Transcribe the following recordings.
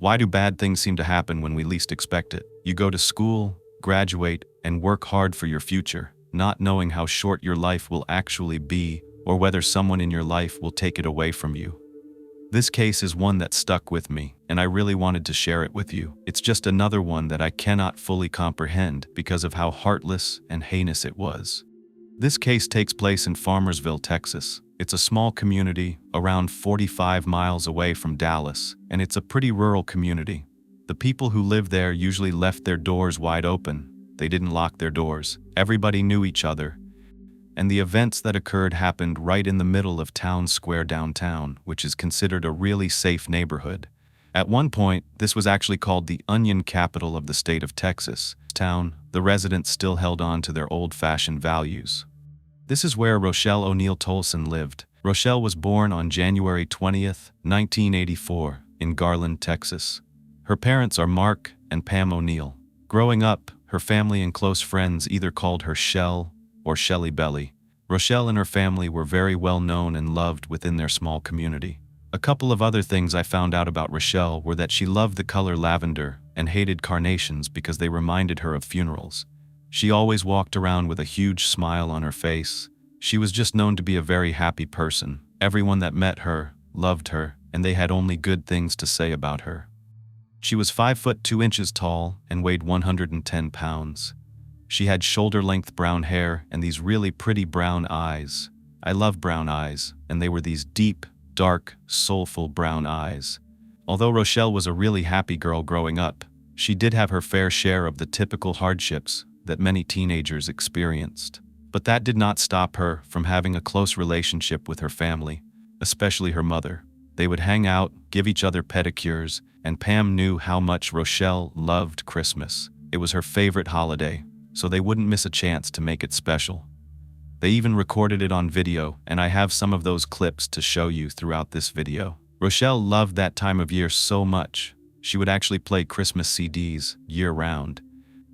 Why do bad things seem to happen when we least expect it? You go to school, graduate, and work hard for your future, not knowing how short your life will actually be or whether someone in your life will take it away from you. This case is one that stuck with me, and I really wanted to share it with you. It's just another one that I cannot fully comprehend because of how heartless and heinous it was. This case takes place in Farmersville, Texas. It's a small community around 45 miles away from Dallas, and it's a pretty rural community. The people who live there usually left their doors wide open. They didn't lock their doors. Everybody knew each other. And the events that occurred happened right in the middle of Town Square downtown, which is considered a really safe neighborhood. At one point, this was actually called the onion capital of the state of Texas. The residents still held on to their old-fashioned values. This is where Rochelle O'Neill Tolson lived. Rochelle was born on January 20th, 1984, in Garland, Texas. Her parents are Mark and Pam O'Neill. Growing up, her family and close friends either called her Shell or Shelly Belly. Rochelle and her family were very well known and loved within their small community. A couple of other things I found out about Rochelle were that she loved the color lavender and hated carnations because they reminded her of funerals. She always walked around with a huge smile on her face. She was just known to be a very happy person. Everyone that met her loved her, and they had only good things to say about her. She was 5 foot 2 inches tall and weighed 110 pounds. She had shoulder-length brown hair and these really pretty brown eyes. I love brown eyes, and they were these deep, dark, soulful brown eyes. Although Rochelle was a really happy girl growing up, she did have her fair share of the typical hardships that many teenagers experienced. But that did not stop her from having a close relationship with her family, especially her mother. They would hang out, give each other pedicures, and Pam knew how much Rochelle loved Christmas. It was her favorite holiday, so they wouldn't miss a chance to make it special. They even recorded it on video, and I have some of those clips to show you throughout this video. Rochelle loved that time of year so much. She would actually play Christmas CDs year-round.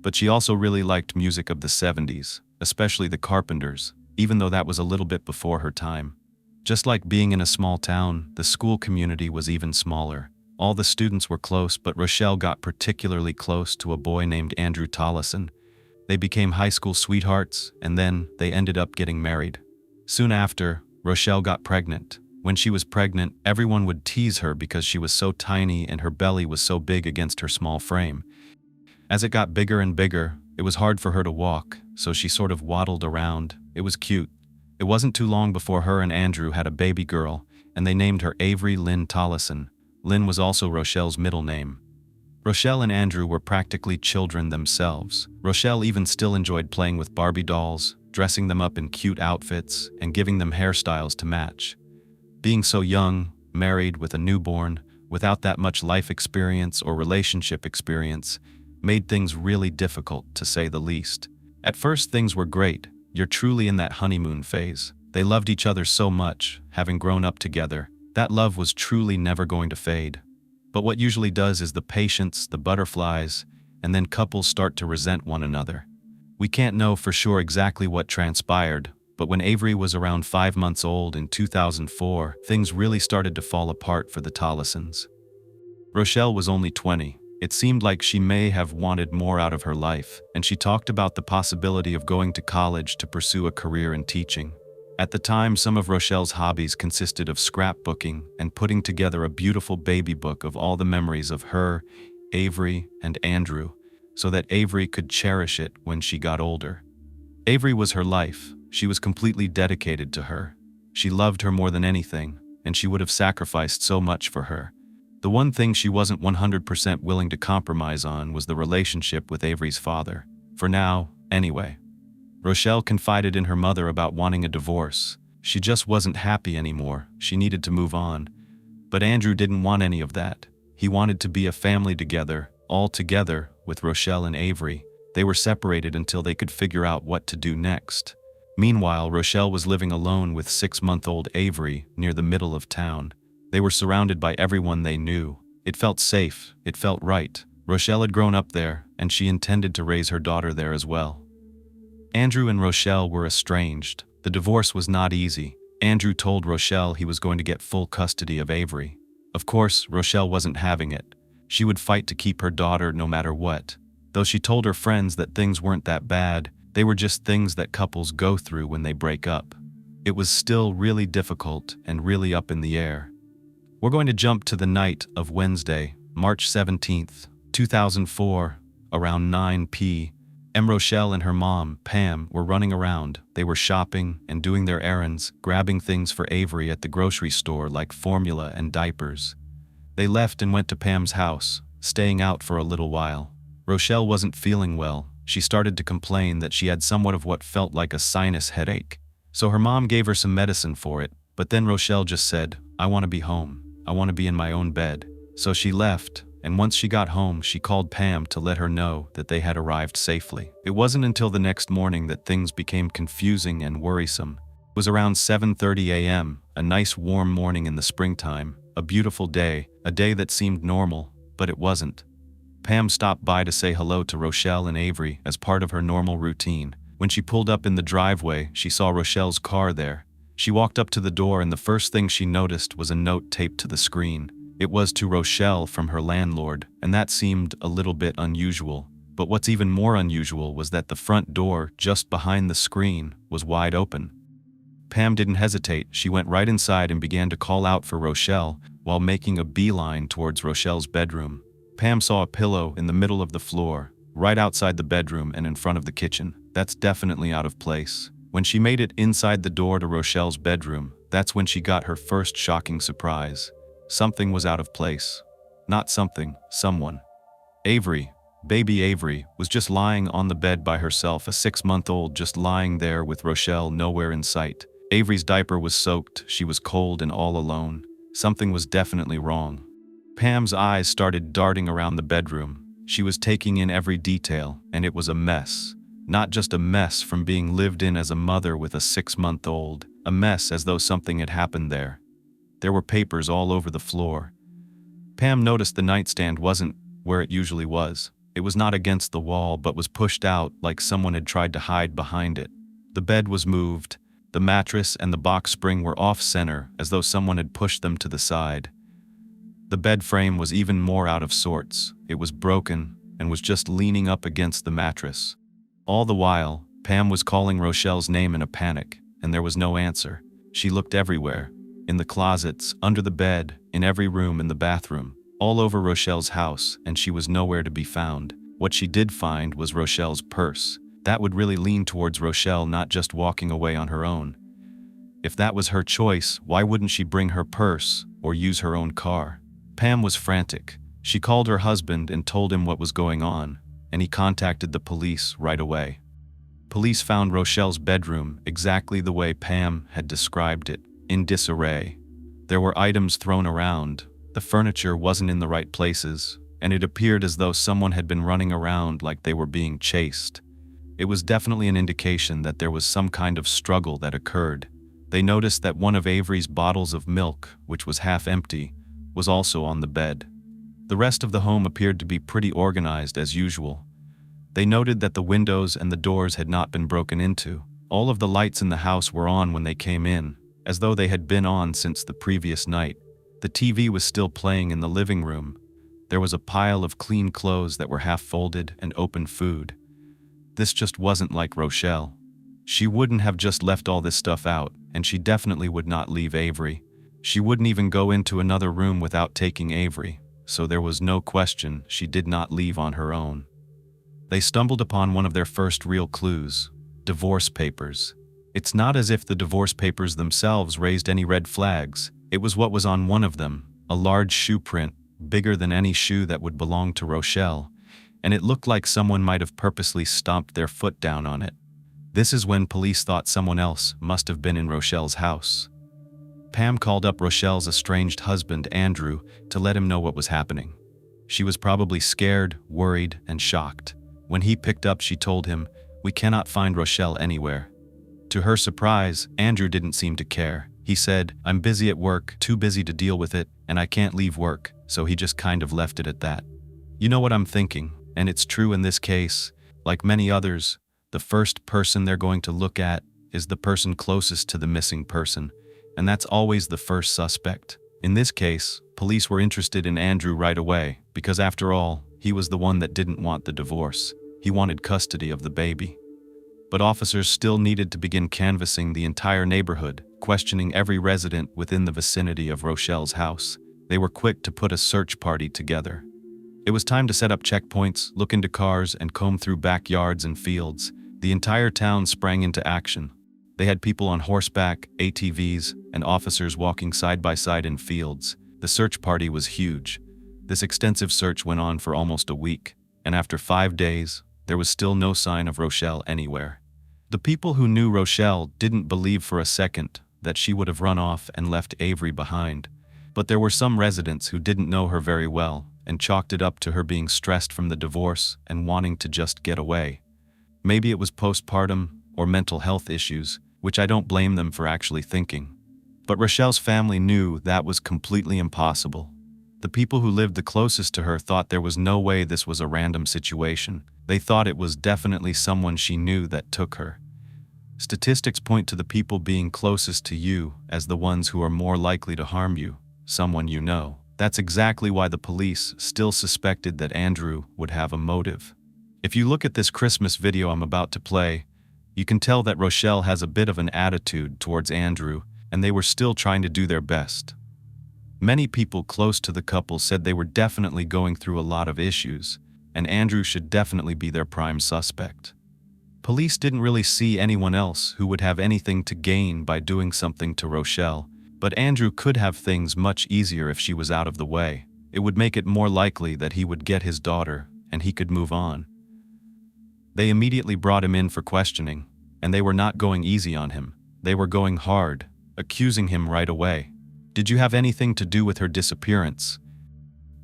But she also really liked music of the 70s, especially the Carpenters, even though that was a little bit before her time. Just like being in a small town, the school community was even smaller. All the students were close, but Rochelle got particularly close to a boy named Andrew Tollison. They became high school sweethearts, and then they ended up getting married. Soon after, Rochelle got pregnant. When she was pregnant, everyone would tease her because she was so tiny and her belly was so big against her small frame. As it got bigger and bigger, it was hard for her to walk, so she sort of waddled around. It was cute. It wasn't too long before her and Andrew had a baby girl, and they named her Avery Lynn Tollison. Lynn was also Rochelle's middle name. Rochelle and Andrew were practically children themselves. Rochelle even still enjoyed playing with Barbie dolls, dressing them up in cute outfits, and giving them hairstyles to match. Being so young, married with a newborn, without that much life experience or relationship experience, made things really difficult, to say the least. At first, things were great. You're truly in that honeymoon phase. They loved each other so much, having grown up together. That love was truly never going to fade. But what usually does is the patience, the butterflies, and then couples start to resent one another. We can't know for sure exactly what transpired, but when Avery was around 5 months old in 2004, things really started to fall apart for the Tollisons. Rochelle was only 20. It seemed like she may have wanted more out of her life, and she talked about the possibility of going to college to pursue a career in teaching. At the time, some of Rochelle's hobbies consisted of scrapbooking and putting together a beautiful baby book of all the memories of her, Avery, and Andrew, so that Avery could cherish it when she got older. Avery was her life. She was completely dedicated to her. She loved her more than anything, and she would have sacrificed so much for her. The one thing she wasn't 100% willing to compromise on was the relationship with Avery's father. For now, anyway. Rochelle confided in her mother about wanting a divorce. She just wasn't happy anymore. She needed to move on. But Andrew didn't want any of that. He wanted to be a family together, all together, with Rochelle and Avery. They were separated until they could figure out what to do next. Meanwhile, Rochelle was living alone with 6-month-old Avery near the middle of town. They were surrounded by everyone they knew. It felt safe. It felt right. Rochelle had grown up there, and she intended to raise her daughter there as well. Andrew and Rochelle were estranged. The divorce was not easy. Andrew told Rochelle he was going to get full custody of Avery. Of course, Rochelle wasn't having it. She would fight to keep her daughter no matter what. Though she told her friends that things weren't that bad, they were just things that couples go through when they break up. It was still really difficult and really up in the air. We're going to jump to the night of Wednesday, March 17th, 2004, around 9 p.m. Rochelle and her mom, Pam, were running around. They were shopping and doing their errands, grabbing things for Avery at the grocery store like formula and diapers. They left and went to Pam's house, staying out for a little while. Rochelle wasn't feeling well. She started to complain that she had somewhat of what felt like a sinus headache. So her mom gave her some medicine for it, but then Rochelle just said, "I want to be home. I want to be in my own bed." So she left, and once she got home, she called Pam to let her know that they had arrived safely. It wasn't until the next morning that things became confusing and worrisome. It was around 7:30 a.m., a nice warm morning in the springtime, a beautiful day, a day that seemed normal, but it wasn't. Pam stopped by to say hello to Rochelle and Avery as part of her normal routine. When she pulled up in the driveway, she saw Rochelle's car there. She walked up to the door, and the first thing she noticed was a note taped to the screen. It was to Rochelle from her landlord, and that seemed a little bit unusual. But what's even more unusual was that the front door, just behind the screen, was wide open. Pam didn't hesitate. She went right inside and began to call out for Rochelle while making a beeline towards Rochelle's bedroom. Pam saw a pillow in the middle of the floor, right outside the bedroom and in front of the kitchen. That's definitely out of place. When she made it inside the door to Rochelle's bedroom, that's when she got her first shocking surprise. Something was out of place. Not something, someone. Avery, baby Avery, was just lying on the bed by herself, a 6-month-old just lying there with Rochelle nowhere in sight. Avery's diaper was soaked, she was cold and all alone. Something was definitely wrong. Pam's eyes started darting around the bedroom. She was taking in every detail, and it was a mess. Not just a mess from being lived in as a mother with a 6-month-old, a mess as though something had happened there. There were papers all over the floor. Pam noticed the nightstand wasn't where it usually was. It was not against the wall, but was pushed out like someone had tried to hide behind it. The bed was moved. The mattress and the box spring were off-center, as though someone had pushed them to the side. The bed frame was even more out of sorts. It was broken and was just leaning up against the mattress. All the while, Pam was calling Rochelle's name in a panic, and there was no answer. She looked everywhere. In the closets, under the bed, in every room in the bathroom, all over Rochelle's house, and she was nowhere to be found. What she did find was Rochelle's purse. That would really lean towards Rochelle not just walking away on her own. If that was her choice, why wouldn't she bring her purse or use her own car? Pam was frantic. She called her husband and told him what was going on, and he contacted the police right away. Police found Rochelle's bedroom exactly the way Pam had described it, in disarray. There were items thrown around, the furniture wasn't in the right places, and it appeared as though someone had been running around like they were being chased. It was definitely an indication that there was some kind of struggle that occurred. They noticed that one of Avery's bottles of milk, which was half empty, was also on the bed. The rest of the home appeared to be pretty organized as usual. They noted that the windows and the doors had not been broken into. All of the lights in the house were on when they came in, as though they had been on since the previous night. The TV was still playing in the living room. There was a pile of clean clothes that were half folded and open food. This just wasn't like Rochelle. She wouldn't have just left all this stuff out, and she definitely would not leave Avery. She wouldn't even go into another room without taking Avery, so there was no question she did not leave on her own. They stumbled upon one of their first real clues: divorce papers. It's not as if the divorce papers themselves raised any red flags. It was what was on one of them, a large shoe print, bigger than any shoe that would belong to Rochelle, and it looked like someone might have purposely stomped their foot down on it. This is when police thought someone else must have been in Rochelle's house. Pam called up Rochelle's estranged husband, Andrew, to let him know what was happening. She was probably scared, worried, and shocked. When he picked up, she told him, "We cannot find Rochelle anywhere." To her surprise, Andrew didn't seem to care. He said, "I'm busy at work, too busy to deal with it, and I can't leave work," so he just kind of left it at that. You know what I'm thinking, and it's true in this case. Like many others, the first person they're going to look at is the person closest to the missing person, and that's always the first suspect. In this case, Police were interested in Andrew right away, because after all, he was the one that didn't want the divorce. He wanted custody of the baby. But officers still needed to begin canvassing the entire neighborhood, questioning every resident within the vicinity of Rochelle's house. They were quick to put a search party together. It was time to set up checkpoints, look into cars, and comb through backyards and fields. The entire town sprang into action. They had people on horseback, ATVs, and officers walking side by side in fields. The search party was huge. This extensive search went on for almost a week, and after 5 days, there was still no sign of Rochelle anywhere. The people who knew Rochelle didn't believe for a second that she would have run off and left Avery behind. But there were some residents who didn't know her very well and chalked it up to her being stressed from the divorce and wanting to just get away. Maybe it was postpartum or mental health issues, which I don't blame them for actually thinking. But Rochelle's family knew that was completely impossible. The people who lived the closest to her thought there was no way this was a random situation. They thought it was definitely someone she knew that took her. Statistics point to the people being closest to you as the ones who are more likely to harm you, someone you know. That's exactly why the police still suspected that Andrew would have a motive. If you look at this Christmas video I'm about to play, you can tell that Rochelle has a bit of an attitude towards Andrew, and they were still trying to do their best. Many people close to the couple said they were definitely going through a lot of issues, and Andrew should definitely be their prime suspect. Police didn't really see anyone else who would have anything to gain by doing something to Rochelle, but Andrew could have things much easier if she was out of the way. It would make it more likely that he would get his daughter, and he could move on. They immediately brought him in for questioning, and they were not going easy on him. They were going hard, accusing him right away. "Did you have anything to do with her disappearance?"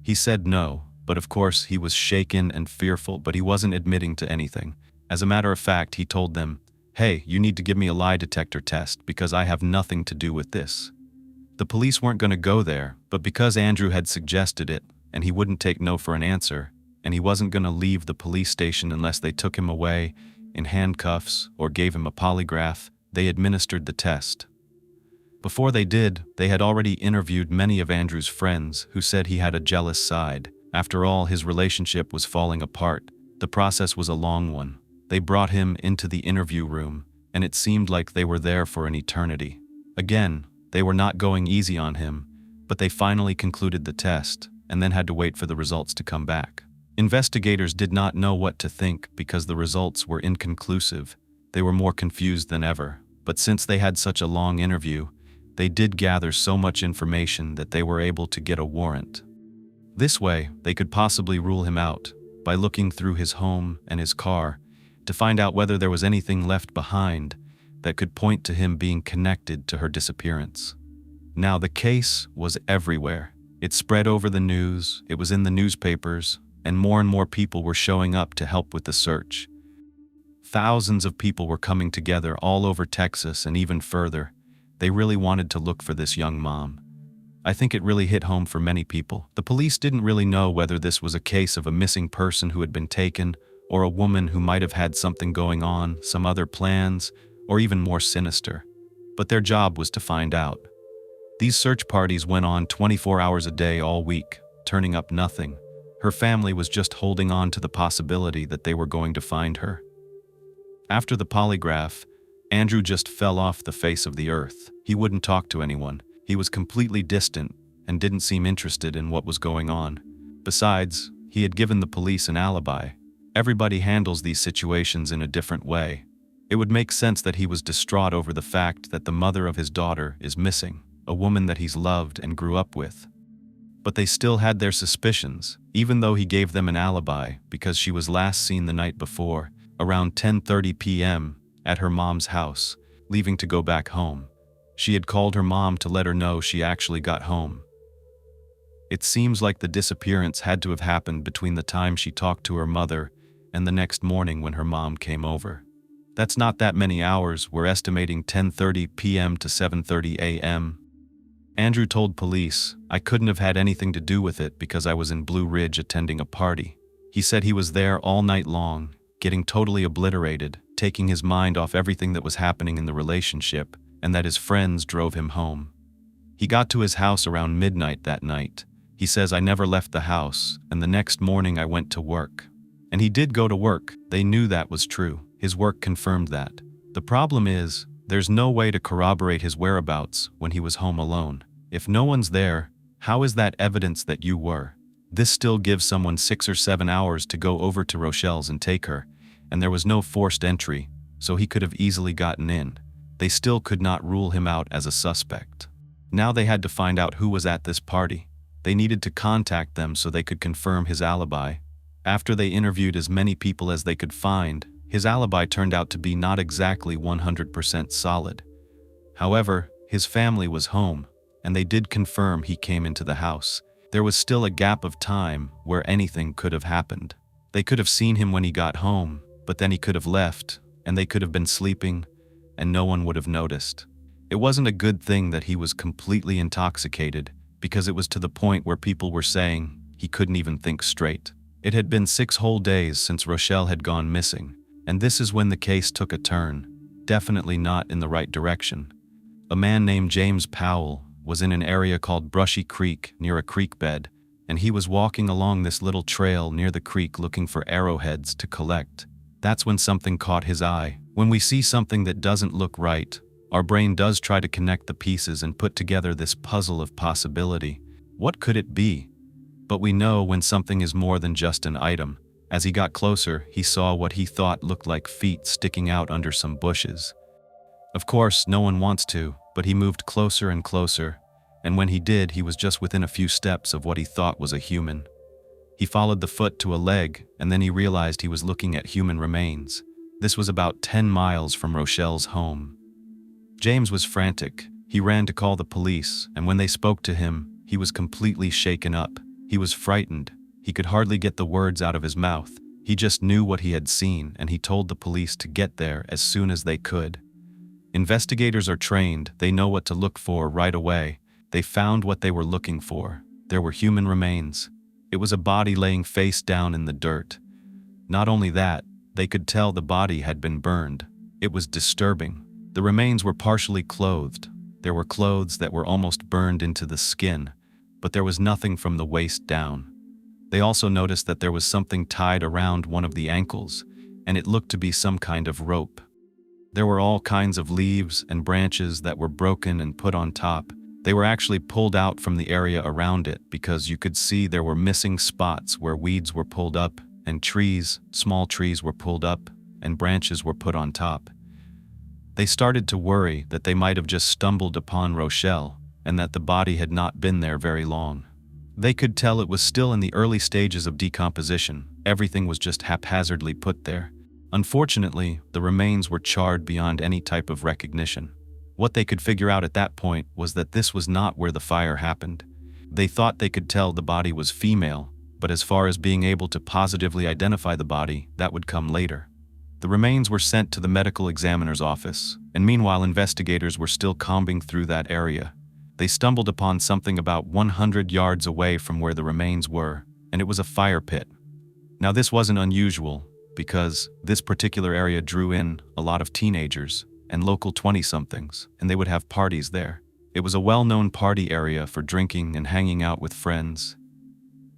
He said no, but of course he was shaken and fearful, but he wasn't admitting to anything. As a matter of fact, he told them, "Hey, you need to give me a lie detector test because I have nothing to do with this." The police weren't going to go there, but because Andrew had suggested it, and he wouldn't take no for an answer, and he wasn't going to leave the police station unless they took him away in handcuffs or gave him a polygraph, they administered the test. Before they did, they had already interviewed many of Andrew's friends who said he had a jealous side. After all, his relationship was falling apart. The process was a long one. They brought him into the interview room, and it seemed like they were there for an eternity. Again, they were not going easy on him, but they finally concluded the test, and then had to wait for the results to come back. Investigators did not know what to think because the results were inconclusive. They were more confused than ever, but since they had such a long interview, they did gather so much information that they were able to get a warrant. This way, they could possibly rule him out by looking through his home and his car to find out whether there was anything left behind that could point to him being connected to her disappearance. Now, the case was everywhere. It spread over the news, it was in the newspapers, and more people were showing up to help with the search. Thousands of people were coming together all over Texas and even further. They really wanted to look for this young mom. I think it really hit home for many people. The police didn't really know whether this was a case of a missing person who had been taken, or a woman who might have had something going on, some other plans, or even more sinister. But their job was to find out. These search parties went on 24 hours a day all week, turning up nothing. Her family was just holding on to the possibility that they were going to find her. After the polygraph, Andrew just fell off the face of the earth. He wouldn't talk to anyone. He was completely distant and didn't seem interested in what was going on. Besides, he had given the police an alibi. Everybody handles these situations in a different way. It would make sense that he was distraught over the fact that the mother of his daughter is missing, a woman that he's loved and grew up with. But they still had their suspicions, even though he gave them an alibi because she was last seen the night before, around 10:30 p.m., at her mom's house, leaving to go back home. She had called her mom to let her know she actually got home. It seems like the disappearance had to have happened between the time she talked to her mother and the next morning when her mom came over. That's not that many hours. We're estimating 10:30 p.m. to 7:30 a.m. Andrew told police, "I couldn't have had anything to do with it because I was in Blue Ridge attending a party." He said he was there all night long, getting totally obliterated, taking his mind off everything that was happening in the relationship, and that his friends drove him home. He got to his house around midnight that night. He says, "I never left the house, and the next morning I went to work." And he did go to work. They knew that was true. His work confirmed that. The problem is, there's no way to corroborate his whereabouts when he was home alone. If no one's there, how is that evidence that you were? This still gives someone 6 or 7 hours to go over to Rochelle's and take her, and there was no forced entry, so he could have easily gotten in. They still could not rule him out as a suspect. Now they had to find out who was at this party. They needed to contact them so they could confirm his alibi. After they interviewed as many people as they could find, his alibi turned out to be not exactly 100% solid. However, his family was home, and they did confirm he came into the house. There was still a gap of time where anything could have happened. They could have seen him when he got home, but then he could have left, and they could have been sleeping, and no one would have noticed. It wasn't a good thing that he was completely intoxicated, because it was to the point where people were saying he couldn't even think straight. It had been 6 whole days since Rochelle had gone missing, and this is when the case took a turn, definitely not in the right direction. A man named James Powell was in an area called Brushy Creek near a creek bed, and he was walking along this little trail near the creek looking for arrowheads to collect. That's when something caught his eye. When we see something that doesn't look right, our brain does try to connect the pieces and put together this puzzle of possibility. What could it be? But we know when something is more than just an item. As he got closer, he saw what he thought looked like feet sticking out under some bushes. Of course, no one wants to, but he moved closer and closer, and when he did, he was just within a few steps of what he thought was a human. He followed the foot to a leg, and then he realized he was looking at human remains. This was about 10 miles from Rochelle's home. James was frantic. He ran to call the police, and when they spoke to him, he was completely shaken up. He was frightened. He could hardly get the words out of his mouth. He just knew what he had seen, and he told the police to get there as soon as they could. Investigators are trained. They know what to look for right away. They found what they were looking for. There were human remains. It was a body laying face down in the dirt. Not only that, they could tell the body had been burned. It was disturbing. The remains were partially clothed. There were clothes that were almost burned into the skin, but there was nothing from the waist down. They also noticed that there was something tied around one of the ankles, and it looked to be some kind of rope. There were all kinds of leaves and branches that were broken and put on top. They were actually pulled out from the area around it because you could see there were missing spots where weeds were pulled up and trees, small trees were pulled up and branches were put on top. They started to worry that they might have just stumbled upon Rochelle and that the body had not been there very long. They could tell it was still in the early stages of decomposition. Everything was just haphazardly put there. Unfortunately, the remains were charred beyond any type of recognition. What they could figure out at that point was that this was not where the fire happened. They thought they could tell the body was female, but as far as being able to positively identify the body, that would come later. The remains were sent to the medical examiner's office, and meanwhile investigators were still combing through that area. They stumbled upon something about 100 yards away from where the remains were, and it was a fire pit. Now this wasn't unusual, because this particular area drew in a lot of teenagers and local 20-somethings, and they would have parties there. It was a well-known party area for drinking and hanging out with friends.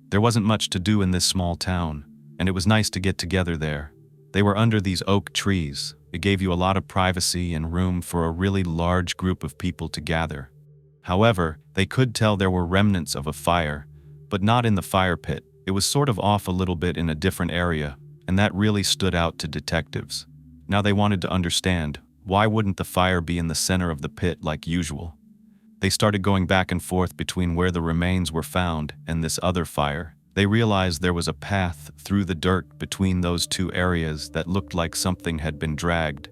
There wasn't much to do in this small town, and it was nice to get together there. They were under these oak trees. It gave you a lot of privacy and room for a really large group of people to gather. However, they could tell there were remnants of a fire, but not in the fire pit. It was sort of off a little bit in a different area, and that really stood out to detectives. Now they wanted to understand, why wouldn't the fire be in the center of the pit like usual? They started going back and forth between where the remains were found and this other fire. They realized there was a path through the dirt between those two areas that looked like something had been dragged.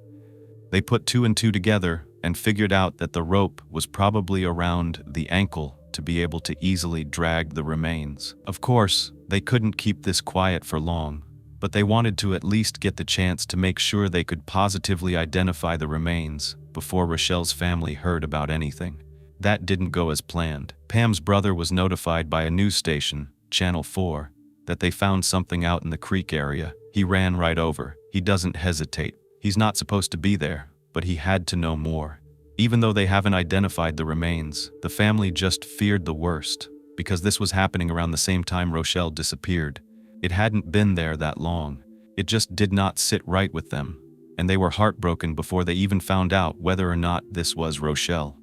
They put 2 and 2 together and figured out that the rope was probably around the ankle to be able to easily drag the remains. Of course, they couldn't keep this quiet for long, but they wanted to at least get the chance to make sure they could positively identify the remains before Rochelle's family heard about anything. That didn't go as planned. Pam's brother was notified by a news station, Channel 4, that they found something out in the creek area. He ran right over. He doesn't hesitate. He's not supposed to be there, but he had to know more. Even though they haven't identified the remains, the family just feared the worst, because this was happening around the same time Rochelle disappeared. It hadn't been there that long. It just did not sit right with them, and they were heartbroken before they even found out whether or not this was Rochelle.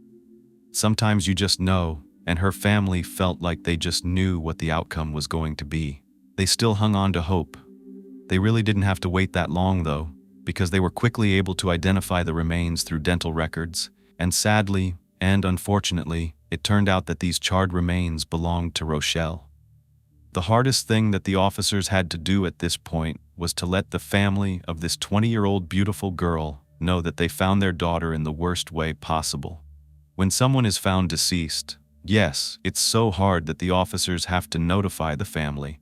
Sometimes you just know, and her family felt like they just knew what the outcome was going to be. They still hung on to hope. They really didn't have to wait that long though, because they were quickly able to identify the remains through dental records, and sadly, and unfortunately, it turned out that these charred remains belonged to Rochelle. The hardest thing that the officers had to do at this point was to let the family of this 20-year-old beautiful girl know that they found their daughter in the worst way possible. When someone is found deceased, yes, it's so hard that the officers have to notify the family.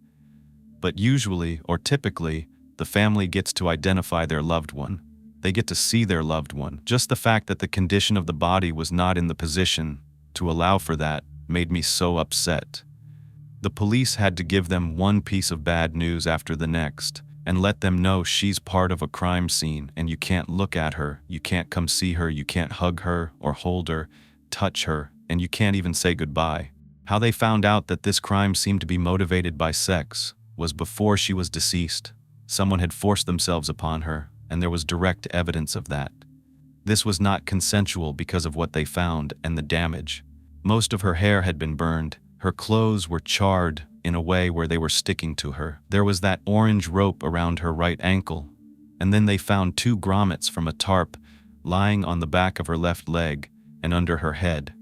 But usually, or typically, the family gets to identify their loved one. They get to see their loved one. Just the fact that the condition of the body was not in the position to allow for that made me so upset. The police had to give them one piece of bad news after the next, and let them know she's part of a crime scene and you can't look at her, you can't come see her, you can't hug her or hold her, touch her, and you can't even say goodbye. How they found out that this crime seemed to be motivated by sex was before she was deceased. Someone had forced themselves upon her, and there was direct evidence of that. This was not consensual because of what they found and the damage. Most of her hair had been burned. Her clothes were charred in a way where they were sticking to her. There was that orange rope around her right ankle. And then they found 2 grommets from a tarp lying on the back of her left leg and under her head.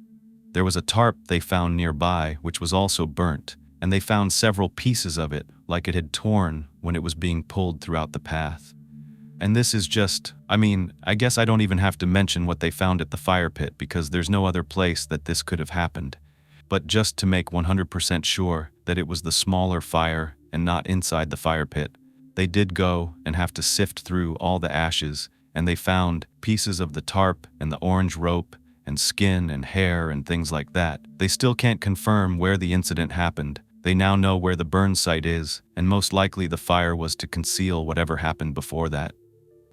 There was a tarp they found nearby which was also burnt, and they found several pieces of it like it had torn when it was being pulled throughout the path. And this is just, I guess I don't even have to mention what they found at the fire pit because there's no other place that this could have happened. But just to make 100% sure that it was the smaller fire and not inside the fire pit, they did go and have to sift through all the ashes, and they found pieces of the tarp and the orange rope and skin and hair and things like that. They still can't confirm where the incident happened. They now know where the burn site is, and most likely the fire was to conceal whatever happened before that.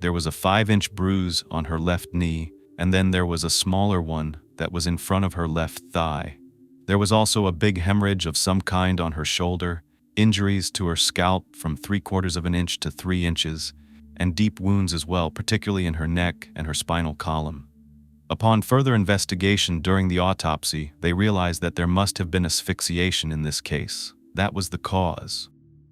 There was a 5-inch bruise on her left knee, and then there was a smaller one that was in front of her left thigh. There was also a big hemorrhage of some kind on her shoulder, injuries to her scalp from 3/4 of an inch to 3 inches, and deep wounds as well, particularly in her neck and her spinal column. Upon further investigation during the autopsy, they realized that there must have been asphyxiation in this case. That was the cause.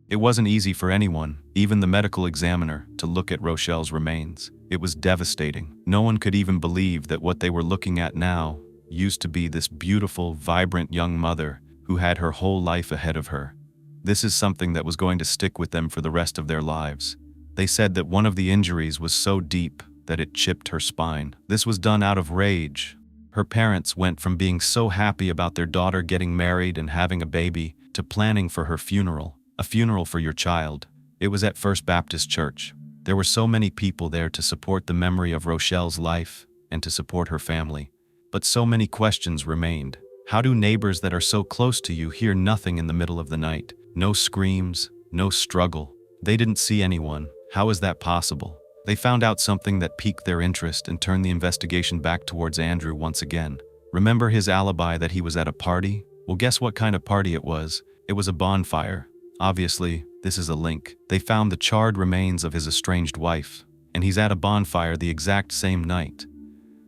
It wasn't easy for anyone, even the medical examiner, to look at Rochelle's remains. It was devastating. No one could even believe that what they were looking at now used to be this beautiful, vibrant young mother who had her whole life ahead of her. This is something that was going to stick with them for the rest of their lives. They said that one of the injuries was so deep that it chipped her spine. This was done out of rage. Her parents went from being so happy about their daughter getting married and having a baby to planning for her funeral. A funeral for your child. It was at First Baptist Church. There were so many people there to support the memory of Rochelle's life and to support her family. But so many questions remained. How do neighbors that are so close to you hear nothing in the middle of the night? No screams, no struggle. They didn't see anyone. How is that possible? They found out something that piqued their interest and turned the investigation back towards Andrew once again. Remember his alibi that he was at a party? Well, guess what kind of party it was? It was a bonfire. Obviously, this is a link. They found the charred remains of his estranged wife, and he's at a bonfire the exact same night.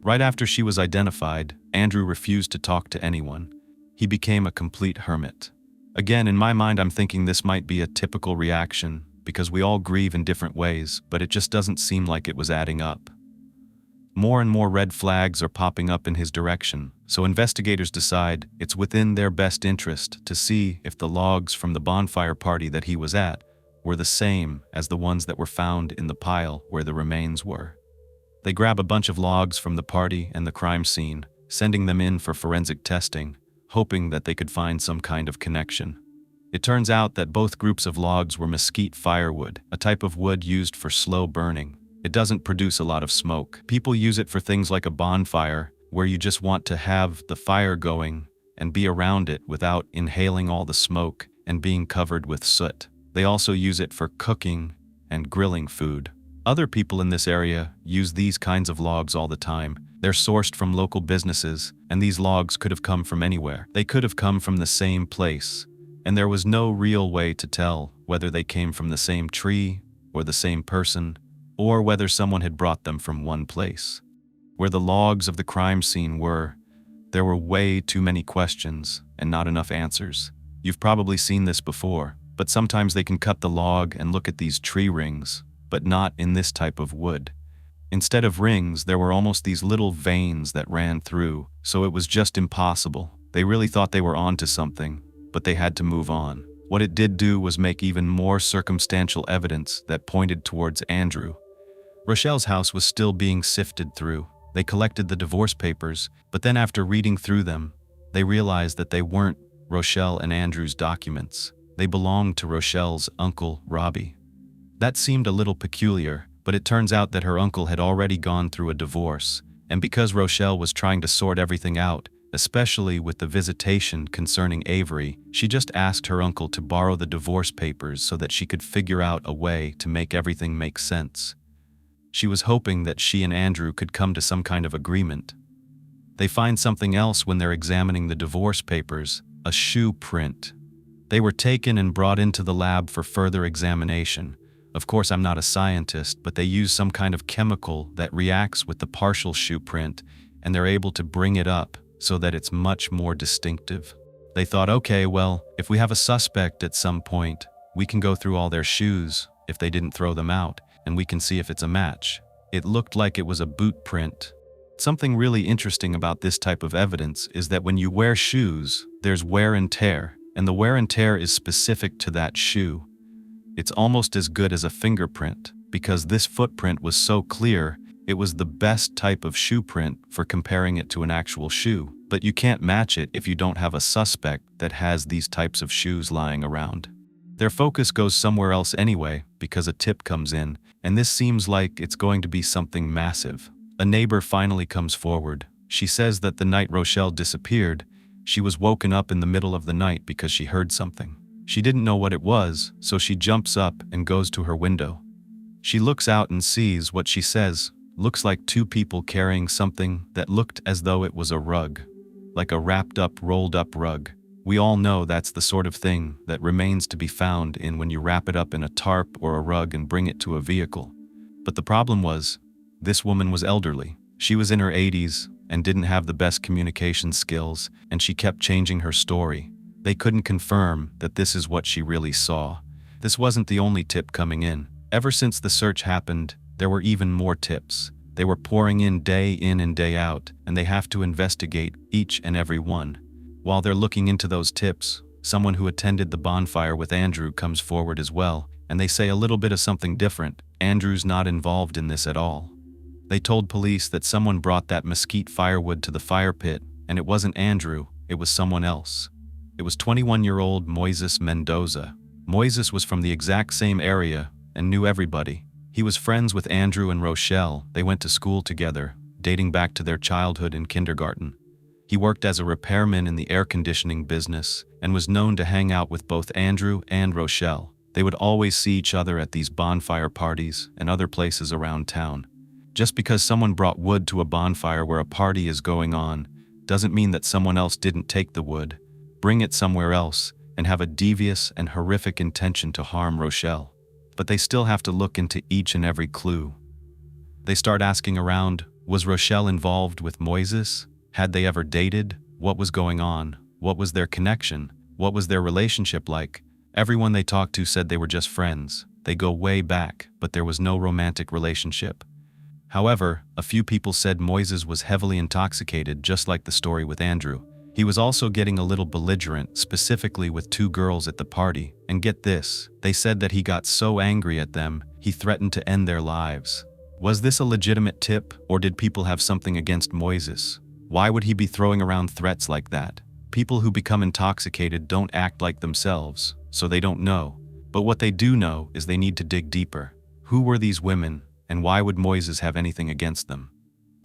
Right after she was identified, Andrew refused to talk to anyone. He became a complete hermit. Again, in my mind, I'm thinking this might be a typical reaction, because we all grieve in different ways, but it just doesn't seem like it was adding up. More and more red flags are popping up in his direction, so investigators decide it's within their best interest to see if the logs from the bonfire party that he was at were the same as the ones that were found in the pile where the remains were. They grab a bunch of logs from the party and the crime scene, sending them in for forensic testing, hoping that they could find some kind of connection. It turns out that both groups of logs were mesquite firewood, a type of wood used for slow burning. It doesn't produce a lot of smoke. People use it for things like a bonfire, where you just want to have the fire going and be around it without inhaling all the smoke and being covered with soot. They also use it for cooking and grilling food. Other people in this area use these kinds of logs all the time, They're sourced from local businesses, and these logs could have come from anywhere. They could have come from the same place, and there was no real way to tell whether they came from the same tree, or the same person, or whether someone had brought them from one place. Where the logs of the crime scene were, there were way too many questions and not enough answers. You've probably seen this before, but sometimes they can cut the log and look at these tree rings, but not in this type of wood. Instead of rings, there were almost these little veins that ran through, so it was just impossible. They really thought they were onto something, but they had to move on. What it did do was make even more circumstantial evidence that pointed towards Andrew. Rochelle's house was still being sifted through. They collected the divorce papers, but then after reading through them, they realized that they weren't Rochelle and Andrew's documents. They belonged to Rochelle's uncle, Robbie. That seemed a little peculiar, but it turns out that her uncle had already gone through a divorce, and because Rochelle was trying to sort everything out, especially with the visitation concerning Avery, she just asked her uncle to borrow the divorce papers so that she could figure out a way to make everything make sense. She was hoping that she and Andrew could come to some kind of agreement. They find something else when they're examining the divorce papers, a shoe print. They were taken and brought into the lab for further examination. Of course, I'm not a scientist, but they use some kind of chemical that reacts with the partial shoe print, and they're able to bring it up so that it's much more distinctive. They thought, okay, well, if we have a suspect at some point, we can go through all their shoes if they didn't throw them out, and we can see if it's a match. It looked like it was a boot print. Something really interesting about this type of evidence is that when you wear shoes, there's wear and tear, and the wear and tear is specific to that shoe. It's almost as good as a fingerprint, because this footprint was so clear, it was the best type of shoe print for comparing it to an actual shoe. But you can't match it if you don't have a suspect that has these types of shoes lying around. Their focus goes somewhere else anyway, because a tip comes in, and this seems like it's going to be something massive. A neighbor finally comes forward. She says that the night Rochelle disappeared, she was woken up in the middle of the night because she heard something. She didn't know what it was, so she jumps up and goes to her window. She looks out and sees what she says looks like two people carrying something that looked as though it was a rug, like a wrapped up, rolled up rug. We all know that's the sort of thing that remains to be found in when you wrap it up in a tarp or a rug and bring it to a vehicle. But the problem was, this woman was elderly. She was in her 80s and didn't have the best communication skills, and she kept changing her story. They couldn't confirm that this is what she really saw. This wasn't the only tip coming in. Ever since the search happened, there were even more tips. They were pouring in and day out, and they have to investigate each and every one. While they're looking into those tips, someone who attended the bonfire with Andrew comes forward as well, and they say a little bit of something different. Andrew's not involved in this at all. They told police that someone brought that mesquite firewood to the fire pit, and it wasn't Andrew, it was someone else. It was 21-year-old Moises Mendoza. Moises was from the exact same area and knew everybody. He was friends with Andrew and Rochelle. They went to school together, dating back to their childhood in kindergarten. He worked as a repairman in the air conditioning business and was known to hang out with both Andrew and Rochelle. They would always see each other at these bonfire parties and other places around town. Just because someone brought wood to a bonfire where a party is going on doesn't mean that someone else didn't take the wood, bring it somewhere else, and have a devious and horrific intention to harm Rochelle. But they still have to look into each and every clue. They start asking around, was Rochelle involved with Moises? Had they ever dated? What was going on? What was their connection? What was their relationship like? Everyone they talked to said they were just friends. They go way back, but there was no romantic relationship. However, a few people said Moises was heavily intoxicated, just like the story with Andrew. He was also getting a little belligerent, specifically with two girls at the party. And get this, they said that he got so angry at them, he threatened to end their lives. Was this a legitimate tip, or did people have something against Moises? Why would he be throwing around threats like that? People who become intoxicated don't act like themselves, so they don't know. But what they do know is they need to dig deeper. Who were these women, and why would Moises have anything against them?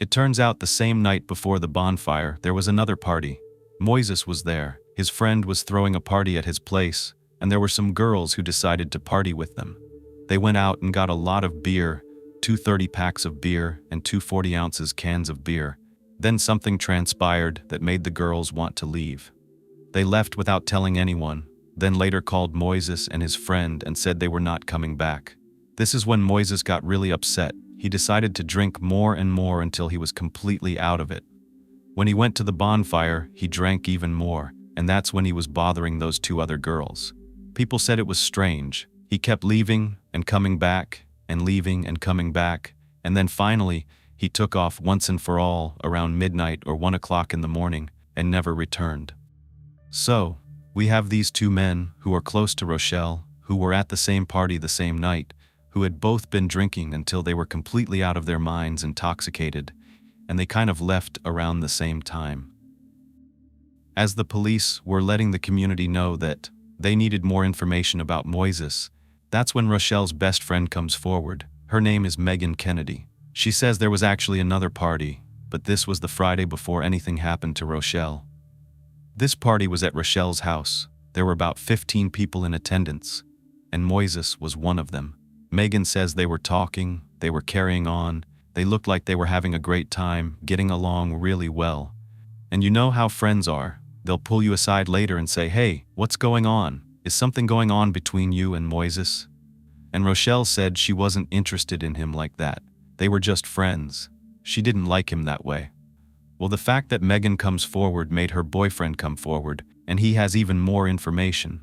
It turns out the same night before the bonfire, there was another party. Moises was there. His friend was throwing a party at his place, and there were some girls who decided to party with them. They went out and got a lot of beer, 2 30 packs of beer and 2 40 ounces cans of beer. Then something transpired that made the girls want to leave. They left without telling anyone, then later called Moises and his friend and said they were not coming back. This is when Moises got really upset. He decided to drink more and more until he was completely out of it. When he went to the bonfire, he drank even more, and that's when he was bothering those two other girls. People said it was strange. He kept leaving and coming back, and leaving and coming back, and then finally, he took off once and for all around midnight or 1 o'clock in the morning and never returned. So, we have these two men who are close to Rochelle, who were at the same party the same night, who had both been drinking until they were completely out of their minds, intoxicated, and they kind of left around the same time. As the police were letting the community know that they needed more information about Moises, that's when Rochelle's best friend comes forward. Her name is Megan Kennedy. She says there was actually another party, but this was the Friday before anything happened to Rochelle. This party was at Rochelle's house. There were about 15 people in attendance, and Moises was one of them. Megan says they were talking, they were carrying on, they looked like they were having a great time, getting along really well. And you know how friends are. They'll pull you aside later and say, "Hey, what's going on? Is something going on between you and Moises?" And Rochelle said she wasn't interested in him like that. They were just friends. She didn't like him that way. Well, the fact that Megan comes forward made her boyfriend come forward, and he has even more information.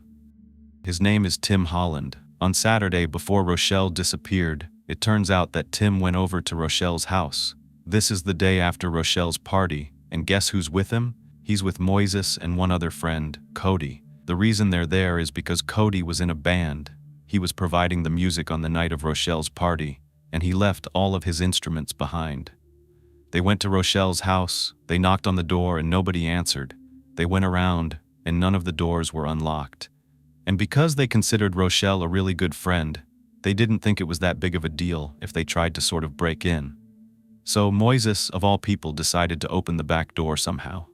His name is Tim Holland. On Saturday, before Rochelle disappeared, it turns out that Tim went over to Rochelle's house. This is the day after Rochelle's party, and guess who's with him? He's with Moises and one other friend, Cody. The reason they're there is because Cody was in a band. He was providing the music on the night of Rochelle's party, and he left all of his instruments behind. They went to Rochelle's house, they knocked on the door and nobody answered. They went around, and none of the doors were unlocked. And because they considered Rochelle a really good friend, they didn't think it was that big of a deal if they tried to sort of break in. So Moises, of all people, decided to open the back door somehow.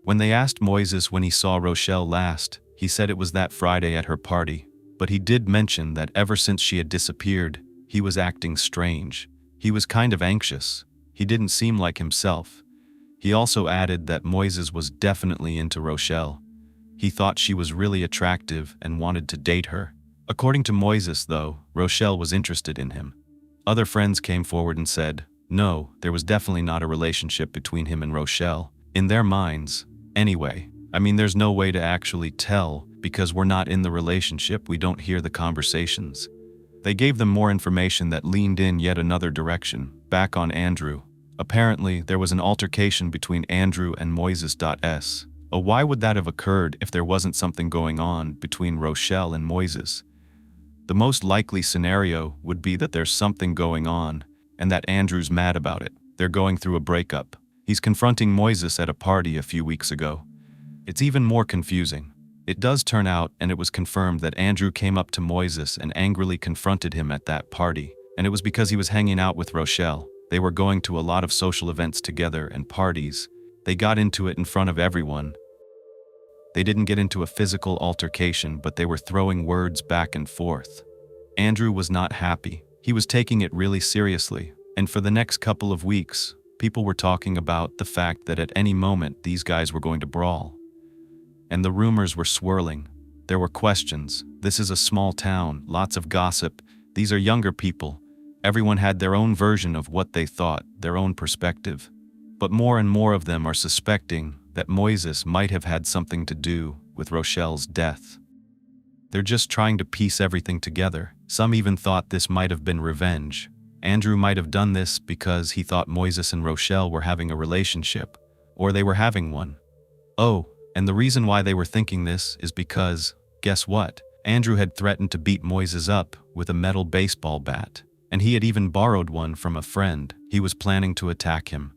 When they asked Moises when he saw Rochelle last, he said it was that Friday at her party, but he did mention that ever since she had disappeared, he was acting strange. He was kind of anxious. He didn't seem like himself. He also added that Moises was definitely into Rochelle. He thought she was really attractive and wanted to date her. According to Moises, though, Rochelle was interested in him. Other friends came forward and said, no, there was definitely not a relationship between him and Rochelle. In their minds, anyway. I mean, there's no way to actually tell because we're not in the relationship, we don't hear the conversations. They gave them more information that leaned in yet another direction, back on Andrew. Apparently, there was an altercation between Andrew and Moises.s. Why would that have occurred if there wasn't something going on between Rochelle and Moises? The most likely scenario would be that there's something going on, and that Andrew's mad about it. They're going through a breakup. He's confronting Moises at a party a few weeks ago. It's even more confusing. It does turn out, and it was confirmed, that Andrew came up to Moises and angrily confronted him at that party, and it was because he was hanging out with Rochelle. They were going to a lot of social events together and parties. They got into it in front of everyone. They didn't get into a physical altercation, but they were throwing words back and forth. Andrew was not happy. He was taking it really seriously, and for the next couple of weeks, people were talking about the fact that at any moment these guys were going to brawl. And the rumors were swirling. There were questions. This is a small town, lots of gossip. These are younger people. Everyone had their own version of what they thought, their own perspective. But more and more of them are suspecting that Moises might have had something to do with Rochelle's death. They're just trying to piece everything together. Some even thought this might have been revenge. Andrew might have done this because he thought Moises and Rochelle were having a relationship, or they were having one. Oh, and the reason why they were thinking this is because, guess what? Andrew had threatened to beat Moises up with a metal baseball bat, and he had even borrowed one from a friend. He was planning to attack him.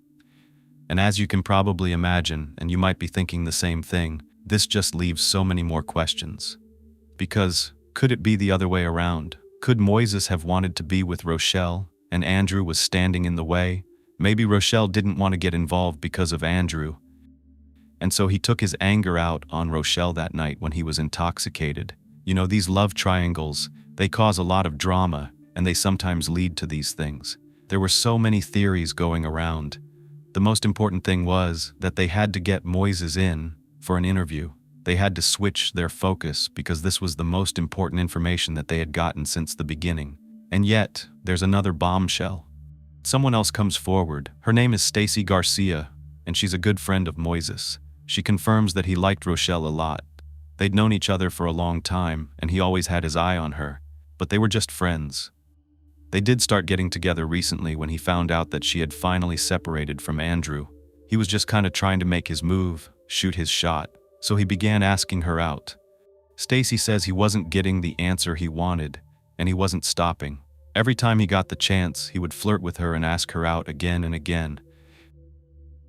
And as you can probably imagine, and you might be thinking the same thing, this just leaves so many more questions. Because, could it be the other way around? Could Moises have wanted to be with Rochelle, and Andrew was standing in the way? Maybe Rochelle didn't want to get involved because of Andrew. And so he took his anger out on Rochelle that night when he was intoxicated. You know, these love triangles, they cause a lot of drama, and they sometimes lead to these things. There were so many theories going around. The most important thing was that they had to get Moises in for an interview. They had to switch their focus because this was the most important information that they had gotten since the beginning. And yet, there's another bombshell. Someone else comes forward. Her name is Stacy Garcia, and she's a good friend of Moises. She confirms that he liked Rochelle a lot. They'd known each other for a long time, and he always had his eye on her, but they were just friends. They did start getting together recently when he found out that she had finally separated from Andrew. He was just kind of trying to make his move, shoot his shot, so he began asking her out. Stacy says he wasn't getting the answer he wanted, and he wasn't stopping. Every time he got the chance, he would flirt with her and ask her out again and again.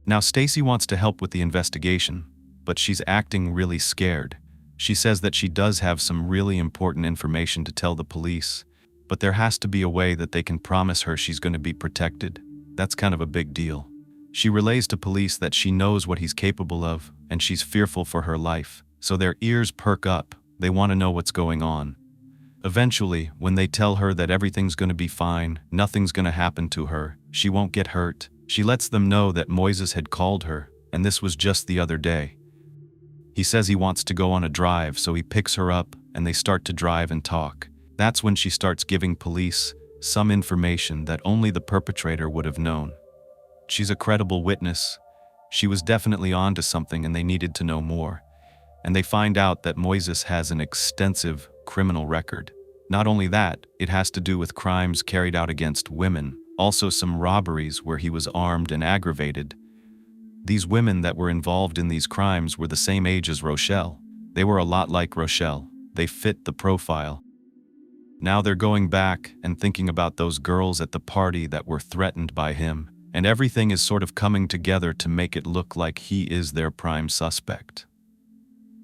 Now Stacy wants to help with the investigation, but she's acting really scared. She says that she does have some really important information to tell the police, but there has to be a way that they can promise her she's going to be protected. That's kind of a big deal. She relays to police that she knows what he's capable of, and she's fearful for her life, so their ears perk up. They want to know what's going on. Eventually, when they tell her that everything's going to be fine, nothing's going to happen to her, she won't get hurt, she lets them know that Moises had called her, and this was just the other day. He says he wants to go on a drive, so he picks her up, and they start to drive and talk. That's when she starts giving police some information that only the perpetrator would have known. She's a credible witness. She was definitely onto something and they needed to know more. And they find out that Moises has an extensive criminal record. Not only that, it has to do with crimes carried out against women, also some robberies where he was armed and aggravated. These women that were involved in these crimes were the same age as Rochelle. They were a lot like Rochelle. They fit the profile. Now they're going back and thinking about those girls at the party that were threatened by him, and everything is sort of coming together to make it look like he is their prime suspect.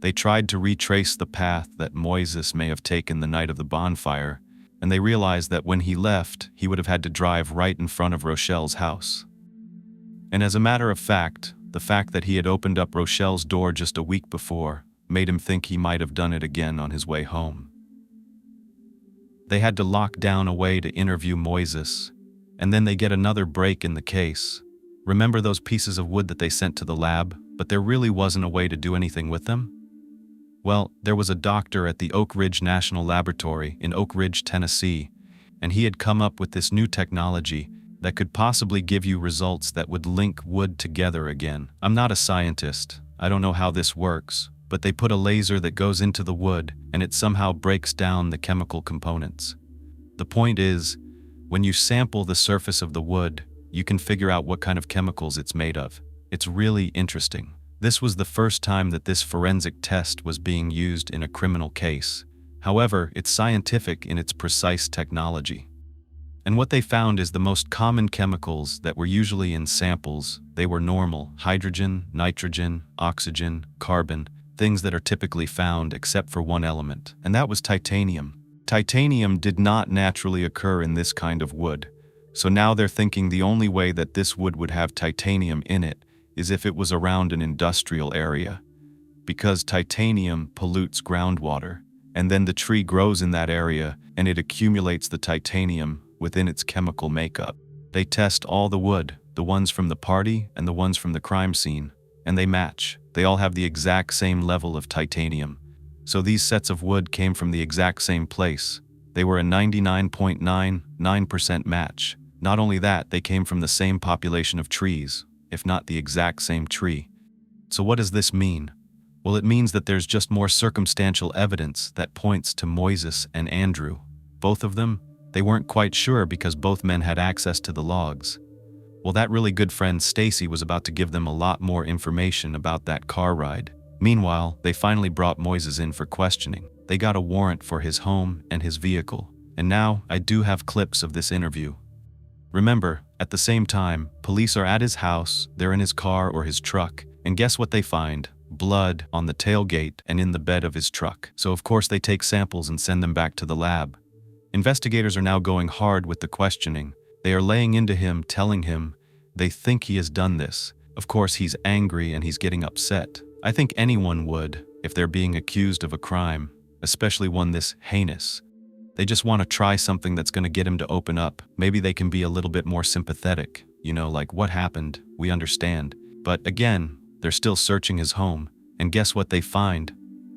They tried to retrace the path that Moises may have taken the night of the bonfire, and they realized that when he left, he would have had to drive right in front of Rochelle's house. And as a matter of fact, the fact that he had opened up Rochelle's door just a week before made him think he might have done it again on his way home. They had to lock down a way to interview Moises, and then they get another break in the case. Remember those pieces of wood that they sent to the lab, but there really wasn't a way to do anything with them? Well, there was a doctor at the Oak Ridge National Laboratory in Oak Ridge, Tennessee, and he had come up with this new technology that could possibly give you results that would link wood together again. I'm not a scientist. I don't know how this works, but they put a laser that goes into the wood and it somehow breaks down the chemical components. The point is, when you sample the surface of the wood, you can figure out what kind of chemicals it's made of. It's really interesting. This was the first time that this forensic test was being used in a criminal case. However, it's scientific in its precise technology. And what they found is the most common chemicals that were usually in samples. They were normal: hydrogen, nitrogen, oxygen, carbon, things that are typically found except for one element, and that was titanium. Titanium did not naturally occur in this kind of wood, so now they're thinking the only way that this wood would have titanium in it is if it was around an industrial area, because titanium pollutes groundwater, and then the tree grows in that area and it accumulates the titanium within its chemical makeup. They test all the wood, the ones from the party and the ones from the crime scene, and they match. They all have the exact same level of titanium. So these sets of wood came from the exact same place. They were a 99.99% match. Not only that, they came from the same population of trees, if not the exact same tree. So what does this mean? Well, it means that there's just more circumstantial evidence that points to Moises and Andrew. Both of them, they weren't quite sure because both men had access to the logs. Well, that really good friend Stacy was about to give them a lot more information about that car ride. Meanwhile, they finally brought Moises in for questioning. They got a warrant for his home and his vehicle. And now, I do have clips of this interview. Remember, at the same time, police are at his house, they're in his car or his truck, and guess what they find? Blood on the tailgate and in the bed of his truck. So of course they take samples and send them back to the lab. Investigators are now going hard with the questioning. They are laying into him, telling him they think he has done this. Of course, he's angry and he's getting upset. I think anyone would if they're being accused of a crime, especially one this heinous. They just want to try something that's going to get him to open up. Maybe they can be a little bit more sympathetic. like what happened, we understand. But again, they're still searching his home, and guess what they find?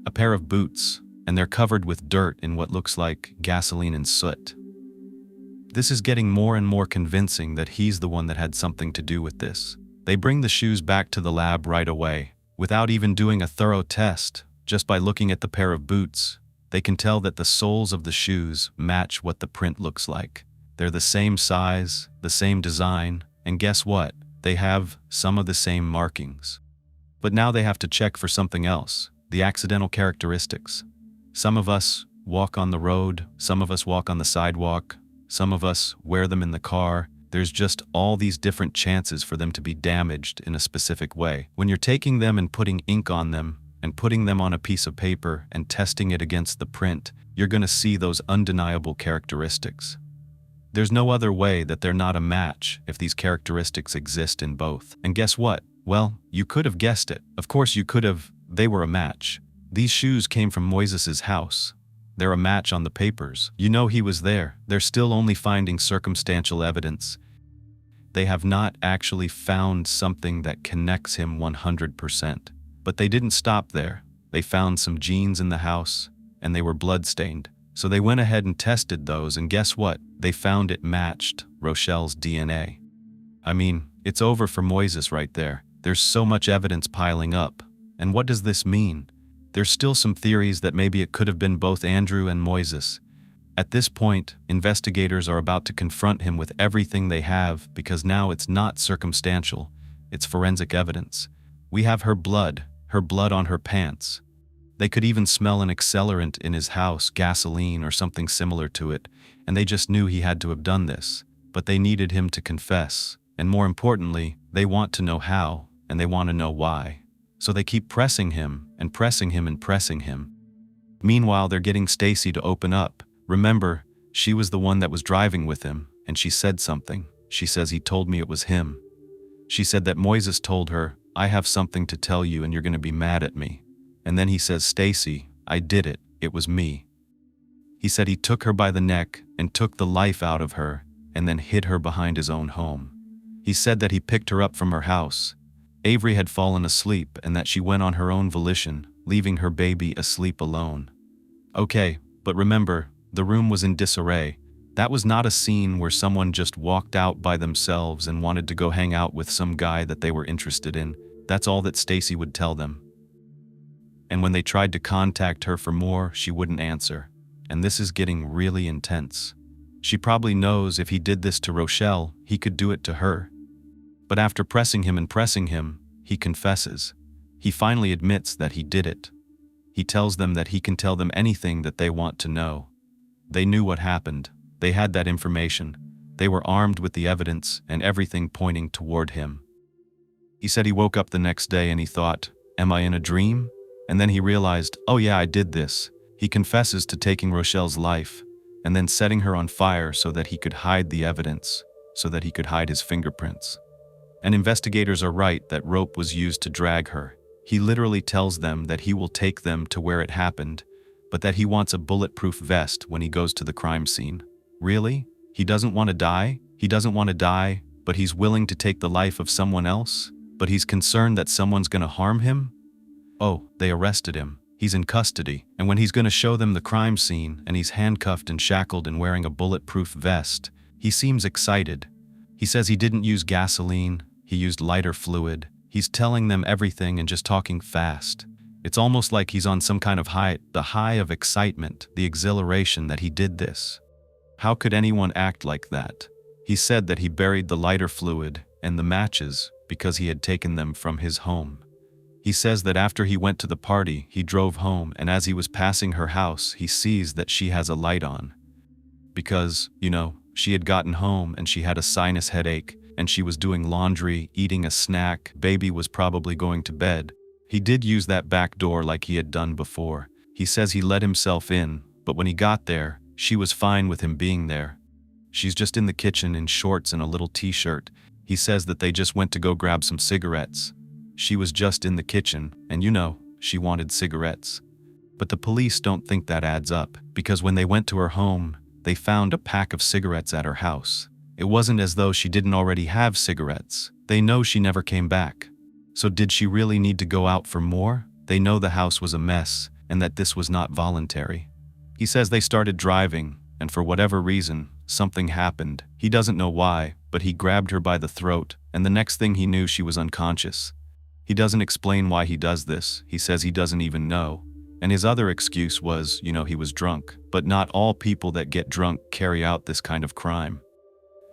A pair of boots, and they're covered with dirt in what looks like gasoline and soot. This is getting more and more convincing that he's the one that had something to do with this. They bring the shoes back to the lab right away, without even doing a thorough test. Just by looking at the pair of boots, they can tell that the soles of the shoes match what the print looks like. They're the same size, the same design, and guess what? They have some of the same markings. But now they have to check for something else, the accidental characteristics. Some of us walk on the road, some of us walk on the sidewalk, some of us wear them in the car. There's just all these different chances for them to be damaged in a specific way. When you're taking them and putting ink on them, and putting them on a piece of paper and testing it against the print, you're going to see those undeniable characteristics. There's no other way that they're not a match if these characteristics exist in both. And guess what? Well, you could have guessed it. Of course you could have. They were a match. These shoes came from Moises's house. They're a match on the papers. You know he was there. They're still only finding circumstantial evidence. They have not actually found something that connects him 100%. But they didn't stop there. They found some jeans in the house, and they were bloodstained. So they went ahead and tested those, and guess what? They found it matched Rochelle's DNA. I mean, it's over for Moises right there. There's so much evidence piling up. And what does this mean? There's still some theories that maybe it could have been both Andrew and Moises. At this point, investigators are about to confront him with everything they have because now it's not circumstantial, it's forensic evidence. We have her blood on her pants. They could even smell an accelerant in his house, gasoline or something similar to it, and they just knew he had to have done this. But they needed him to confess, and more importantly, they want to know how, and they want to know why. So they keep pressing him, and pressing him, and pressing him. Meanwhile, they're getting Stacy to open up. Remember, she was the one that was driving with him, and she said something. She says he told me it was him. She said that Moises told her, I have something to tell you and you're going to be mad at me. And then he says, Stacy, I did it. It was me. He said he took her by the neck and took the life out of her and then hid her behind his own home. He said that he picked her up from her house. Avery had fallen asleep and that she went on her own volition, leaving her baby asleep alone. Okay, but remember, the room was in disarray. That was not a scene where someone just walked out by themselves and wanted to go hang out with some guy that they were interested in. That's all that Stacy would tell them. And when they tried to contact her for more, she wouldn't answer. And this is getting really intense. She probably knows if he did this to Rochelle, he could do it to her. But after pressing him and pressing him, he confesses. He finally admits that he did it. He tells them that he can tell them anything that they want to know. They knew what happened. They had that information. They were armed with the evidence and everything pointing toward him. He said he woke up the next day and he thought, am I in a dream? And then he realized, oh yeah, I did this. He confesses to taking Rochelle's life and then setting her on fire so that he could hide the evidence, so that he could hide his fingerprints. And investigators are right that rope was used to drag her. He literally tells them that he will take them to where it happened, but that he wants a bulletproof vest when he goes to the crime scene. Really? He doesn't want to die? He doesn't want to die, but he's willing to take the life of someone else? But he's concerned that someone's going to harm him? Oh, they arrested him. He's in custody, and when he's going to show them the crime scene and he's handcuffed and shackled and wearing a bulletproof vest, he seems excited. He says he didn't use gasoline, he used lighter fluid. He's telling them everything and just talking fast. It's almost like he's on some kind of high, the high of excitement, the exhilaration that he did this. How could anyone act like that? He said that he buried the lighter fluid and the matches because he had taken them from his home. He says that after he went to the party, he drove home, and as he was passing her house, he sees that she has a light on. Because, she had gotten home and she had a sinus headache, and she was doing laundry, eating a snack, baby was probably going to bed. He did use that back door like he had done before. He says he let himself in, but when he got there, she was fine with him being there. She's just in the kitchen in shorts and a little t-shirt. He says that they just went to go grab some cigarettes. She was just in the kitchen, and she wanted cigarettes. But the police don't think that adds up, because when they went to her home, they found a pack of cigarettes at her house. It wasn't as though she didn't already have cigarettes. They know she never came back. So did she really need to go out for more? They know the house was a mess and that this was not voluntary. He says they started driving, and for whatever reason, something happened. He doesn't know why, but he grabbed her by the throat, and the next thing he knew, she was unconscious. He doesn't explain why he does this. He says he doesn't even know. And his other excuse was, he was drunk. But not all people that get drunk carry out this kind of crime.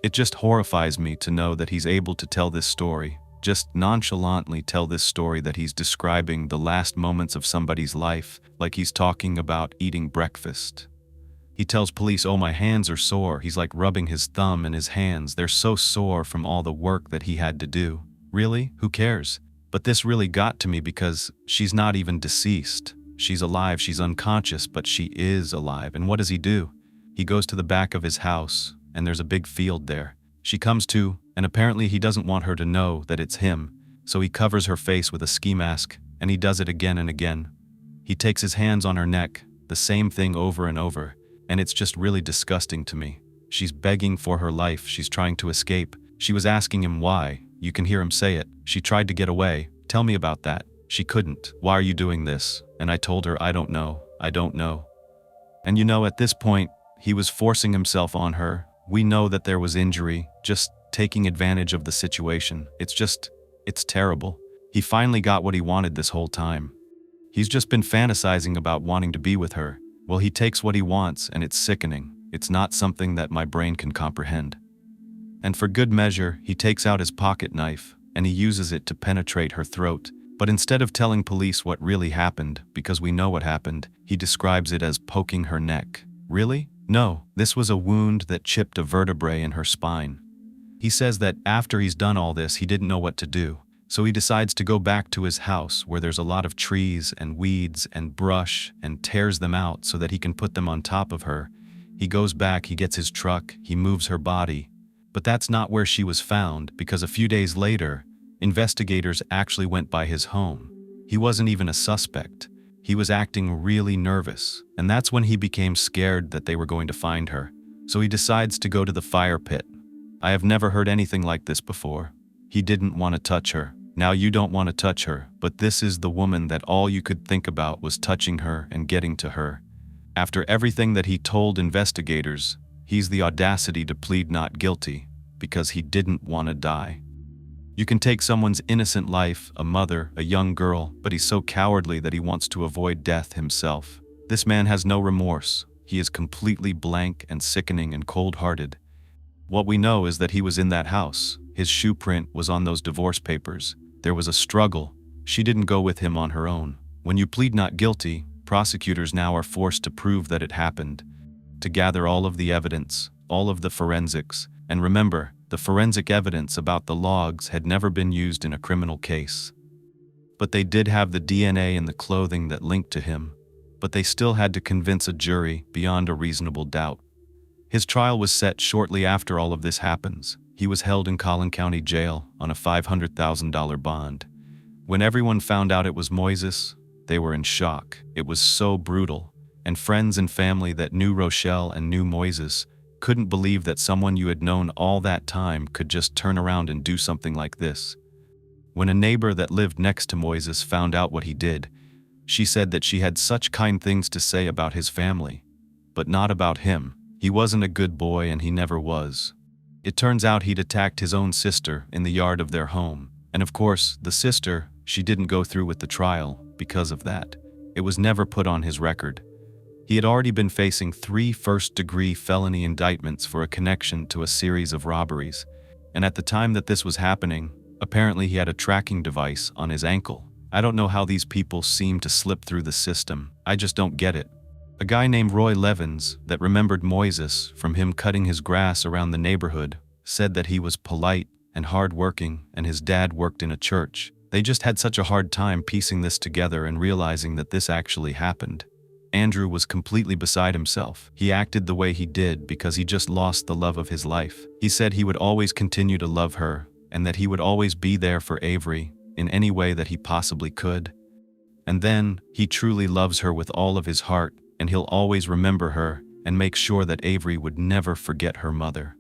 It just horrifies me to know that he's able to tell this story, just nonchalantly tell this story that he's describing the last moments of somebody's life, like he's talking about eating breakfast. He tells police, "Oh, my hands are sore." He's like rubbing his thumb and his hands. They're so sore from all the work that he had to do. Really? Who cares? But this really got to me because she's not even deceased. She's alive, she's unconscious, but she is alive. And what does he do? He goes to the back of his house, and there's a big field there. She comes to, and apparently he doesn't want her to know that it's him, so he covers her face with a ski mask, and he does it again and again. He takes his hands on her neck, the same thing over and over, and it's just really disgusting to me. She's begging for her life, she's trying to escape. She was asking him why. You can hear him say it. She tried to get away. Tell me about that. She couldn't. Why are you doing this? And I told her, I don't know. I don't know. And at this point, he was forcing himself on her. We know that there was injury, just taking advantage of the situation. It's terrible. He finally got what he wanted this whole time. He's just been fantasizing about wanting to be with her. Well, he takes what he wants, and it's sickening. It's not something that my brain can comprehend. And for good measure, he takes out his pocket knife, and he uses it to penetrate her throat. But instead of telling police what really happened, because we know what happened, he describes it as poking her neck. Really? No, this was a wound that chipped a vertebrae in her spine. He says that after he's done all this, he didn't know what to do. So he decides to go back to his house where there's a lot of trees and weeds and brush and tears them out so that he can put them on top of her. He goes back, he gets his truck, he moves her body. But that's not where she was found, because a few days later, investigators actually went by his home. He wasn't even a suspect. He was acting really nervous, and that's when he became scared that they were going to find her. So he decides to go to the fire pit. I have never heard anything like this before. He didn't want to touch her. Now you don't want to touch her, but this is the woman that all you could think about was touching her and getting to her. After everything that he told investigators, he's the audacity to plead not guilty because he didn't want to die. You can take someone's innocent life, a mother, a young girl, but he's so cowardly that he wants to avoid death himself. This man has no remorse. He is completely blank and sickening and cold-hearted. What we know is that he was in that house. His shoe print was on those divorce papers. There was a struggle. She didn't go with him on her own. When you plead not guilty, prosecutors now are forced to prove that it happened, to gather all of the evidence, all of the forensics. And remember, the forensic evidence about the logs had never been used in a criminal case. But they did have the DNA in the clothing that linked to him, but they still had to convince a jury beyond a reasonable doubt. His trial was set shortly after all of this happens. He was held in Collin County Jail on a $500,000 bond. When everyone found out it was Moises, they were in shock. It was so brutal, and friends and family that knew Rochelle and knew Moises couldn't believe that someone you had known all that time could just turn around and do something like this. When a neighbor that lived next to Moises found out what he did, she said that she had such kind things to say about his family, but not about him. He wasn't a good boy, and he never was. It turns out he'd attacked his own sister in the yard of their home. And of course, the sister, she didn't go through with the trial because of that. It was never put on his record. He had already been facing 3 first-degree felony indictments for a connection to a series of robberies. And at the time that this was happening, apparently he had a tracking device on his ankle. I don't know how these people seem to slip through the system. I just don't get it. A guy named Roy Levins that remembered Moises from him cutting his grass around the neighborhood said that he was polite and hardworking and his dad worked in a church. They just had such a hard time piecing this together and realizing that this actually happened. Andrew was completely beside himself. He acted the way he did because he just lost the love of his life. He said he would always continue to love her and that he would always be there for Avery in any way that he possibly could. And then, he truly loves her with all of his heart, and he'll always remember her and make sure that Avery would never forget her mother.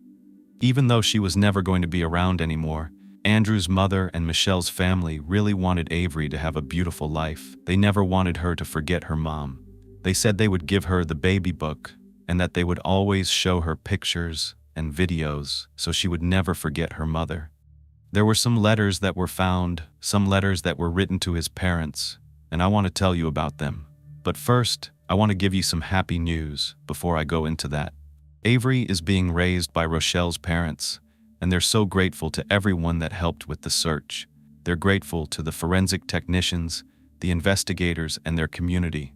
Even though she was never going to be around anymore, Andrew's mother and Michelle's family really wanted Avery to have a beautiful life. They never wanted her to forget her mom. They said they would give her the baby book and that they would always show her pictures and videos so she would never forget her mother. There were some letters that were found, some letters that were written to his parents, and I want to tell you about them. But first, I want to give you some happy news before I go into that. Avery is being raised by Rochelle's parents, and they're so grateful to everyone that helped with the search. They're grateful to the forensic technicians, the investigators, and their community.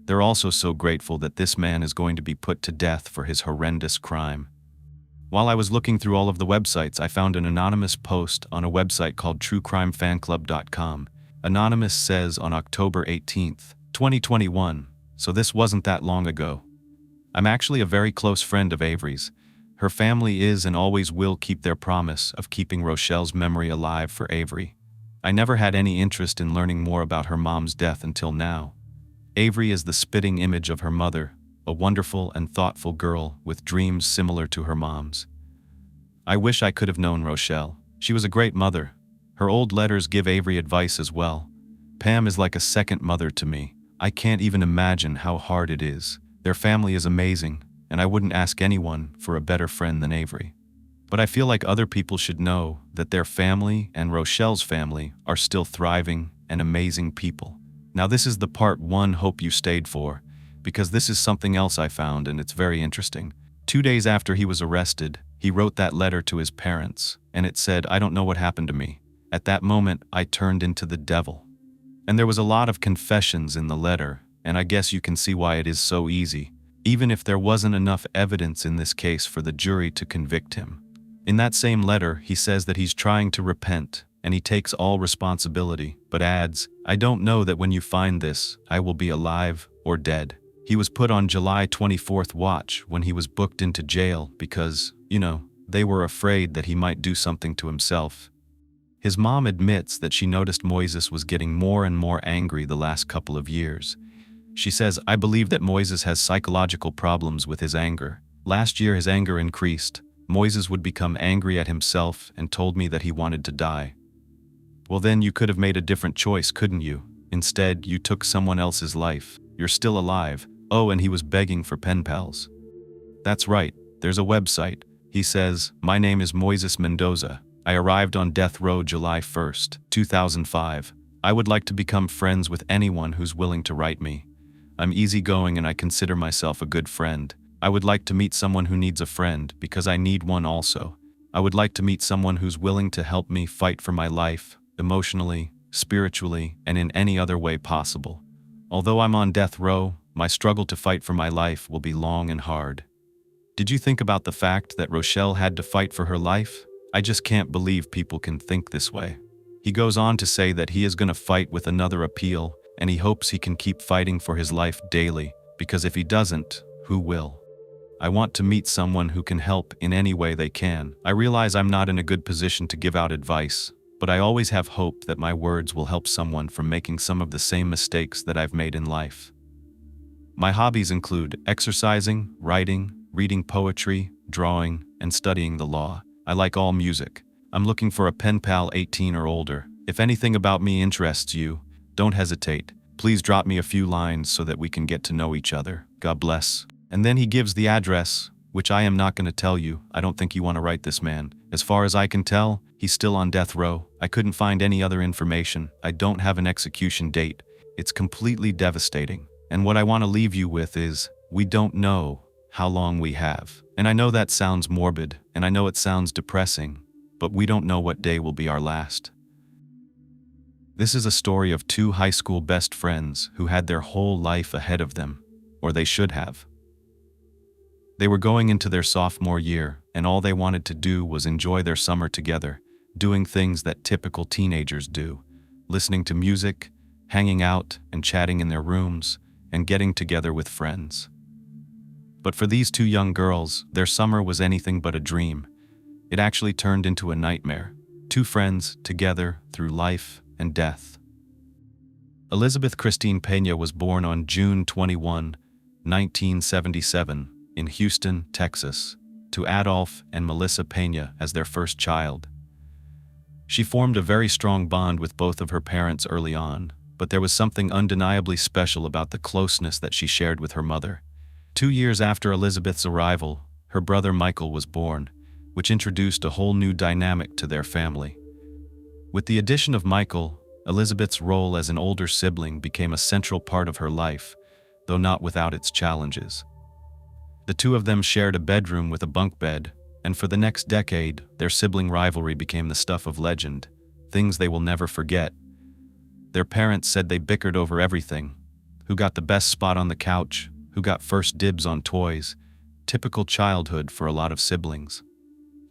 They're also so grateful that this man is going to be put to death for his horrendous crime. While I was looking through all of the websites, I found an anonymous post on a website called truecrimefanclub.com. Anonymous says on October 18th, 2021, so this wasn't that long ago. I'm actually a very close friend of Avery's. Her family is and always will keep their promise of keeping Rochelle's memory alive for Avery. I never had any interest in learning more about her mom's death until now. Avery is the spitting image of her mother, a wonderful and thoughtful girl with dreams similar to her mom's. I wish I could have known Rochelle. She was a great mother. Her old letters give Avery advice as well. Pam is like a second mother to me. I can't even imagine how hard it is. Their family is amazing, and I wouldn't ask anyone for a better friend than Avery. But I feel like other people should know that their family and Rochelle's family are still thriving and amazing people. Now this is the part one hope you stayed for, because this is something else I found and it's very interesting. 2 days after he was arrested, he wrote that letter to his parents, and it said, "I don't know what happened to me. At that moment, I turned into the devil." And there was a lot of confessions in the letter, and I guess you can see why it is so easy, even if there wasn't enough evidence in this case for the jury to convict him. In that same letter, he says that he's trying to repent, and he takes all responsibility, but adds, "I don't know that when you find this, I will be alive or dead." He was put on July 24th watch when he was booked into jail because, they were afraid that he might do something to himself. His mom admits that she noticed Moises was getting more and more angry the last couple of years. She says, "I believe that Moises has psychological problems with his anger. Last year his anger increased. Moises would become angry at himself and told me that he wanted to die." Well, then you could have made a different choice, couldn't you? Instead, you took someone else's life. You're still alive. Oh, and he was begging for pen pals. That's right, there's a website. He says, "My name is Moises Mendoza. I arrived on death row July 1st, 2005. I would like to become friends with anyone who's willing to write me. I'm easygoing and I consider myself a good friend. I would like to meet someone who needs a friend because I need one also. I would like to meet someone who's willing to help me fight for my life, emotionally, spiritually, and in any other way possible. Although I'm on death row, my struggle to fight for my life will be long and hard." Did you think about the fact that Rochelle had to fight for her life? I just can't believe people can think this way. He goes on to say that he is going to fight with another appeal, and he hopes he can keep fighting for his life daily, because if he doesn't, who will? I want to meet someone who can help in any way they can. I realize I'm not in a good position to give out advice, but I always have hope that my words will help someone from making some of the same mistakes that I've made in life. My hobbies include exercising, writing, reading poetry, drawing, and studying the law. I like all music. I'm looking for a pen pal 18 or older. If anything about me interests you, don't hesitate. Please drop me a few lines so that we can get to know each other. God bless. And then he gives the address, which I am not going to tell you. I don't think you want to write this man. As far as I can tell, he's still on death row. I couldn't find any other information. I don't have an execution date. It's completely devastating. And what I want to leave you with is, we don't know how long we have. And I know that sounds morbid, and I know it sounds depressing, but we don't know what day will be our last. This is a story of two high school best friends who had their whole life ahead of them, or they should have. They were going into their sophomore year, and all they wanted to do was enjoy their summer together, doing things that typical teenagers do, listening to music, hanging out and chatting in their rooms, and getting together with friends. But for these two young girls, their summer was anything but a dream. It actually turned into a nightmare. Two friends together through life and death. Elizabeth Christine Peña was born on June 21, 1977, in Houston, Texas. to Adolf and Melissa Pena as their first child. She formed a very strong bond with both of her parents early on, but there was something undeniably special about the closeness that she shared with her mother. 2 years after Elizabeth's arrival, her brother Michael was born, which introduced a whole new dynamic to their family. With the addition of Michael, Elizabeth's role as an older sibling became a central part of her life, though not without its challenges. The two of them shared a bedroom with a bunk bed, and for the next decade, their sibling rivalry became the stuff of legend, things they will never forget. Their parents said they bickered over everything: who got the best spot on the couch, who got first dibs on toys, typical childhood for a lot of siblings.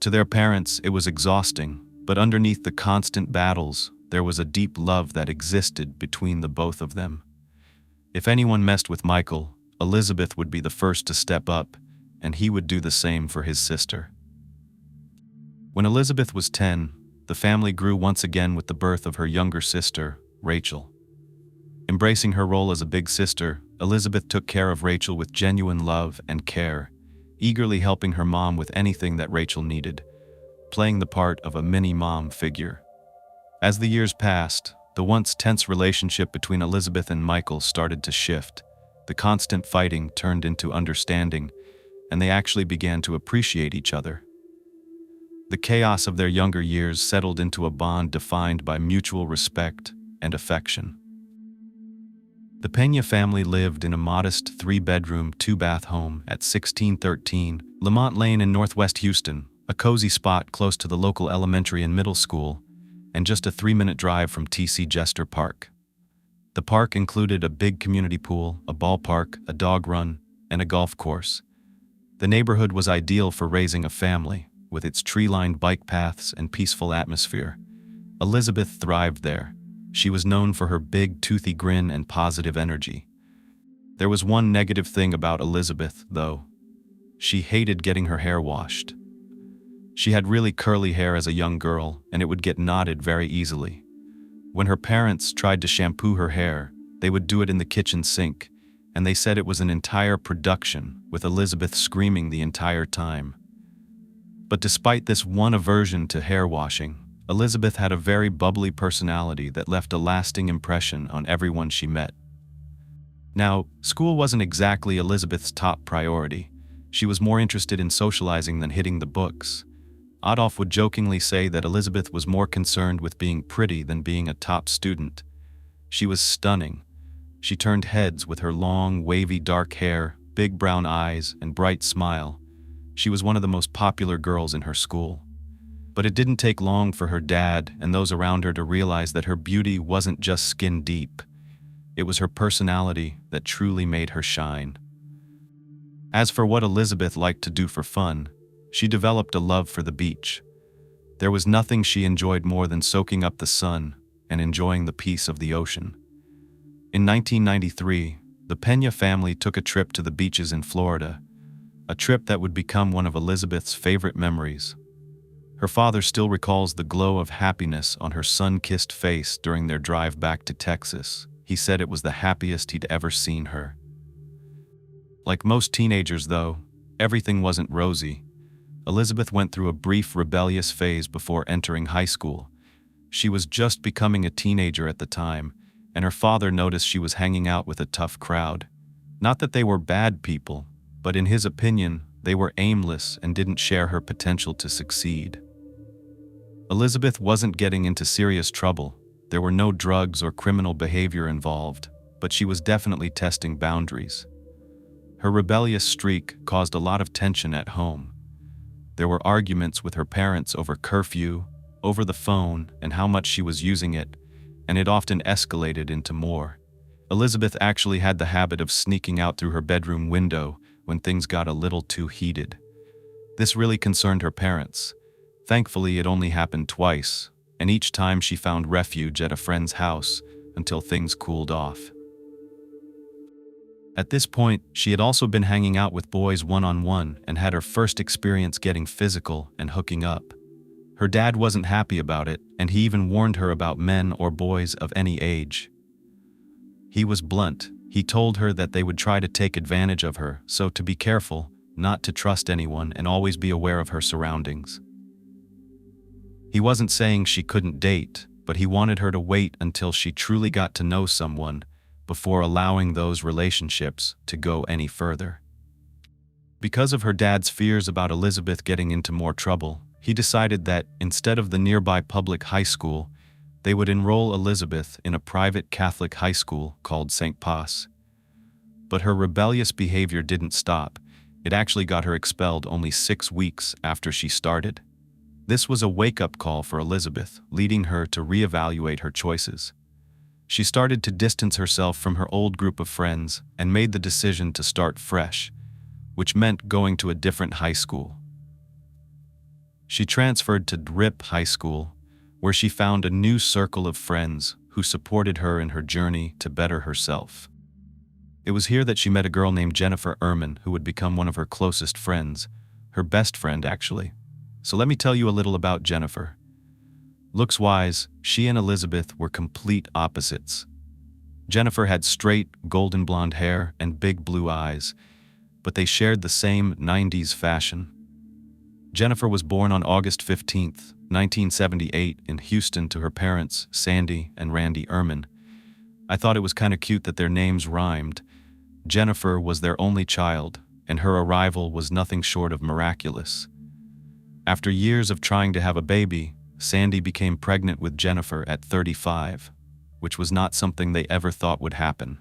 To their parents, it was exhausting, but underneath the constant battles, there was a deep love that existed between the both of them. If anyone messed with Michael, Elizabeth would be the first to step up, and he would do the same for his sister. When Elizabeth was 10, the family grew once again with the birth of her younger sister, Rochelle. Embracing her role as a big sister, Elizabeth took care of Rochelle with genuine love and care, eagerly helping her mom with anything that Rochelle needed, playing the part of a mini-mom figure. As the years passed, the once tense relationship between Elizabeth and Michael started to shift. The constant fighting turned into understanding, and they actually began to appreciate each other. The chaos of their younger years settled into a bond defined by mutual respect and affection. The Pena family lived in a modest 3-bedroom, 2-bath home at 1613 Lamont Lane in Northwest Houston, a cozy spot close to the local elementary and middle school, and just a 3-minute drive from T.C. Jester Park. The park included a big community pool, a ballpark, a dog run, and a golf course. The neighborhood was ideal for raising a family, with its tree-lined bike paths and peaceful atmosphere. Elizabeth thrived there. She was known for her big, toothy grin and positive energy. There was one negative thing about Elizabeth, though. She hated getting her hair washed. She had really curly hair as a young girl, and it would get knotted very easily. When her parents tried to shampoo her hair, they would do it in the kitchen sink, and they said it was an entire production, with Elizabeth screaming the entire time. But despite this one aversion to hair washing, Elizabeth had a very bubbly personality that left a lasting impression on everyone she met. Now, school wasn't exactly Elizabeth's top priority. She was more interested in socializing than hitting the books. Adolf would jokingly say that Elizabeth was more concerned with being pretty than being a top student. She was stunning. She turned heads with her long, wavy dark hair, big brown eyes, and bright smile. She was one of the most popular girls in her school. But it didn't take long for her dad and those around her to realize that her beauty wasn't just skin deep. It was her personality that truly made her shine. As for what Elizabeth liked to do for fun, she developed a love for the beach. There was nothing she enjoyed more than soaking up the sun and enjoying the peace of the ocean. In 1993, the Pena family took a trip to the beaches in Florida, a trip that would become one of Elizabeth's favorite memories. Her father still recalls the glow of happiness on her sun-kissed face during their drive back to Texas. He said it was the happiest he'd ever seen her. Like most teenagers, though, everything wasn't rosy. Elizabeth went through a brief rebellious phase before entering high school. She was just becoming a teenager at the time, and her father noticed she was hanging out with a tough crowd. Not that they were bad people, but in his opinion, they were aimless and didn't share her potential to succeed. Elizabeth wasn't getting into serious trouble. There were no drugs or criminal behavior involved, but she was definitely testing boundaries. Her rebellious streak caused a lot of tension at home. There were arguments with her parents over curfew, over the phone, and how much she was using it, and it often escalated into more. Elizabeth actually had the habit of sneaking out through her bedroom window when things got a little too heated. This really concerned her parents. Thankfully, it only happened twice, and each time she found refuge at a friend's house until things cooled off. At this point, she had also been hanging out with boys one-on-one and had her first experience getting physical and hooking up. Her dad wasn't happy about it, and he even warned her about men or boys of any age. He was blunt. He told her that they would try to take advantage of her, so to be careful, not to trust anyone and always be aware of her surroundings. He wasn't saying she couldn't date, but he wanted her to wait until she truly got to know someone before allowing those relationships to go any further. Because of her dad's fears about Elizabeth getting into more trouble, he decided that instead of the nearby public high school, they would enroll Elizabeth in a private Catholic high school called St. Pas. But her rebellious behavior didn't stop. It actually got her expelled only 6 weeks after she started. This was a wake-up call for Elizabeth, leading her to reevaluate her choices. She started to distance herself from her old group of friends and made the decision to start fresh, which meant going to a different high school. She transferred to DRIP High School, where she found a new circle of friends who supported her in her journey to better herself. It was here that she met a girl named Jennifer Ehrman, who would become one of her closest friends, her best friend actually. So let me tell you a little about Jennifer. Looks-wise, she and Elizabeth were complete opposites. Jennifer had straight, golden blonde hair and big blue eyes, but they shared the same 90s fashion. Jennifer was born on August 15, 1978, in Houston to her parents, Sandy and Randy Ehrman. I thought it was kind of cute that their names rhymed. Jennifer was their only child, and her arrival was nothing short of miraculous. After years of trying to have a baby, Sandy became pregnant with Jennifer at 35, which was not something they ever thought would happen.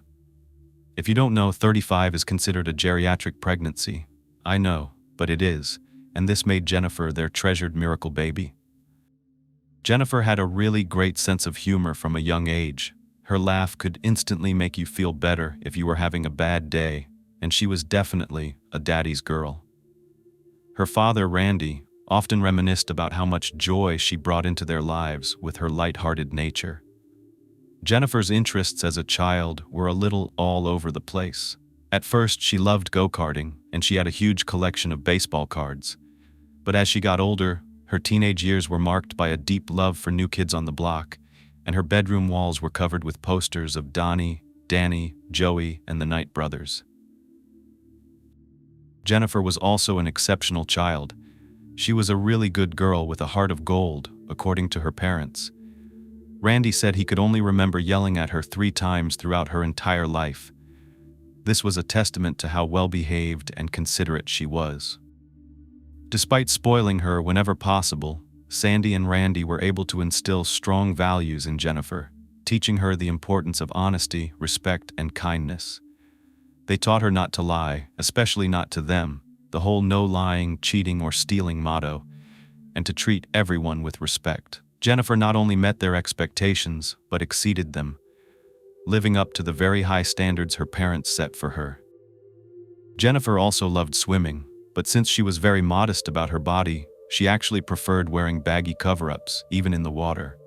If you don't know, 35 is considered a geriatric pregnancy. I know, but it is, and this made Jennifer their treasured miracle baby. Jennifer had a really great sense of humor from a young age. Her laugh could instantly make you feel better if you were having a bad day, and she was definitely a daddy's girl. Her father, Randy, often reminisced about how much joy she brought into their lives with her light-hearted nature. Jennifer's interests as a child were a little all over the place. At first, she loved go-karting, and she had a huge collection of baseball cards. But as she got older, her teenage years were marked by a deep love for New Kids on the Block, and her bedroom walls were covered with posters of Donnie, Danny, Joey, and the Knight brothers. Jennifer was also an exceptional child. She was a really good girl with a heart of gold, according to her parents. Randy said he could only remember yelling at her 3 times throughout her entire life. This was a testament to how well-behaved and considerate she was. Despite spoiling her whenever possible, Sandy and Randy were able to instill strong values in Jennifer, teaching her the importance of honesty, respect, and kindness. They taught her not to lie, especially not to them, the whole no lying, cheating, or stealing motto, and to treat everyone with respect. Jennifer not only met their expectations, but exceeded them, living up to the very high standards her parents set for her. Jennifer also loved swimming, but since she was very modest about her body, she actually preferred wearing baggy cover-ups, even in the water.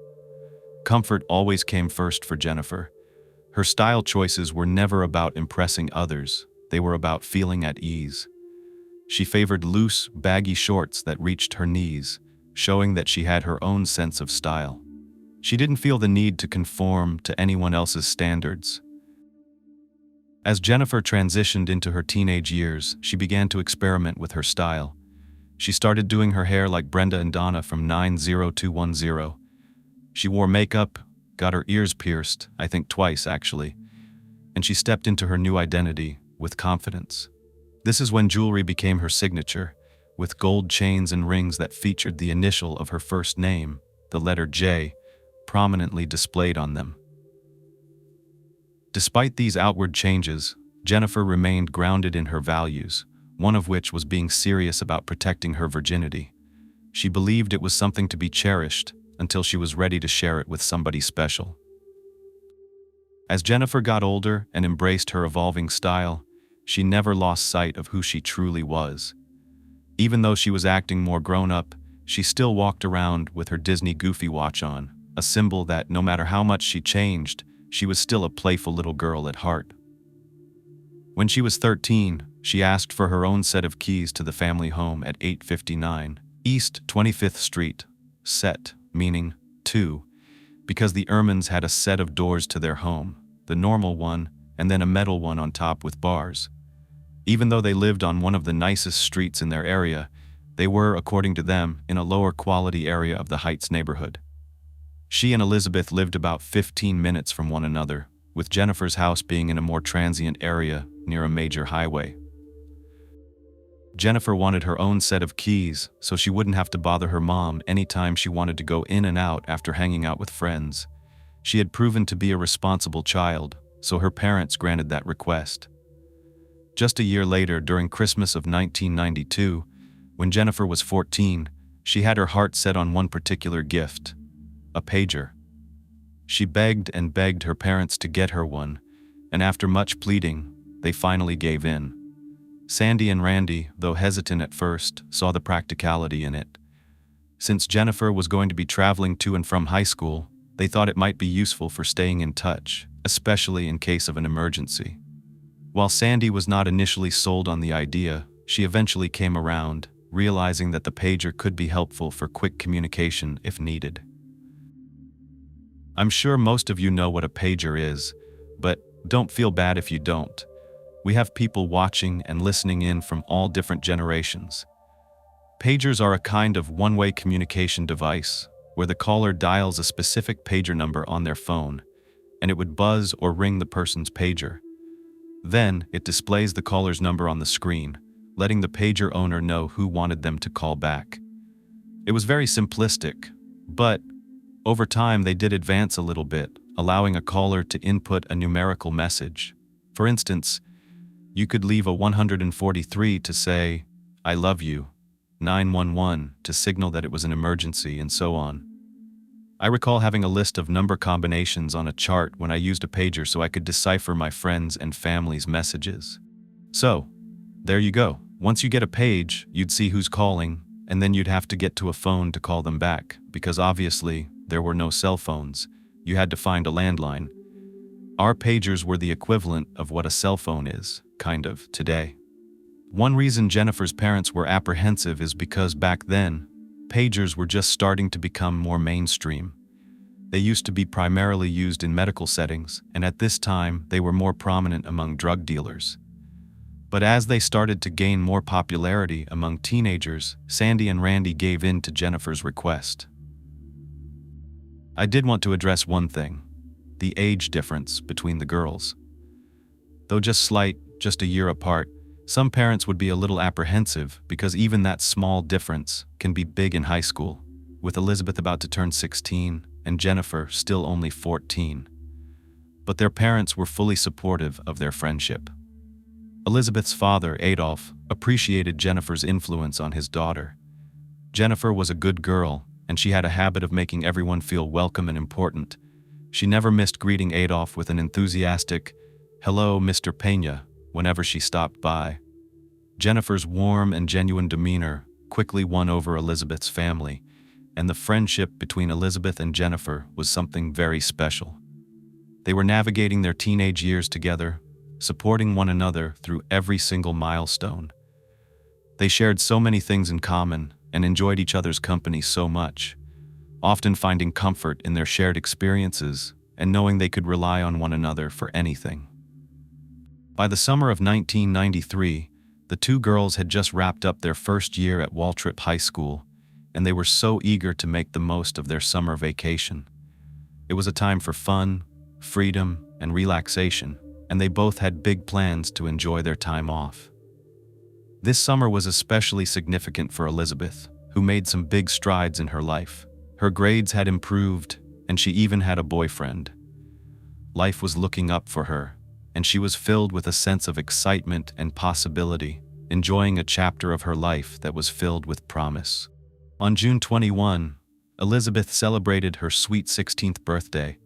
Comfort always came first for Jennifer. Her style choices were never about impressing others, they were about feeling at ease. She favored loose, baggy shorts that reached her knees, showing that she had her own sense of style. She didn't feel the need to conform to anyone else's standards. As Jennifer transitioned into her teenage years, she began to experiment with her style. She started doing her hair like Brenda and Donna from 90210. She wore makeup, got her ears pierced, I think twice actually, and she stepped into her new identity with confidence. This is when jewelry became her signature, with gold chains and rings that featured the initial of her first name, the letter J, prominently displayed on them. Despite these outward changes, Jennifer remained grounded in her values, one of which was being serious about protecting her virginity. She believed it was something to be cherished until she was ready to share it with somebody special. As Jennifer got older and embraced her evolving style, she never lost sight of who she truly was. Even though she was acting more grown-up, she still walked around with her Disney Goofy watch on, a symbol that no matter how much she changed, she was still a playful little girl at heart. When she was 13, she asked for her own set of keys to the family home at 859 East 25th Street, set, meaning 2, because the Ehrmans had a set of doors to their home, the normal one, and then a metal one on top with bars. Even though they lived on one of the nicest streets in their area, they were, according to them, in a lower quality area of the Heights neighborhood. She and Elizabeth lived about 15 minutes from one another, with Jennifer's house being in a more transient area near a major highway. Jennifer wanted her own set of keys so she wouldn't have to bother her mom anytime she wanted to go in and out after hanging out with friends. She had proven to be a responsible child, so her parents granted that request. Just a year later, during Christmas of 1992, when Jennifer was 14, she had her heart set on one particular gift: a pager. She begged and begged her parents to get her one, and after much pleading, they finally gave in. Sandy and Randy, though hesitant at first, saw the practicality in it. Since Jennifer was going to be traveling to and from high school, they thought it might be useful for staying in touch, especially in case of an emergency. While Sandy was not initially sold on the idea, she eventually came around, realizing that the pager could be helpful for quick communication if needed. I'm sure most of you know what a pager is, but don't feel bad if you don't. We have people watching and listening in from all different generations. Pagers are a kind of one-way communication device where the caller dials a specific pager number on their phone, and it would buzz or ring the person's pager. Then, it displays the caller's number on the screen, letting the pager owner know who wanted them to call back. It was very simplistic, but over time they did advance a little bit, allowing a caller to input a numerical message. For instance, you could leave a 143 to say, "I love you," 911 to signal that it was an emergency, and so on. I recall having a list of number combinations on a chart when I used a pager so I could decipher my friends' and family's messages. So, there you go. Once you get a page, you'd see who's calling, and then you'd have to get to a phone to call them back, because obviously, there were no cell phones. You had to find a landline. Our pagers were the equivalent of what a cell phone is, kind of, today. One reason Jennifer's parents were apprehensive is because back then, pagers were just starting to become more mainstream. They used to be primarily used in medical settings, and at this time, they were more prominent among drug dealers. But as they started to gain more popularity among teenagers, Sandy and Randy gave in to Jennifer's request. I did want to address one thing: the age difference between the girls. Though just slight, just a year apart, some parents would be a little apprehensive because even that small difference can be big in high school, with Elizabeth about to turn 16 and Jennifer still only 14. But their parents were fully supportive of their friendship. Elizabeth's father, Adolf, appreciated Jennifer's influence on his daughter. Jennifer was a good girl, and she had a habit of making everyone feel welcome and important. She never missed greeting Adolf with an enthusiastic, "Hello, Mr. Peña," whenever she stopped by. Jennifer's warm and genuine demeanor quickly won over Elizabeth's family, and the friendship between Elizabeth and Jennifer was something very special. They were navigating their teenage years together, supporting one another through every single milestone. They shared so many things in common and enjoyed each other's company so much, often finding comfort in their shared experiences and knowing they could rely on one another for anything. By the summer of 1993, the two girls had just wrapped up their first year at Waltrip High School, and they were so eager to make the most of their summer vacation. It was a time for fun, freedom, and relaxation, and they both had big plans to enjoy their time off. This summer was especially significant for Elizabeth, who made some big strides in her life. Her grades had improved, and she even had a boyfriend. Life was looking up for her, and she was filled with a sense of excitement and possibility, enjoying a chapter of her life that was filled with promise. On June 21, Elizabeth celebrated her sweet 16th birthday,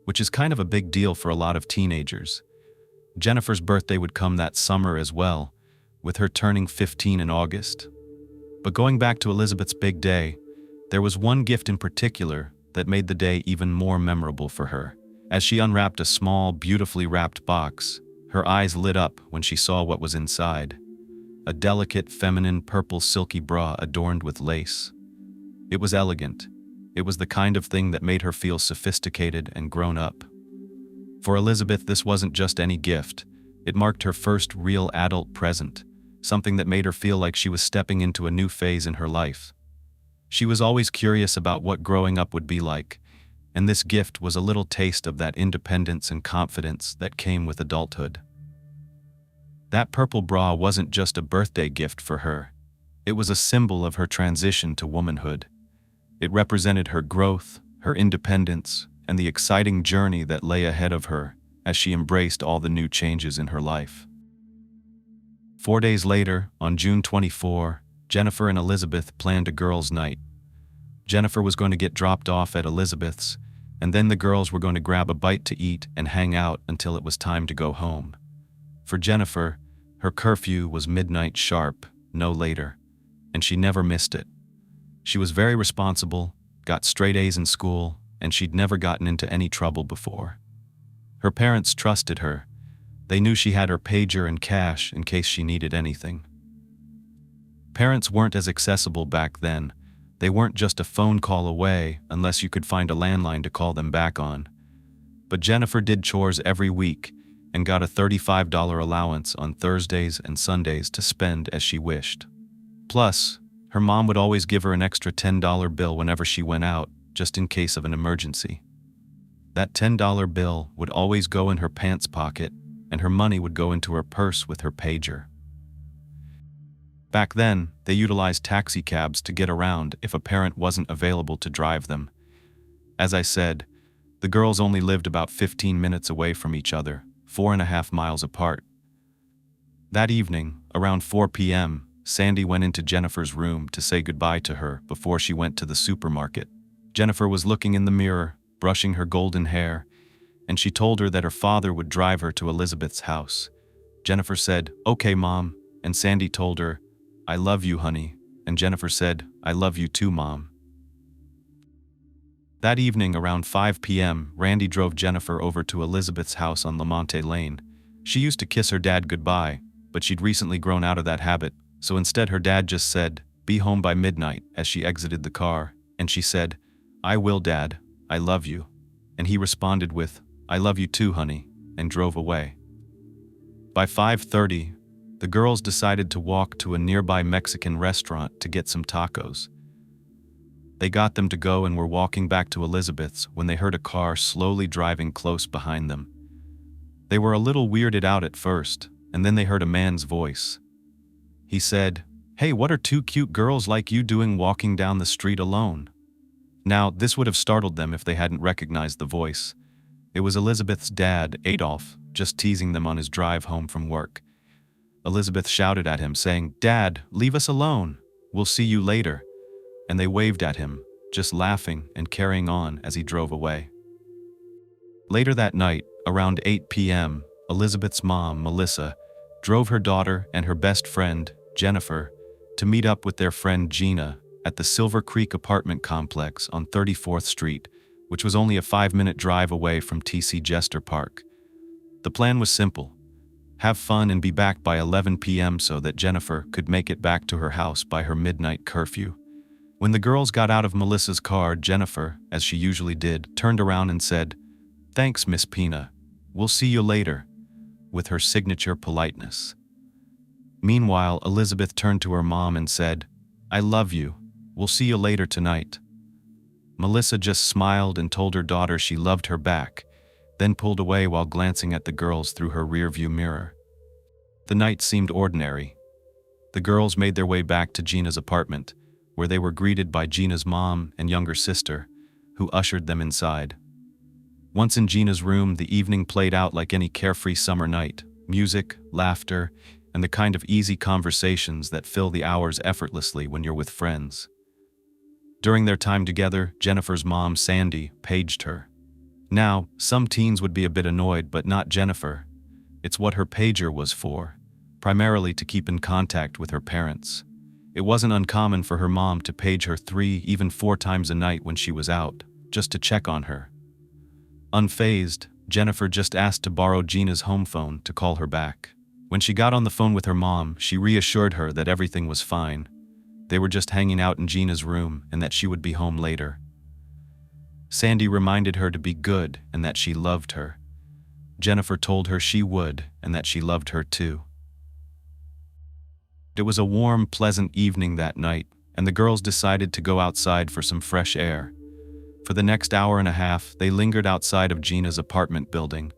which is kind of a big deal for a lot of teenagers. Jennifer's birthday would come that summer as well, with her turning 15 in August. But going back to Elizabeth's big day, there was one gift in particular that made the day even more memorable for her. As she unwrapped a small, beautifully wrapped box, her eyes lit up when she saw what was inside: a delicate, feminine, purple silky bra adorned with lace. It was elegant. It was the kind of thing that made her feel sophisticated and grown up. For Elizabeth, this wasn't just any gift. It marked her first real adult present, something that made her feel like she was stepping into a new phase in her life. She was always curious about what growing up would be like, and this gift was a little taste of that independence and confidence that came with adulthood. That purple bra wasn't just a birthday gift for her. It was a symbol of her transition to womanhood. It represented her growth, her independence, and the exciting journey that lay ahead of her as she embraced all the new changes in her life. 4 days later, on June 24, Jennifer and Elizabeth planned a girls' night. Jennifer was going to get dropped off at Elizabeth's, and then the girls were going to grab a bite to eat and hang out until it was time to go home. For Jennifer, her curfew was midnight sharp, no later, and she never missed it. She was very responsible, got straight A's in school, and she'd never gotten into any trouble before. Her parents trusted her. They knew she had her pager and cash in case she needed anything. Parents weren't as accessible back then. They weren't just a phone call away unless you could find a landline to call them back on. But Jennifer did chores every week and got a $35 allowance on Thursdays and Sundays to spend as she wished. Plus, her mom would always give her an extra $10 bill whenever she went out, just in case of an emergency. That $10 bill would always go in her pants pocket, and her money would go into her purse with her pager. Back then, they utilized taxi cabs to get around if a parent wasn't available to drive them. As I said, the girls only lived about 15 minutes away from each other, 4.5 miles apart. That evening, around 4 p.m., Sandy went into Jennifer's room to say goodbye to her before she went to the supermarket. Jennifer was looking in the mirror, brushing her golden hair, and she told her that her father would drive her to Elizabeth's house. Jennifer said, "Okay, Mom," and Sandy told her, "I love you, honey," and Jennifer said, "I love you too, Mom." That evening, around 5 p.m., Randy drove Jennifer over to Elizabeth's house on Lamonte Lane. She used to kiss her dad goodbye, but she'd recently grown out of that habit, so instead her dad just said, "Be home by midnight," as she exited the car, and she said, "I will, Dad, I love you," and he responded with, "I love you too, honey," and drove away. By 5:30, the girls decided to walk to a nearby Mexican restaurant to get some tacos. They got them to go and were walking back to Elizabeth's when they heard a car slowly driving close behind them. They were a little weirded out at first, and then they heard a man's voice. He said, "Hey, what are two cute girls like you doing walking down the street alone?" Now, this would have startled them if they hadn't recognized the voice. It was Elizabeth's dad, Adolf, just teasing them on his drive home from work. Elizabeth shouted at him, saying, "Dad, leave us alone. We'll see you later." And they waved at him, just laughing and carrying on as he drove away. Later that night, around 8 p.m., Elizabeth's mom, Melissa, drove her daughter and her best friend, Jennifer, to meet up with their friend Gina at the Silver Creek apartment complex on 34th Street, which was only a 5-minute drive away from TC Jester Park. The plan was simple: have fun and be back by 11 p.m. so that Jennifer could make it back to her house by her midnight curfew. When the girls got out of Melissa's car, Jennifer, as she usually did, turned around and said, "Thanks, Miss Pina. We'll see you later," with her signature politeness. Meanwhile, Elizabeth turned to her mom and said, "I love you. We'll see you later tonight." Melissa just smiled and told her daughter she loved her back, then pulled away while glancing at the girls through her rearview mirror. The night seemed ordinary. The girls made their way back to Gina's apartment, where they were greeted by Gina's mom and younger sister, who ushered them inside. Once in Gina's room, the evening played out like any carefree summer night: music, laughter, and the kind of easy conversations that fill the hours effortlessly when you're with friends. During their time together, Jennifer's mom, Sandy, paged her. Now, some teens would be a bit annoyed, but not Jennifer. It's what her pager was for, primarily to keep in contact with her parents. It wasn't uncommon for her mom to page her 3, even 4 times a night when she was out, just to check on her. Unfazed, Jennifer just asked to borrow Gina's home phone to call her back. When she got on the phone with her mom, she reassured her that everything was fine. They were just hanging out in Gina's room and that she would be home later. Sandy reminded her to be good and that she loved her. Jennifer told her she would and that she loved her too. It was a warm, pleasant evening that night, and the girls decided to go outside for some fresh air. For the next hour and a half, they lingered outside of Gina's apartment building,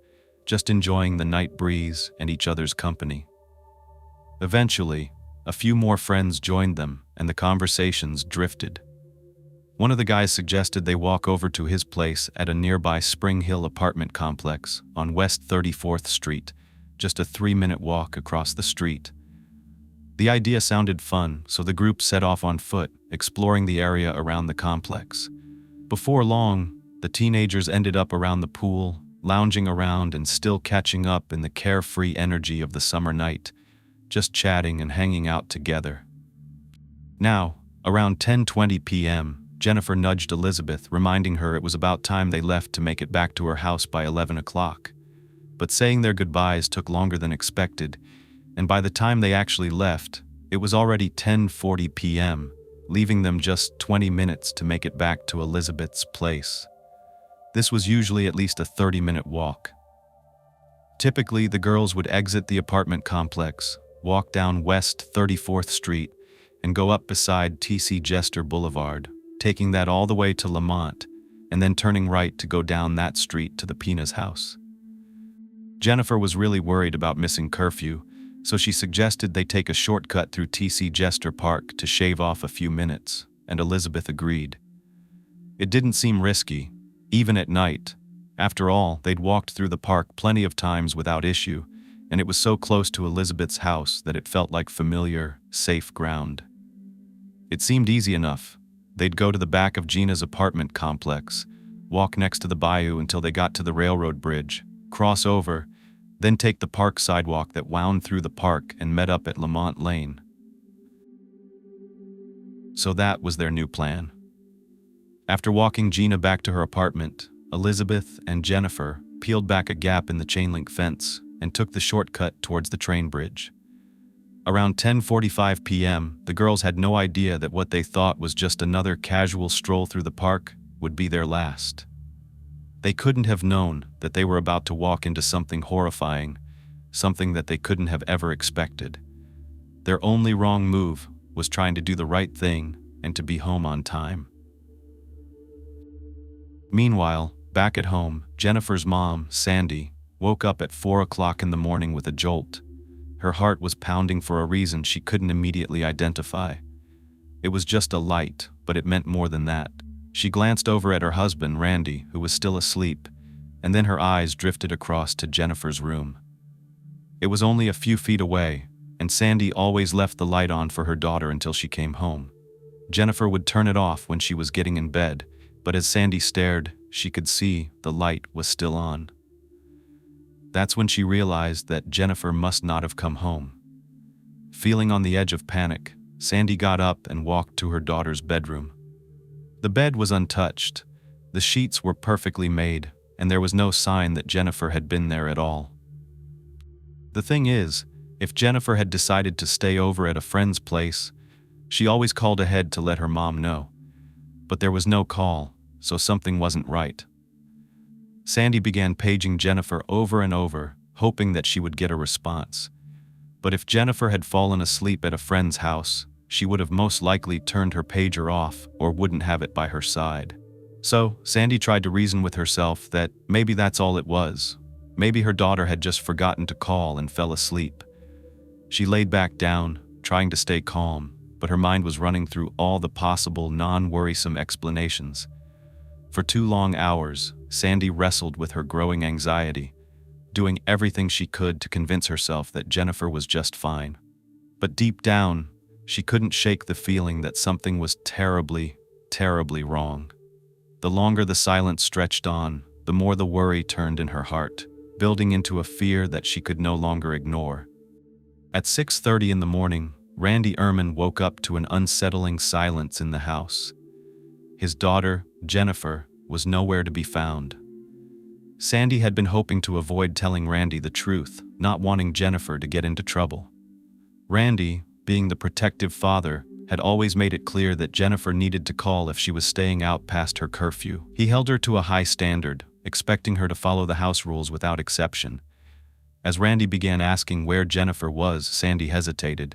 just enjoying the night breeze and each other's company. Eventually, a few more friends joined them, and the conversations drifted. One of the guys suggested they walk over to his place at a nearby Spring Hill apartment complex on West 34th Street, just a 3-minute walk across the street. The idea sounded fun, so the group set off on foot, exploring the area around the complex. Before long, the teenagers ended up around the pool, lounging around and still catching up in the carefree energy of the summer night, just chatting and hanging out together. Now, around 10:20 p.m., Jennifer nudged Elizabeth, reminding her it was about time they left to make it back to her house by 11 o'clock. But saying their goodbyes took longer than expected, and by the time they actually left, it was already 10:40 p.m., leaving them just 20 minutes to make it back to Elizabeth's place. This was usually at least a 30-minute walk. Typically, the girls would exit the apartment complex, walk down West 34th Street, and go up beside T.C. Jester Boulevard, taking that all the way to Lamont, and then turning right to go down that street to the Pina's house. Jennifer was really worried about missing curfew, so she suggested they take a shortcut through T.C. Jester Park to shave off a few minutes, and Elizabeth agreed. It didn't seem risky, even at night. After all, they'd walked through the park plenty of times without issue, and it was so close to Elizabeth's house that it felt like familiar, safe ground. It seemed easy enough. They'd go to the back of Gina's apartment complex, walk next to the bayou until they got to the railroad bridge, cross over, then take the park sidewalk that wound through the park and met up at Lamont Lane. So that was their new plan. After walking Gina back to her apartment, Elizabeth and Jennifer peeled back a gap in the chain-link fence and took the shortcut towards the train bridge. Around 10:45 p.m., the girls had no idea that what they thought was just another casual stroll through the park would be their last. They couldn't have known that they were about to walk into something horrifying, something that they couldn't have ever expected. Their only wrong move was trying to do the right thing and to be home on time. Meanwhile, back at home, Jennifer's mom, Sandy, woke up at 4 o'clock in the morning with a jolt. Her heart was pounding for a reason she couldn't immediately identify. It was just a light, but it meant more than that. She glanced over at her husband, Randy, who was still asleep, and then her eyes drifted across to Jennifer's room. It was only a few feet away, and Sandy always left the light on for her daughter until she came home. Jennifer would turn it off when she was getting in bed, but as Sandy stared, she could see the light was still on. That's when she realized that Jennifer must not have come home. Feeling on the edge of panic, Sandy got up and walked to her daughter's bedroom. The bed was untouched, the sheets were perfectly made, and there was no sign that Jennifer had been there at all. The thing is, if Jennifer had decided to stay over at a friend's place, she always called ahead to let her mom know. But there was no call, so something wasn't right. Sandy began paging Jennifer over and over, hoping that she would get a response. But if Jennifer had fallen asleep at a friend's house, she would have most likely turned her pager off or wouldn't have it by her side. So, Sandy tried to reason with herself that maybe that's all it was. Maybe her daughter had just forgotten to call and fell asleep. She laid back down, trying to stay calm, but her mind was running through all the possible non-worrisome explanations. For 2 long hours, Sandy wrestled with her growing anxiety, doing everything she could to convince herself that Jennifer was just fine. But deep down, she couldn't shake the feeling that something was terribly, terribly wrong. The longer the silence stretched on, the more the worry turned in her heart, building into a fear that she could no longer ignore. At 6:30 in the morning, Randy Ehrman woke up to an unsettling silence in the house. His daughter, Jennifer, was nowhere to be found. Sandy had been hoping to avoid telling Randy the truth, not wanting Jennifer to get into trouble. Randy, being the protective father, had always made it clear that Jennifer needed to call if she was staying out past her curfew. He held her to a high standard, expecting her to follow the house rules without exception. As Randy began asking where Jennifer was, Sandy hesitated.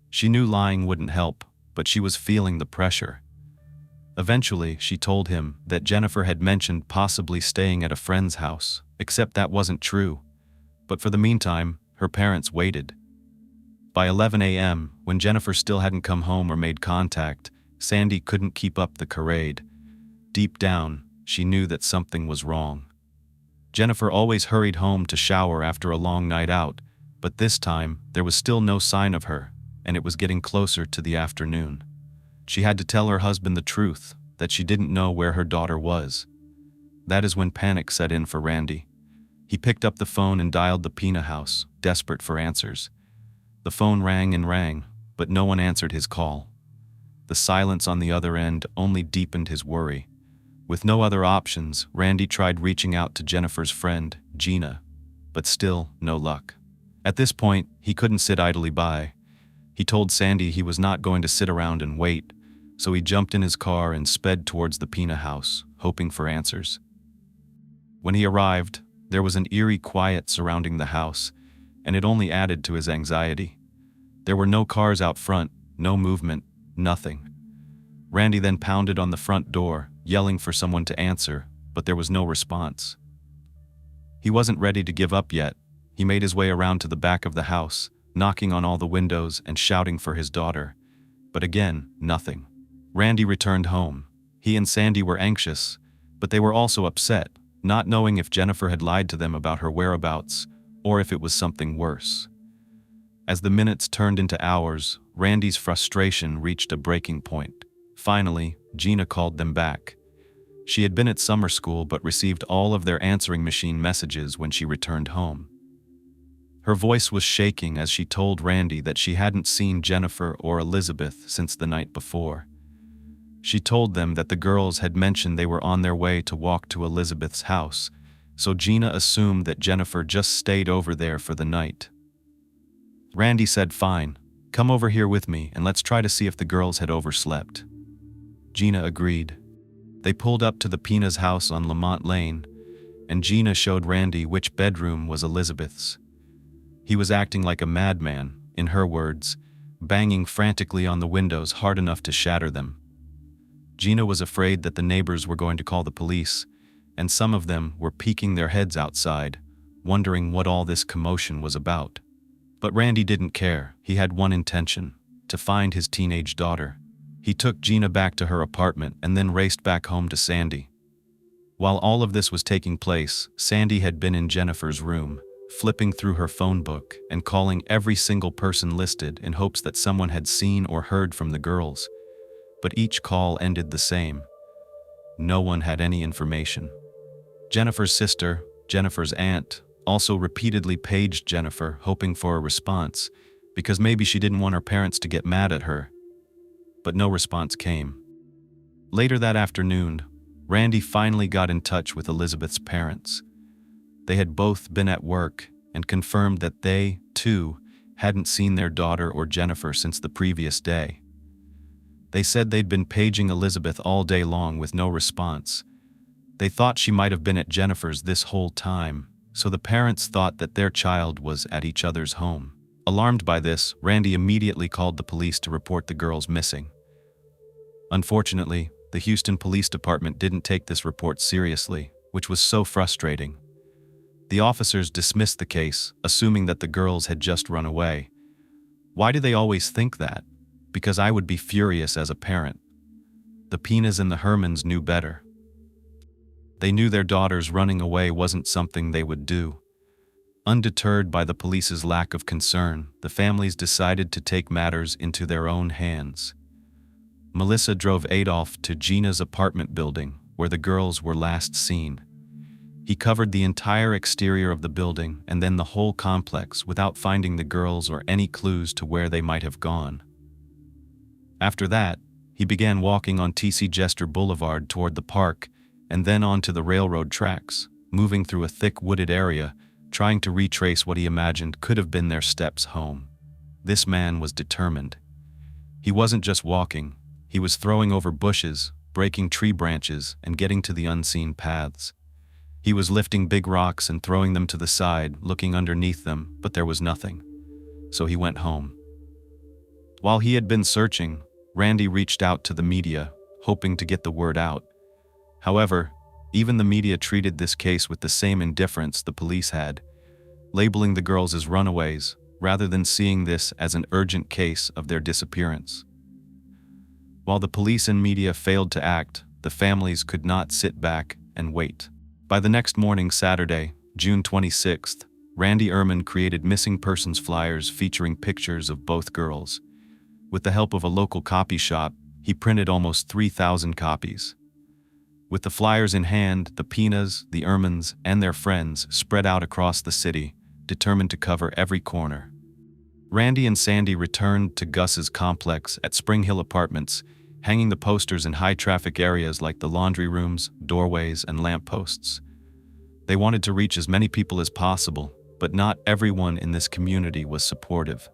She knew lying wouldn't help, but she was feeling the pressure. Eventually, she told him that Jennifer had mentioned possibly staying at a friend's house, except that wasn't true. But for the meantime, her parents waited. By 11 a.m., when Jennifer still hadn't come home or made contact, Sandy couldn't keep up the charade. Deep down, she knew that something was wrong. Jennifer always hurried home to shower after a long night out, but this time, there was still no sign of her, and it was getting closer to the afternoon. She had to tell her husband the truth, that she didn't know where her daughter was. That is when panic set in for Randy. He picked up the phone and dialed the Pina house, desperate for answers. The phone rang and rang, but no one answered his call. The silence on the other end only deepened his worry. With no other options, Randy tried reaching out to Jennifer's friend, Gina, but still no luck. At this point, he couldn't sit idly by. He told Sandy he was not going to sit around and wait, so he jumped in his car and sped towards the Pina house, hoping for answers. When he arrived, there was an eerie quiet surrounding the house, and it only added to his anxiety. There were no cars out front, no movement, nothing. Randy then pounded on the front door, yelling for someone to answer, but there was no response. He wasn't ready to give up yet. He made his way around to the back of the house, knocking on all the windows and shouting for his daughter. But again, nothing. Randy returned home. He and Sandy were anxious, but they were also upset, not knowing if Jennifer had lied to them about her whereabouts, or if it was something worse. As the minutes turned into hours, Randy's frustration reached a breaking point. Finally, Gina called them back. She had been at summer school but received all of their answering machine messages when she returned home. Her voice was shaking as she told Randy that she hadn't seen Jennifer or Elizabeth since the night before. She told them that the girls had mentioned they were on their way to walk to Elizabeth's house, so Gina assumed that Jennifer just stayed over there for the night. Randy said, "Fine, come over here with me and let's try to see if the girls had overslept." Gina agreed. They pulled up to the Pina's house on Lamont Lane, and Gina showed Randy which bedroom was Elizabeth's. He was acting like a madman, in her words, banging frantically on the windows hard enough to shatter them. Gina was afraid that the neighbors were going to call the police, and some of them were peeking their heads outside, wondering what all this commotion was about. But Randy didn't care. He had one intention: to find his teenage daughter. He took Gina back to her apartment and then raced back home to Sandy. While all of this was taking place, Sandy had been in Jennifer's room, flipping through her phone book and calling every single person listed in hopes that someone had seen or heard from the girls. But each call ended the same. No one had any information. Jennifer's sister, Jennifer's aunt, also repeatedly paged Jennifer, hoping for a response, because maybe she didn't want her parents to get mad at her. But no response came. Later that afternoon, Randy finally got in touch with Elizabeth's parents. They had both been at work and confirmed that they, too, hadn't seen their daughter or Jennifer since the previous day. They said they'd been paging Elizabeth all day long with no response. They thought she might have been at Jennifer's this whole time, so the parents thought that their child was at each other's home. Alarmed by this, Randy immediately called the police to report the girls missing. Unfortunately, the Houston Police Department didn't take this report seriously, which was so frustrating. The officers dismissed the case, assuming that the girls had just run away. Why do they always think that? Because I would be furious as a parent. The Pinas and the Hermans knew better. They knew their daughters running away wasn't something they would do. Undeterred by the police's lack of concern, the families decided to take matters into their own hands. Melissa drove Adolph to Gina's apartment building, where the girls were last seen. He covered the entire exterior of the building and then the whole complex without finding the girls or any clues to where they might have gone. After that, he began walking on T.C. Jester Boulevard toward the park and then onto the railroad tracks, moving through a thick wooded area, trying to retrace what he imagined could have been their steps home. This man was determined. He wasn't just walking, he was throwing over bushes, breaking tree branches, and getting to the unseen paths. He He was lifting big rocks and throwing them to the side, looking underneath them, but there was nothing. So he went home. While he had been searching, Randy reached out to the media, hoping to get the word out. However, even the media treated this case with the same indifference the police had, labeling the girls as runaways, rather than seeing this as an urgent case of their disappearance. While the police and media failed to act, the families could not sit back and wait. By the next morning, Saturday, June 26th, Randy Ehrman created missing persons flyers featuring pictures of both girls. With the help of a local copy shop, he printed almost 3,000 copies. With the flyers in hand, the Pinas, the Ehrmans, and their friends spread out across the city, determined to cover every corner. Randy and Sandy returned to Gus's complex at Spring Hill Apartments, hanging the posters in high-traffic areas like the laundry rooms, doorways, and lampposts. They wanted to reach as many people as possible, but not everyone in this community was supportive.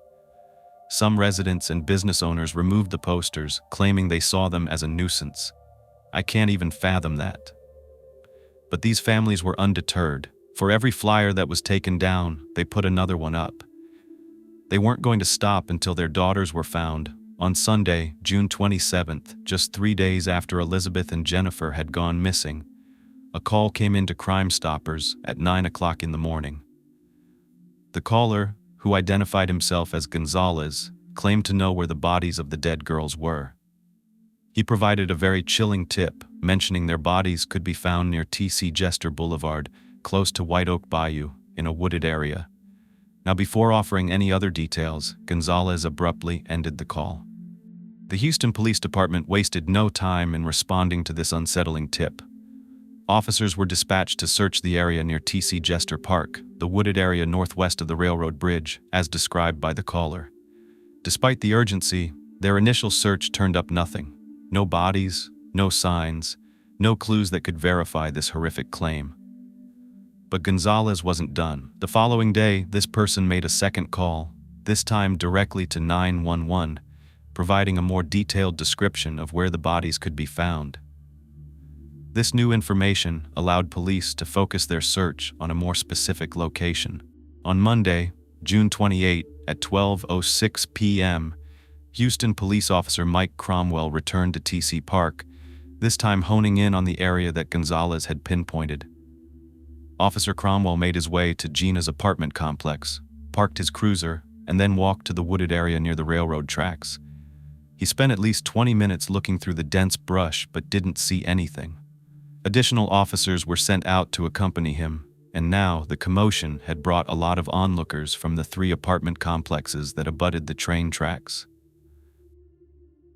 Some residents and business owners removed the posters, claiming they saw them as a nuisance. I can't even fathom that. But these families were undeterred. For every flyer that was taken down, they put another one up. They weren't going to stop until their daughters were found. On Sunday, June 27th, just 3 days after Elizabeth and Jennifer had gone missing, a call came into Crime Stoppers at 9 o'clock in the morning. The caller, who identified himself as Gonzalez, claimed to know where the bodies of the dead girls were. He provided a very chilling tip, mentioning their bodies could be found near T.C. Jester Boulevard, close to White Oak Bayou, in a wooded area. Now, before offering any other details, Gonzalez abruptly ended the call. The Houston Police Department wasted no time in responding to this unsettling tip. Officers were dispatched to search the area near T.C. Jester Park, the wooded area northwest of the railroad bridge, as described by the caller. Despite the urgency, their initial search turned up nothing. No bodies, no signs, no clues that could verify this horrific claim. But Gonzalez wasn't done. The following day, this person made a second call, this time directly to 911, providing a more detailed description of where the bodies could be found. This new information allowed police to focus their search on a more specific location. On Monday, June 28, at 12:06 p.m., Houston police officer Mike Cromwell returned to T.C. Park, this time honing in on the area that Gonzalez had pinpointed. Officer Cromwell made his way to Gina's apartment complex, parked his cruiser, and then walked to the wooded area near the railroad tracks. He spent at least 20 minutes looking through the dense brush but didn't see anything. Additional officers were sent out to accompany him, and now the commotion had brought a lot of onlookers from the 3 apartment complexes that abutted the train tracks.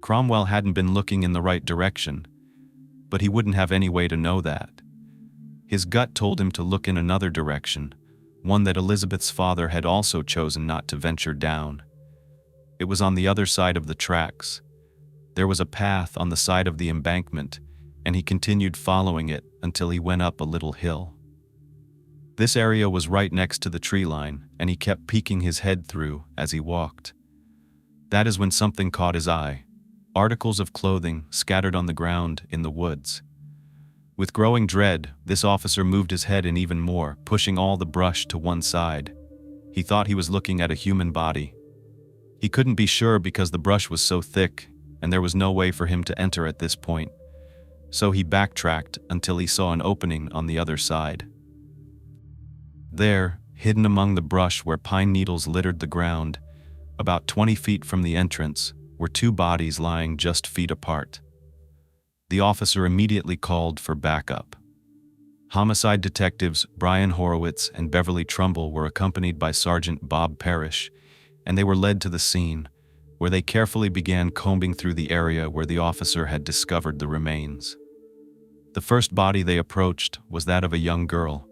Cromwell hadn't been looking in the right direction, but he wouldn't have any way to know that. His gut told him to look in another direction, one that Elizabeth's father had also chosen not to venture down. It was on the other side of the tracks. There was a path on the side of the embankment, and he continued following it until he went up a little hill. This area was right next to the tree line, and he kept peeking his head through as he walked. That is when something caught his eye. Articles of clothing scattered on the ground in the woods. With growing dread, this officer moved his head in even more, pushing all the brush to one side. He thought he was looking at a human body. He couldn't be sure because the brush was so thick, and there was no way for him to enter at this point. So he backtracked until he saw an opening on the other side. There, hidden among the brush where pine needles littered the ground, about 20 feet from the entrance, were 2 bodies lying just feet apart. The officer immediately called for backup. Homicide detectives Brian Horowitz and Beverly Trumbull were accompanied by Sergeant Bob Parrish, and they were led to the scene, where they carefully began combing through the area where the officer had discovered the remains. The first body they approached was that of a young girl.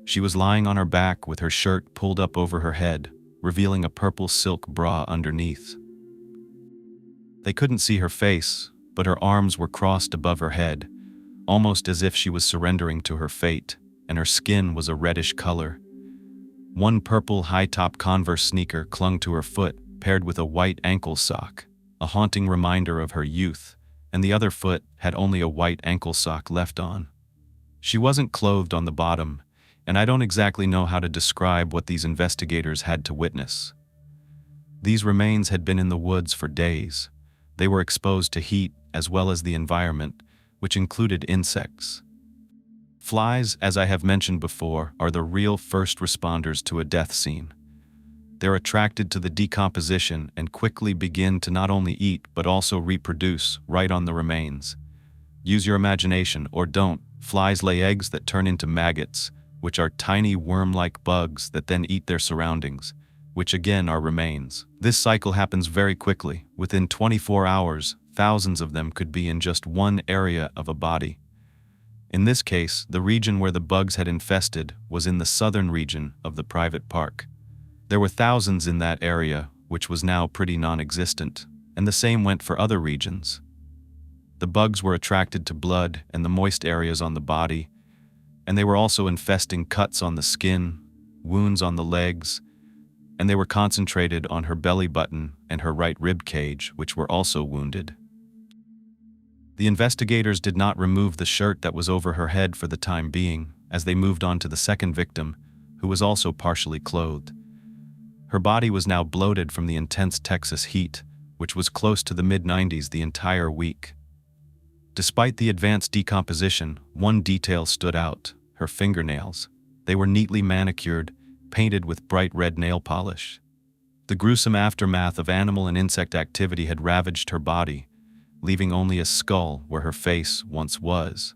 She was lying on her back with her shirt pulled up over her head, revealing a purple silk bra underneath. They couldn't see her face, but her arms were crossed above her head, almost as if she was surrendering to her fate, and her skin was a reddish color. One purple high-top Converse sneaker clung to her foot, paired with a white ankle sock, a haunting reminder of her youth, and the other foot had only a white ankle sock left on. She wasn't clothed on the bottom, and I don't exactly know how to describe what these investigators had to witness. These remains had been in the woods for days. They were exposed to heat as well as the environment, which included insects. Flies, as I have mentioned before, are the real first responders to a death scene. They're attracted to the decomposition and quickly begin to not only eat but also reproduce right on the remains. Use your imagination, or don't. Flies lay eggs that turn into maggots, which are tiny worm-like bugs that then eat their surroundings, which again are remains. This cycle happens very quickly. Within 24 hours, thousands of them could be in just one area of a body. In this case, the region where the bugs had infested was in the southern region of the private park. There were thousands in that area, which was now pretty non-existent, and the same went for other regions. The bugs were attracted to blood and the moist areas on the body, and they were also infesting cuts on the skin, wounds on the legs, and they were concentrated on her belly button and her right rib cage, which were also wounded. The investigators did not remove the shirt that was over her head for the time being, as they moved on to the second victim, who was also partially clothed. Her body was now bloated from the intense Texas heat, which was close to the mid-90s the entire week. Despite the advanced decomposition, one detail stood out: her fingernails. They were neatly manicured, painted with bright red nail polish. The gruesome aftermath of animal and insect activity had ravaged her body, leaving only a skull where her face once was.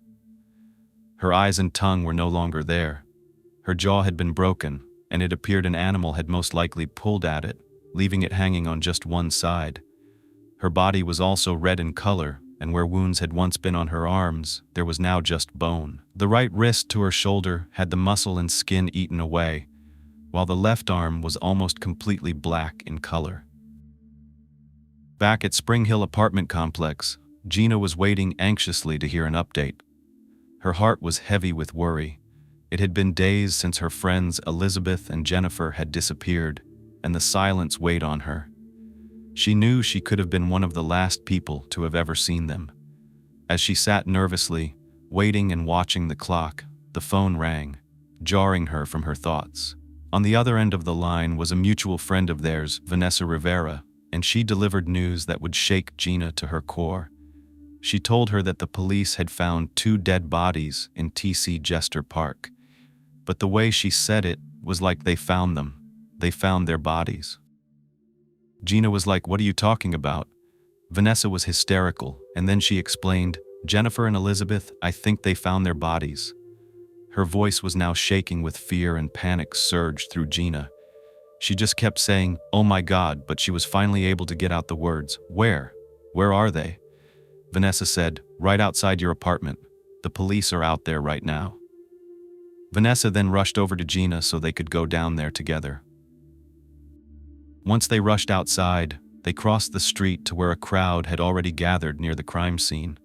Her eyes and tongue were no longer there. Her jaw had been broken, and it appeared an animal had most likely pulled at it, leaving it hanging on just one side. Her body was also red in color, and where wounds had once been on her arms, there was now just bone. The right wrist to her shoulder had the muscle and skin eaten away, while the left arm was almost completely black in color. Back at Spring Hill apartment complex, Gina was waiting anxiously to hear an update. Her heart was heavy with worry. It had been days since her friends Elizabeth and Jennifer had disappeared, and the silence weighed on her. She knew she could have been one of the last people to have ever seen them. As she sat nervously, waiting and watching the clock, the phone rang, jarring her from her thoughts. On the other end of the line was a mutual friend of theirs, Vanessa Rivera, and she delivered news that would shake Gina to her core. She told her that the police had found 2 dead bodies in TC Jester Park, but the way she said it was like they found them. They found their bodies. Gina was like, "What are you talking about?" Vanessa was hysterical, and then she explained, "Jennifer and Elizabeth, I think they found their bodies." Her voice was now shaking with fear, and panic surged through Gina. She just kept saying, "Oh my God," but she was finally able to get out the words, "Where? Where are they?" Vanessa said, "Right outside your apartment. The police are out there right now." Vanessa then rushed over to Gina so they could go down there together. Once they rushed outside, they crossed the street to where a crowd had already gathered near the crime scene.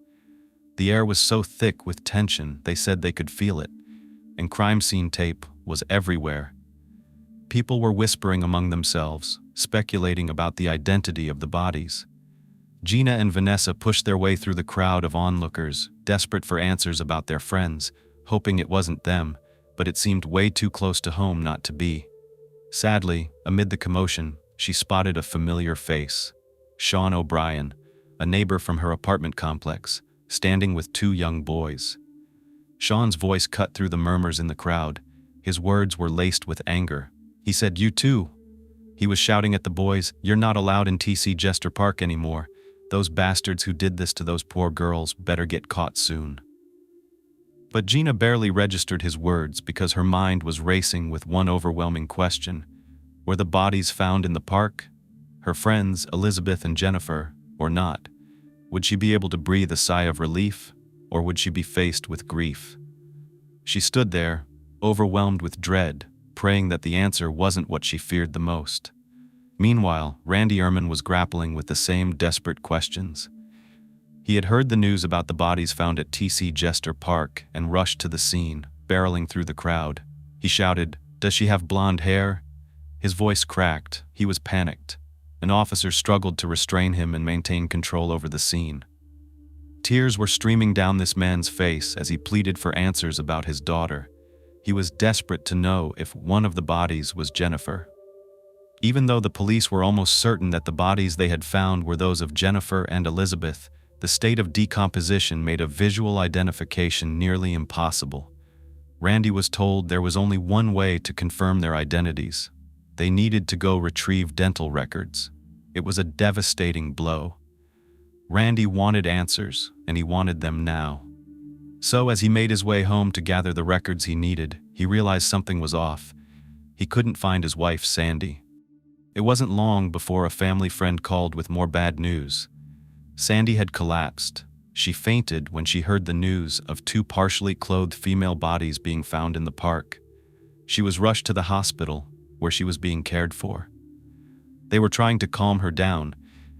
The air was so thick with tension they said they could feel it, and crime scene tape was everywhere. People were whispering among themselves, speculating about the identity of the bodies. Gina and Vanessa pushed their way through the crowd of onlookers, desperate for answers about their friends, hoping it wasn't them, but it seemed way too close to home not to be. Sadly, amid the commotion, she spotted a familiar face: Sean O'Brien, a neighbor from her apartment complex, standing with 2 young boys. Sean's voice cut through the murmurs in the crowd. His words were laced with anger. He said, "You too." He was shouting at the boys, "You're not allowed in TC Jester Park anymore. Those bastards who did this to those poor girls better get caught soon." But Gina barely registered his words because her mind was racing with one overwhelming question: were the bodies found in the park? Her friends, Elizabeth and Jennifer, or not? Would she be able to breathe a sigh of relief, or would she be faced with grief? She stood there, overwhelmed with dread, praying that the answer wasn't what she feared the most. Meanwhile, Randy Ehrman was grappling with the same desperate questions. He had heard the news about the bodies found at TC Jester Park and rushed to the scene, barreling through the crowd. He shouted, "Does she have blonde hair?" His voice cracked. He was panicked. An officer struggled to restrain him and maintain control over the scene. Tears were streaming down this man's face as he pleaded for answers about his daughter. He was desperate to know if one of the bodies was Jennifer. Even though the police were almost certain that the bodies they had found were those of Jennifer and Elizabeth, the state of decomposition made a visual identification nearly impossible. Randy was told there was only one way to confirm their identities. They needed to go retrieve dental records. It was a devastating blow. Randy wanted answers, and he wanted them now. So as he made his way home to gather the records he needed, he realized something was off. He couldn't find his wife, Sandy. It wasn't long before a family friend called with more bad news. Sandy had collapsed. She fainted when she heard the news of two partially clothed female bodies being found in the park. She was rushed to the hospital, where she was being cared for. They were trying to calm her down,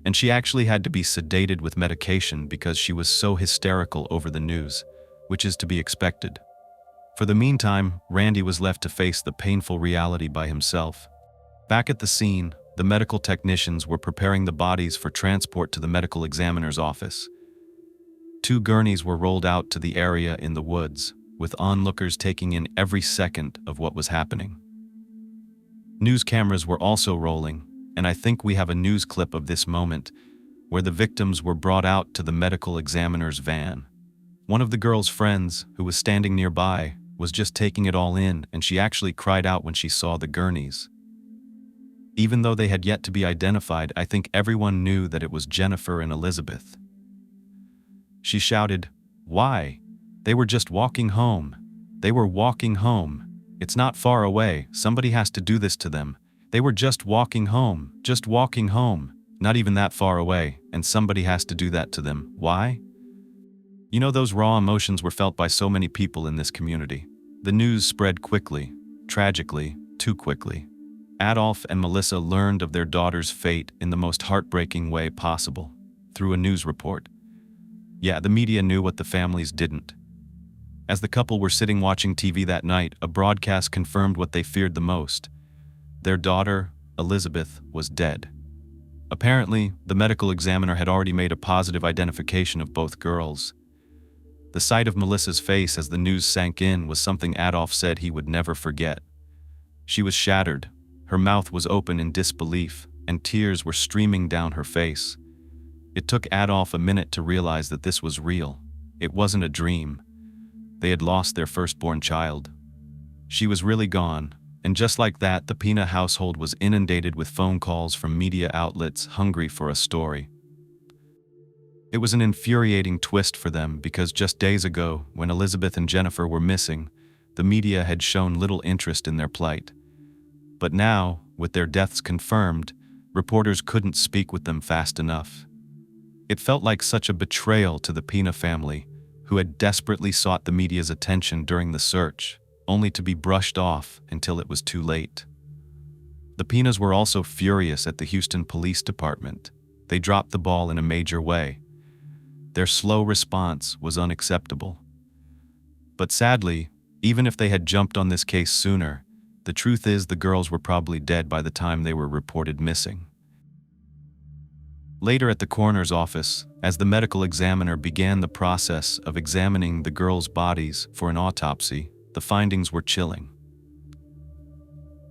and she actually had to be sedated with medication because she was so hysterical over the news, which is to be expected. For the meantime, Randy was left to face the painful reality by himself. Back at the scene, the medical technicians were preparing the bodies for transport to the medical examiner's office. Two gurneys were rolled out to the area in the woods, with onlookers taking in every second of what was happening. News cameras were also rolling, and I think we have a news clip of this moment, where the victims were brought out to the medical examiner's van. One of the girl's friends, who was standing nearby, was just taking it all in, and she actually cried out when she saw the gurneys. Even though they had yet to be identified, I think everyone knew that it was Jennifer and Elizabeth. She shouted, "Why? They were just walking home. They were walking home. It's not far away. Somebody has to do this to them. They were just walking home, just walking home. Not even that far away, and somebody has to do that to them. Why?" You know, those raw emotions were felt by so many people in this community. The news spread quickly, tragically, too quickly. Adolf and Melissa learned of their daughter's fate in the most heartbreaking way possible, through a news report. Yeah, the media knew what the families didn't. As the couple were sitting watching TV that night, a broadcast confirmed what they feared the most. Their daughter, Elizabeth, was dead. Apparently, the medical examiner had already made a positive identification of both girls. The sight of Melissa's face as the news sank in was something Adolf said he would never forget. She was shattered. Her mouth was open in disbelief, and tears were streaming down her face. It took Adolf a minute to realize that this was real. It wasn't a dream. They had lost their firstborn child. She was really gone, and just like that, the Pina household was inundated with phone calls from media outlets hungry for a story. It was an infuriating twist for them because just days ago, when Elizabeth and Jennifer were missing, the media had shown little interest in their plight. But now, with their deaths confirmed, reporters couldn't speak with them fast enough. It felt like such a betrayal to the Pina family, who had desperately sought the media's attention during the search, only to be brushed off until it was too late. The Pinas were also furious at the Houston Police Department. They dropped the ball in a major way. Their slow response was unacceptable. But sadly, even if they had jumped on this case sooner, the truth is the girls were probably dead by the time they were reported missing. Later at the coroner's office, as the medical examiner began the process of examining the girls' bodies for an autopsy, the findings were chilling.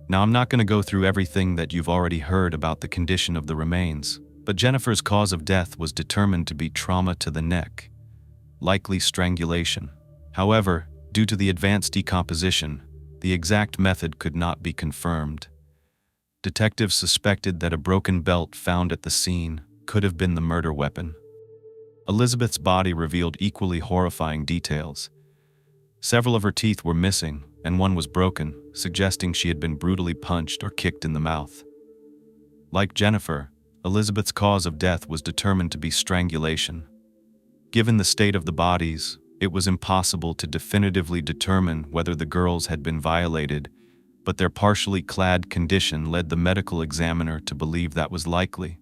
Now, I'm not going to go through everything that you've already heard about the condition of the remains, but Jennifer's cause of death was determined to be trauma to the neck, likely strangulation. However, due to the advanced decomposition, the exact method could not be confirmed. Detectives suspected that a broken belt found at the scene could have been the murder weapon. Elizabeth's body revealed equally horrifying details. Several of her teeth were missing, and one was broken, suggesting she had been brutally punched or kicked in the mouth. Like Jennifer, Elizabeth's cause of death was determined to be strangulation. Given the state of the bodies, it was impossible to definitively determine whether the girls had been violated, but their partially clad condition led the medical examiner to believe that was likely.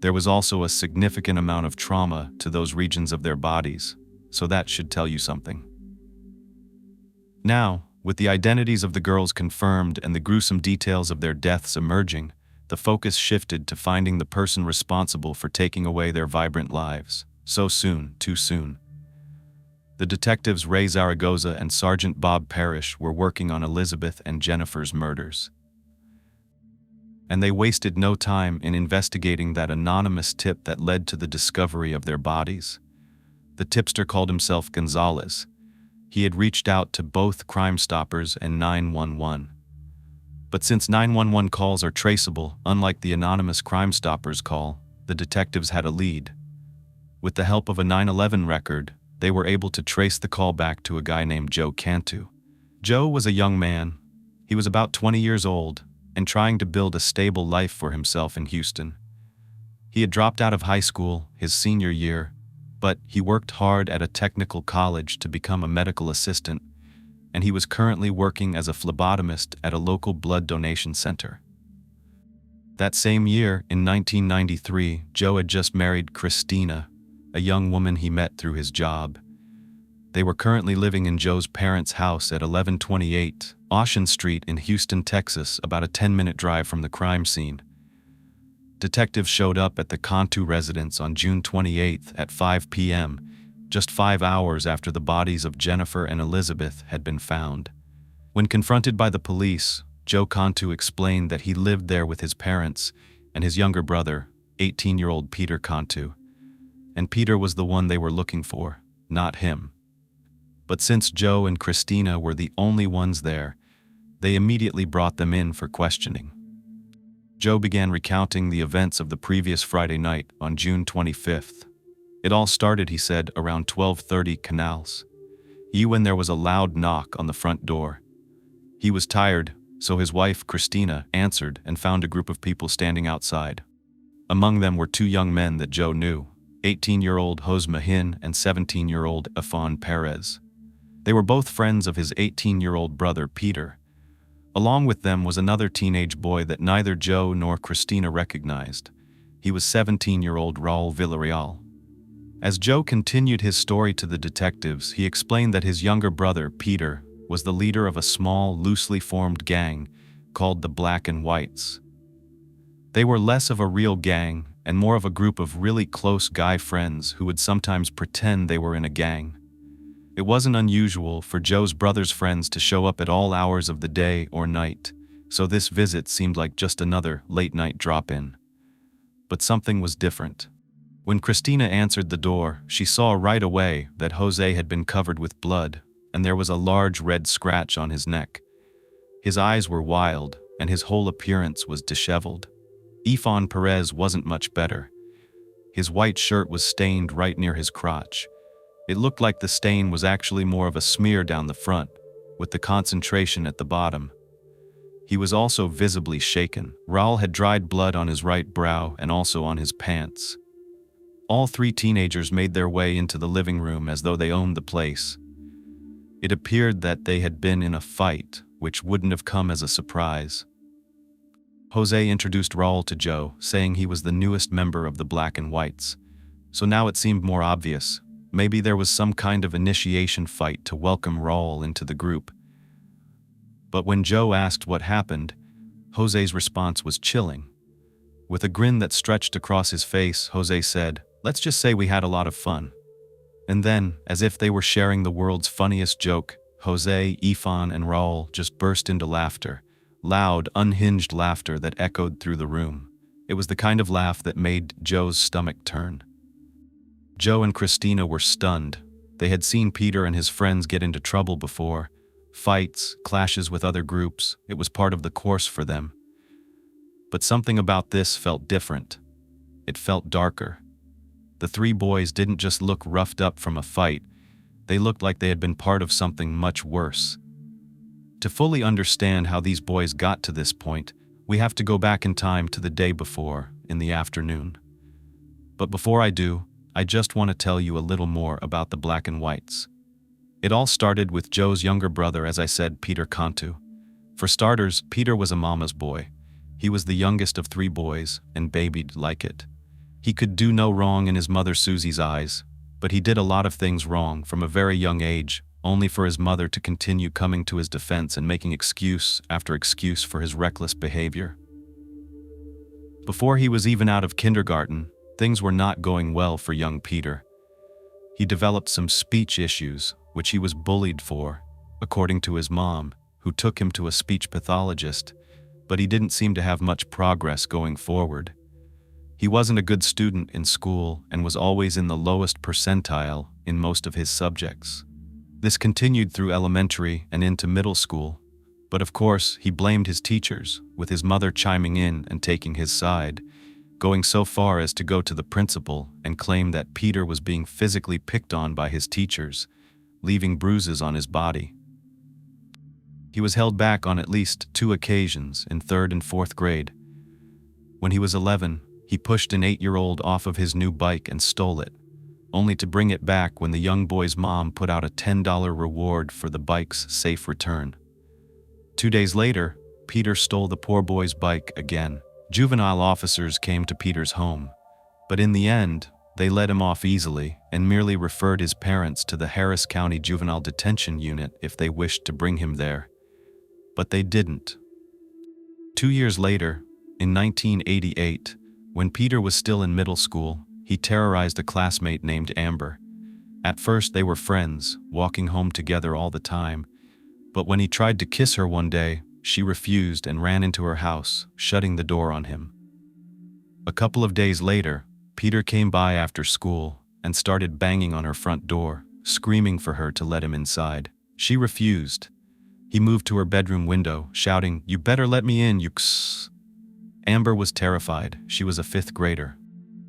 There was also a significant amount of trauma to those regions of their bodies, so that should tell you something. Now, with the identities of the girls confirmed and the gruesome details of their deaths emerging, the focus shifted to finding the person responsible for taking away their vibrant lives. So soon, too soon. The detectives Ray Zaragoza and Sergeant Bob Parrish were working on Elizabeth and Jennifer's murders. And they wasted no time in investigating that anonymous tip that led to the discovery of their bodies. The tipster called himself Gonzalez. He had reached out to both Crime Stoppers and 911. But since 911 calls are traceable, unlike the anonymous Crime Stoppers call, the detectives had a lead. With the help of a 911 record, they were able to trace the call back to a guy named Joe Cantu. Joe was a young man. He was about 20 years old and trying to build a stable life for himself in Houston. He had dropped out of high school his senior year, but he worked hard at a technical college to become a medical assistant, and he was currently working as a phlebotomist at a local blood donation center. That same year, in 1993, Joe had just married Christina, a young woman he met through his job. They were currently living in Joe's parents' house at 1128 Ocean Street in Houston, Texas, about a 10-minute drive from the crime scene. Detectives showed up at the Cantu residence on June 28th at 5 p.m., just 5 hours after the bodies of Jennifer and Elizabeth had been found. When confronted by the police, Joe Cantu explained that he lived there with his parents and his younger brother, 18-year-old Peter Cantu. And Peter was the one they were looking for, not him. But since Joe and Christina were the only ones there, they immediately brought them in for questioning. Joe began recounting the events of the previous Friday night on June 25th. It all started, he said, around 12:30 Canals. When there was a loud knock on the front door. He was tired, so his wife, Christina, answered and found a group of people standing outside. Among them were two young men that Joe knew, 18-year-old Jose Mahin and 17-year-old Afan Perez. They were both friends of his 18-year-old brother, Peter. Along with them was another teenage boy that neither Joe nor Christina recognized. He was 17-year-old Raul Villarreal. As Joe continued his story to the detectives, he explained that his younger brother, Peter, was the leader of a small, loosely formed gang called the Black and Whites. They were less of a real gang and more of a group of really close guy friends who would sometimes pretend they were in a gang. It wasn't unusual for Joe's brother's friends to show up at all hours of the day or night, so this visit seemed like just another late-night drop-in. But something was different. When Christina answered the door, she saw right away that Jose had been covered with blood, and there was a large red scratch on his neck. His eyes were wild, and his whole appearance was disheveled. Afan Perez wasn't much better. His white shirt was stained right near his crotch. It looked like the stain was actually more of a smear down the front, with the concentration at the bottom. He was also visibly shaken. Raul had dried blood on his right brow and also on his pants. All three teenagers made their way into the living room as though they owned the place. It appeared that they had been in a fight, which wouldn't have come as a surprise. Jose introduced Raul to Joe, saying he was the newest member of the Black and Whites. So now it seemed more obvious. Maybe there was some kind of initiation fight to welcome Raul into the group. But when Joe asked what happened, Jose's response was chilling. With a grin that stretched across his face, Jose said, "Let's just say we had a lot of fun." And then, as if they were sharing the world's funniest joke, Jose, Afan, and Raul just burst into laughter. Loud, unhinged laughter that echoed through the room. It was the kind of laugh that made Joe's stomach turn. Joe and Christina were stunned. They had seen Peter and his friends get into trouble before. Fights, clashes with other groups, it was part of the course for them. But something about this felt different. It felt darker. The three boys didn't just look roughed up from a fight, they looked like they had been part of something much worse. To fully understand how these boys got to this point, we have to go back in time to the day before, in the afternoon. But before I do, I just want to tell you a little more about the Black and Whites. It all started with Joe's younger brother, as I said, Peter Cantu. For starters, Peter was a mama's boy. He was the youngest of three boys, and babied like it. He could do no wrong in his mother Susie's eyes, but he did a lot of things wrong from a very young age, only for his mother to continue coming to his defense and making excuse after excuse for his reckless behavior. Before he was even out of kindergarten, things were not going well for young Peter. He developed some speech issues, which he was bullied for, according to his mom, who took him to a speech pathologist, but he didn't seem to have much progress going forward. He wasn't a good student in school and was always in the lowest percentile in most of his subjects. This continued through elementary and into middle school, but of course he blamed his teachers, with his mother chiming in and taking his side, going so far as to go to the principal and claim that Peter was being physically picked on by his teachers, leaving bruises on his body. He was held back on at least 2 occasions in 3rd and 4th grade. When he was 11, he pushed an 8-year-old off of his new bike and stole it, only to bring it back when the young boy's mom put out a $10 reward for the bike's safe return. 2 days later, Peter stole the poor boy's bike again. Juvenile officers came to Peter's home, but in the end, they let him off easily and merely referred his parents to the Harris County Juvenile Detention Unit if they wished to bring him there. But they didn't. 2 years later, in 1988, when Peter was still in middle school, he terrorized a classmate named Amber. At first they were friends, walking home together all the time, but when he tried to kiss her one day, she refused and ran into her house, shutting the door on him. A couple of days later, Peter came by after school and started banging on her front door, screaming for her to let him inside. She refused. He moved to her bedroom window, shouting, "You better let me in, you kss." Amber was terrified. She was a 5th grader.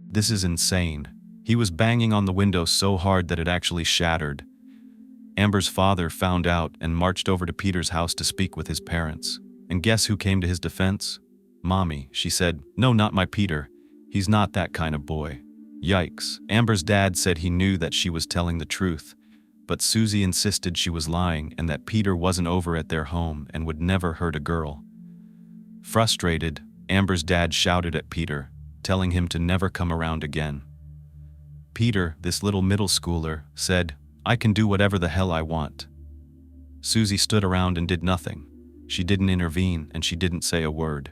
"This is insane." He was banging on the window so hard that it actually shattered. Amber's father found out and marched over to Peter's house to speak with his parents. And guess who came to his defense? Mommy. She said, "No, not my Peter. He's not that kind of boy." Yikes. Amber's dad said he knew that she was telling the truth, but Susie insisted she was lying and that Peter wasn't over at their home and would never hurt a girl. Frustrated, Amber's dad shouted at Peter, telling him to never come around again. Peter, this little middle schooler, said, "I can do whatever the hell I want." Susie stood around and did nothing. She didn't intervene and she didn't say a word.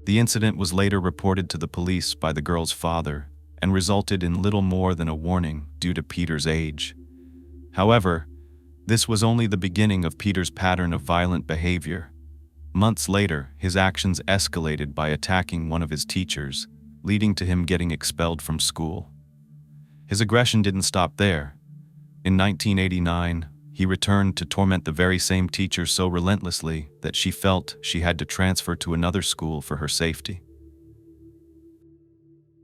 The incident was later reported to the police by the girl's father and resulted in little more than a warning due to Peter's age. However, this was only the beginning of Peter's pattern of violent behavior. Months later, his actions escalated by attacking one of his teachers, leading to him getting expelled from school. His aggression didn't stop there. In 1989, he returned to torment the very same teacher so relentlessly that she felt she had to transfer to another school for her safety.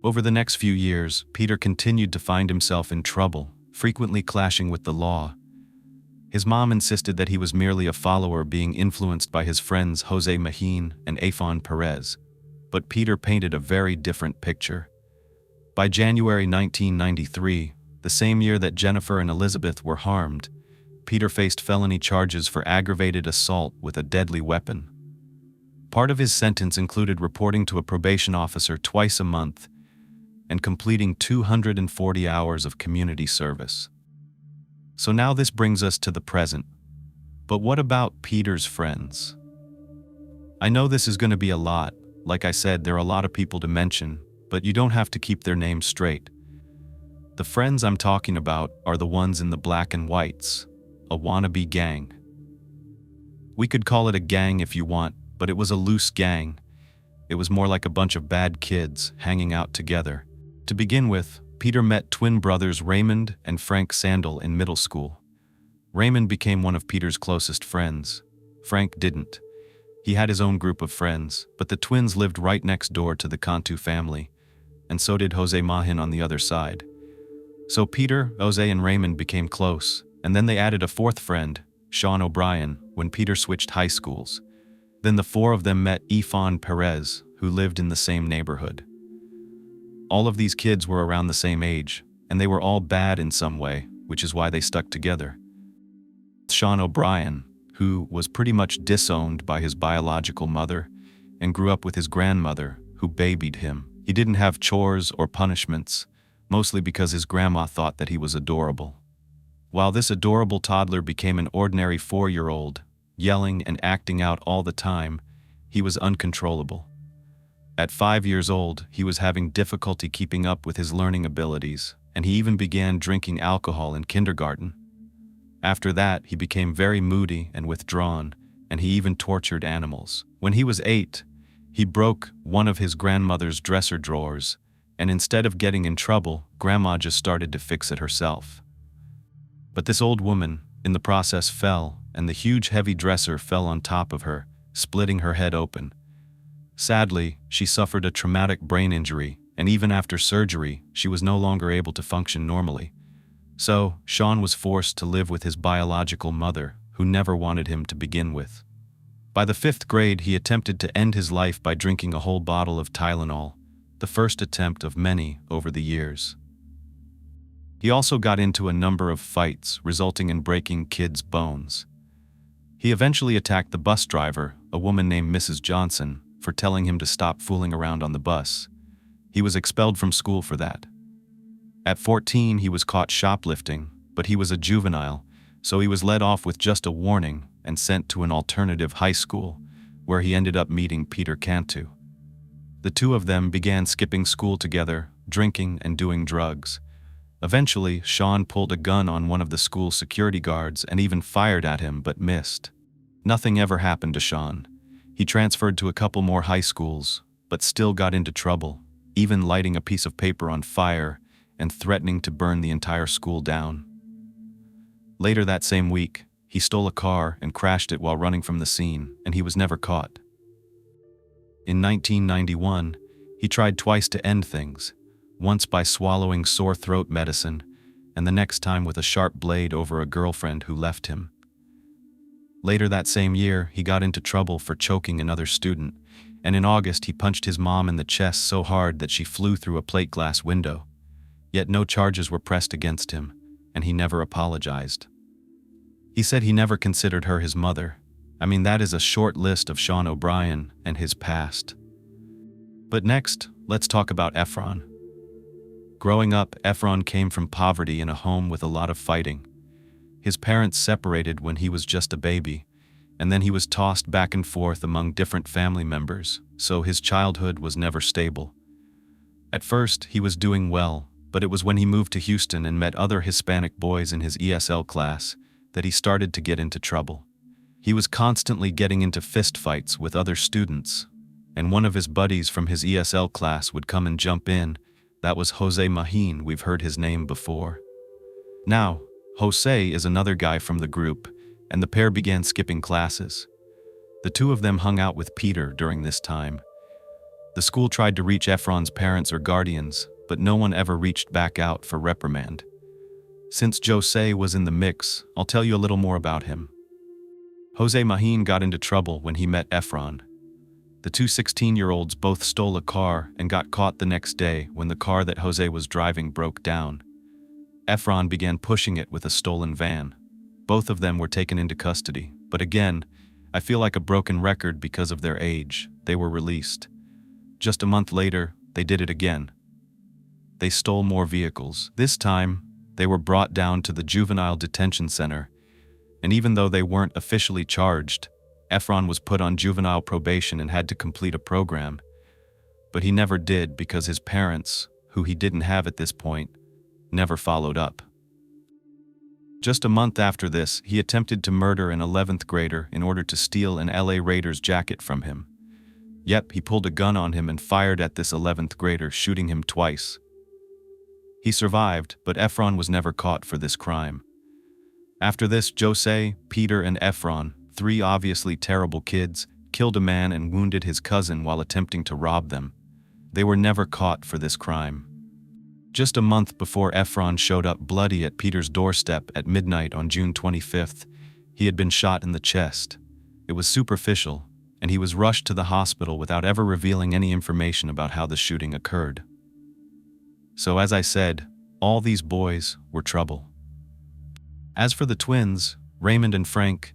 Over the next few years, Peter continued to find himself in trouble, frequently clashing with the law. His mom insisted that he was merely a follower being influenced by his friends Jose Maheen and Afon Perez, but Peter painted a very different picture. By January 1993, the same year that Jennifer and Elizabeth were harmed, Peter faced felony charges for aggravated assault with a deadly weapon. Part of his sentence included reporting to a probation officer twice a month and completing 240 hours of community service. So now this brings us to the present. But what about Peter's friends? I know this is going to be a lot. Like I said, there are a lot of people to mention, but you don't have to keep their names straight. The friends I'm talking about are the ones in the black and whites, a wannabe gang. We could call it a gang if you want, but it was a loose gang. It was more like a bunch of bad kids hanging out together. To begin with, Peter met twin brothers Raymond and Frank Sandel in middle school. Raymond became one of Peter's closest friends. Frank didn't. He had his own group of friends, but the twins lived right next door to the Cantu family, and so did Jose Maheen on the other side. So Peter, Jose, and Raymond became close, and then they added a 4th friend, Sean O'Brien, when Peter switched high schools. Then the 4 of them met Afon Perez, who lived in the same neighborhood. All of these kids were around the same age, and they were all bad in some way, which is why they stuck together. Sean O'Brien, who was pretty much disowned by his biological mother and grew up with his grandmother, who babied him. He didn't have chores or punishments, mostly because his grandma thought that he was adorable. While this adorable toddler became an ordinary 4-year-old, yelling and acting out all the time, he was uncontrollable. At 5 years old, he was having difficulty keeping up with his learning abilities, and he even began drinking alcohol in kindergarten. After that, he became very moody and withdrawn, and he even tortured animals. When he was 8, he broke one of his grandmother's dresser drawers, and instead of getting in trouble, Grandma just started to fix it herself. But this old woman, in the process, fell, and the huge heavy dresser fell on top of her, splitting her head open. Sadly, she suffered a traumatic brain injury, and even after surgery, she was no longer able to function normally. So, Sean was forced to live with his biological mother, who never wanted him to begin with. By the 5th grade, he attempted to end his life by drinking a whole bottle of Tylenol, the first attempt of many over the years. He also got into a number of fights, resulting in breaking kids' bones. He eventually attacked the bus driver, a woman named Mrs. Johnson, for telling him to stop fooling around on the bus. He was expelled from school for that. At 14, he was caught shoplifting, but he was a juvenile, so he was let off with just a warning and sent to an alternative high school, where he ended up meeting Peter Cantu. The two of them began skipping school together, drinking and doing drugs. Eventually, Sean pulled a gun on one of the school security guards and even fired at him but missed. Nothing ever happened to Sean. He transferred to a couple more high schools, but still got into trouble, even lighting a piece of paper on fire and threatening to burn the entire school down. Later that same week, he stole a car and crashed it while running from the scene, and he was never caught. In 1991, he tried twice to end things, once by swallowing sore throat medicine, and the next time with a sharp blade over a girlfriend who left him. Later that same year, he got into trouble for choking another student, and in August he punched his mom in the chest so hard that she flew through a plate glass window. Yet no charges were pressed against him, and he never apologized. He said he never considered her his mother. I mean, that is a short list of Sean O'Brien and his past. But next, let's talk about Efron. Growing up, Efron came from poverty in a home with a lot of fighting. His parents separated when he was just a baby, and then he was tossed back and forth among different family members, so his childhood was never stable. At first, he was doing well, but it was when he moved to Houston and met other Hispanic boys in his ESL class that he started to get into trouble. He was constantly getting into fistfights with other students, and one of his buddies from his ESL class would come and jump in. That was Jose Mahin. We've heard his name before. Now, Jose is another guy from the group, and the pair began skipping classes. The two of them hung out with Peter during this time. The school tried to reach Efron's parents or guardians, but no one ever reached back out for reprimand. Since Jose was in the mix, I'll tell you a little more about him. Jose Mahin got into trouble when he met Efron. The two 16-year-olds both stole a car and got caught the next day when the car that Jose was driving broke down. Efron began pushing it with a stolen van. Both of them were taken into custody, but again, I feel like a broken record because of their age. They were released. Just a month later, they did it again. They stole more vehicles. This time, they were brought down to the juvenile detention center, and even though they weren't officially charged, Efron was put on juvenile probation and had to complete a program. But he never did because his parents, who he didn't have at this point, never followed up. Just a month after this, he attempted to murder an 11th grader in order to steal an LA Raiders jacket from him. Yep, he pulled a gun on him and fired at this 11th grader, shooting him twice. He survived, but Efron was never caught for this crime. After this, Jose, Peter, and Efron, three obviously terrible kids, killed a man and wounded his cousin while attempting to rob them. They were never caught for this crime. Just a month before Efron showed up bloody at Peter's doorstep at midnight on June 25th, he had been shot in the chest. It was superficial, and he was rushed to the hospital without ever revealing any information about how the shooting occurred. So as I said, all these boys were trouble. As for the twins, Raymond and Frank,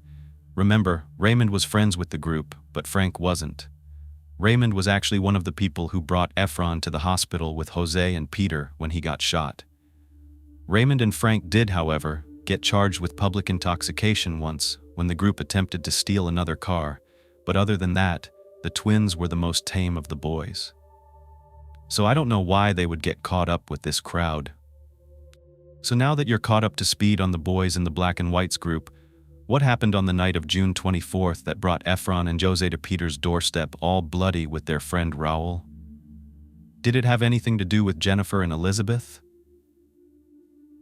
remember, Raymond was friends with the group, but Frank wasn't. Raymond was actually one of the people who brought Efron to the hospital with Jose and Peter when he got shot. Raymond and Frank did, however, get charged with public intoxication once when the group attempted to steal another car, but other than that, the twins were the most tame of the boys. So I don't know why they would get caught up with this crowd. So now that you're caught up to speed on the boys in the Black and Whites group, what happened on the night of June 24th that brought Efron and Jose to Peter's doorstep all bloody with their friend Raul? Did it have anything to do with Jennifer and Elizabeth?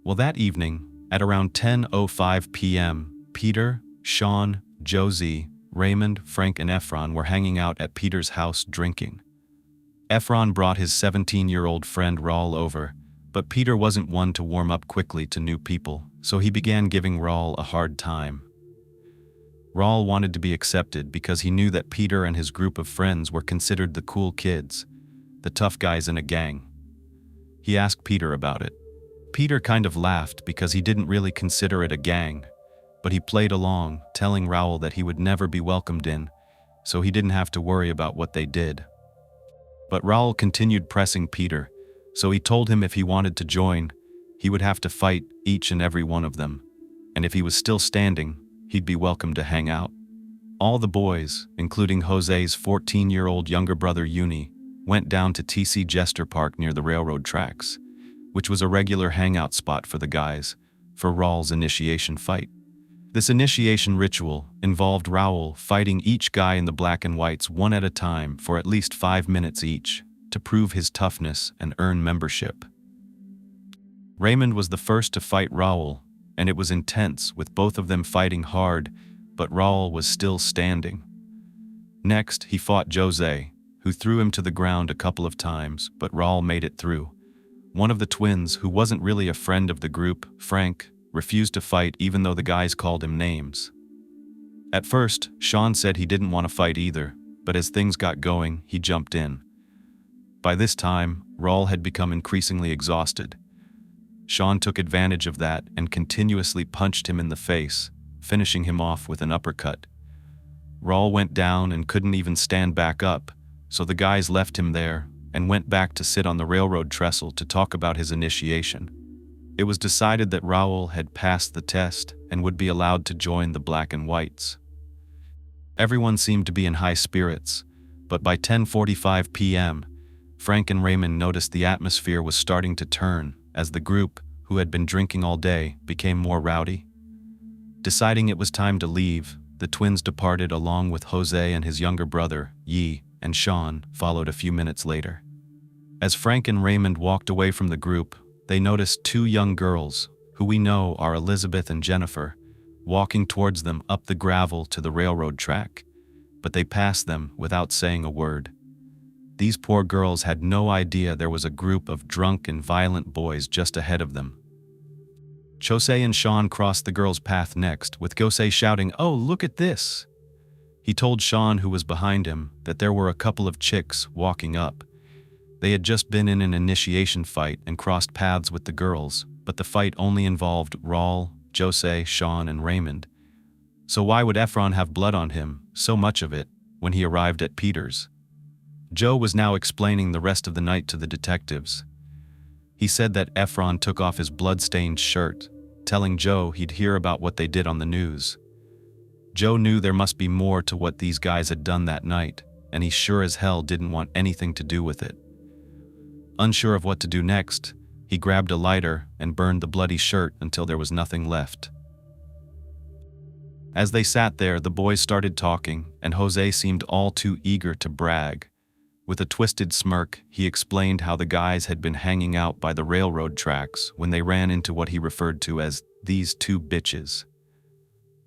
Well, that evening, at around 10:05 p.m., Peter, Sean, Josie, Raymond, Frank, and Efron were hanging out at Peter's house drinking. Efron brought his 17-year-old friend Raul over, but Peter wasn't one to warm up quickly to new people, so he began giving Raul a hard time. Raul wanted to be accepted because he knew that Peter and his group of friends were considered the cool kids, the tough guys in a gang. He asked Peter about it. Peter kind of laughed because he didn't really consider it a gang, but he played along, telling Raul that he would never be welcomed in, so he didn't have to worry about what they did. But Raul continued pressing Peter, so he told him if he wanted to join, he would have to fight each and every one of them, and if he was still standing, he'd be welcome to hang out. All the boys, including Jose's 14-year-old younger brother Uni, went down to TC Jester Park near the railroad tracks, which was a regular hangout spot for the guys, for Raul's initiation fight. This initiation ritual involved Raul fighting each guy in the Black and Whites one at a time for at least 5 minutes each, to prove his toughness and earn membership. Raymond was the first to fight Raul, and it was intense, with both of them fighting hard, but Raul was still standing. Next, he fought Jose, who threw him to the ground a couple of times, but Raul made it through. One of the twins, who wasn't really a friend of the group, Frank, refused to fight even though the guys called him names. At first, Sean said he didn't want to fight either, but as things got going, he jumped in. By this time, Raul had become increasingly exhausted. Sean took advantage of that and continuously punched him in the face, finishing him off with an uppercut. Raul went down and couldn't even stand back up, so the guys left him there and went back to sit on the railroad trestle to talk about his initiation. It was decided that Raul had passed the test and would be allowed to join the Black and Whites. Everyone seemed to be in high spirits, but by 10:45 p.m., Frank and Raymond noticed the atmosphere was starting to turn as the group, who had been drinking all day, became more rowdy. Deciding it was time to leave, the twins departed along with Jose and his younger brother, Yi, and Sean followed a few minutes later. As Frank and Raymond walked away from the group, they noticed two young girls, who we know are Elizabeth and Jennifer, walking towards them up the gravel to the railroad track, but they passed them without saying a word. These poor girls had no idea there was a group of drunk and violent boys just ahead of them. Jose and Sean crossed the girls' path next, with Jose shouting, "Oh, look at this!" He told Sean, who was behind him, that there were a couple of chicks walking up. They had just been in an initiation fight and crossed paths with the girls, but the fight only involved Raul, Jose, Sean, and Raymond. So why would Efron have blood on him, so much of it, when he arrived at Peter's? Joe was now explaining the rest of the night to the detectives. He said that Efron took off his blood-stained shirt, telling Joe he'd hear about what they did on the news. Joe knew there must be more to what these guys had done that night, and he sure as hell didn't want anything to do with it. Unsure of what to do next, he grabbed a lighter and burned the bloody shirt until there was nothing left. As they sat there, the boys started talking, and Jose seemed all too eager to brag. With a twisted smirk, he explained how the guys had been hanging out by the railroad tracks when they ran into what he referred to as these two bitches.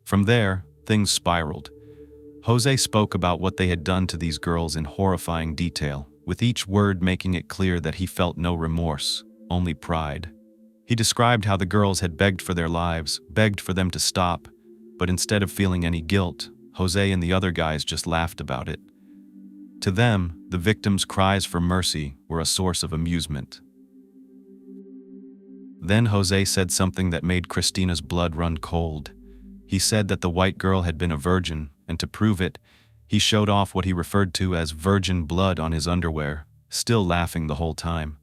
From there, things spiraled. Jose spoke about what they had done to these girls in horrifying detail, with each word making it clear that he felt no remorse, only pride. He described how the girls had begged for their lives, begged for them to stop, but instead of feeling any guilt, Jose and the other guys just laughed about it. To them, the victims' cries for mercy were a source of amusement. Then Jose said something that made Christina's blood run cold. He said that the white girl had been a virgin, and to prove it, he showed off what he referred to as virgin blood on his underwear, still laughing the whole time.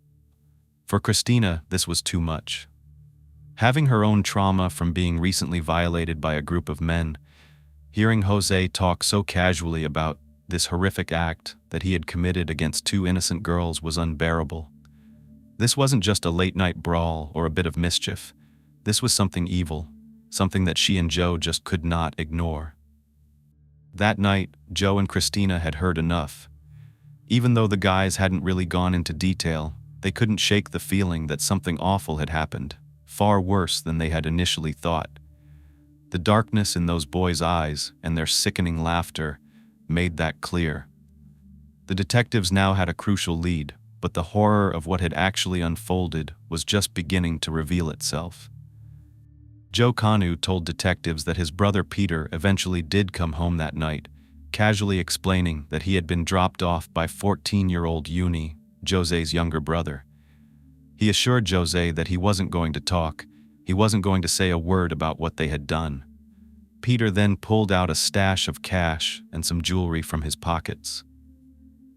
For Christina, this was too much. Having her own trauma from being recently violated by a group of men, hearing Jose talk so casually about this horrific act that he had committed against two innocent girls was unbearable. This wasn't just a late-night brawl or a bit of mischief. This was something evil, something that she and Joe just could not ignore. That night, Joe and Christina had heard enough. Even though the guys hadn't really gone into detail, they couldn't shake the feeling that something awful had happened, far worse than they had initially thought. The darkness in those boys' eyes and their sickening laughter made that clear. The detectives now had a crucial lead, but the horror of what had actually unfolded was just beginning to reveal itself. Joe Kanu told detectives that his brother Peter eventually did come home that night, casually explaining that he had been dropped off by 14-year-old Uni, Jose's younger brother. He assured Jose that he wasn't going to talk, he wasn't going to say a word about what they had done. Peter then pulled out a stash of cash and some jewelry from his pockets.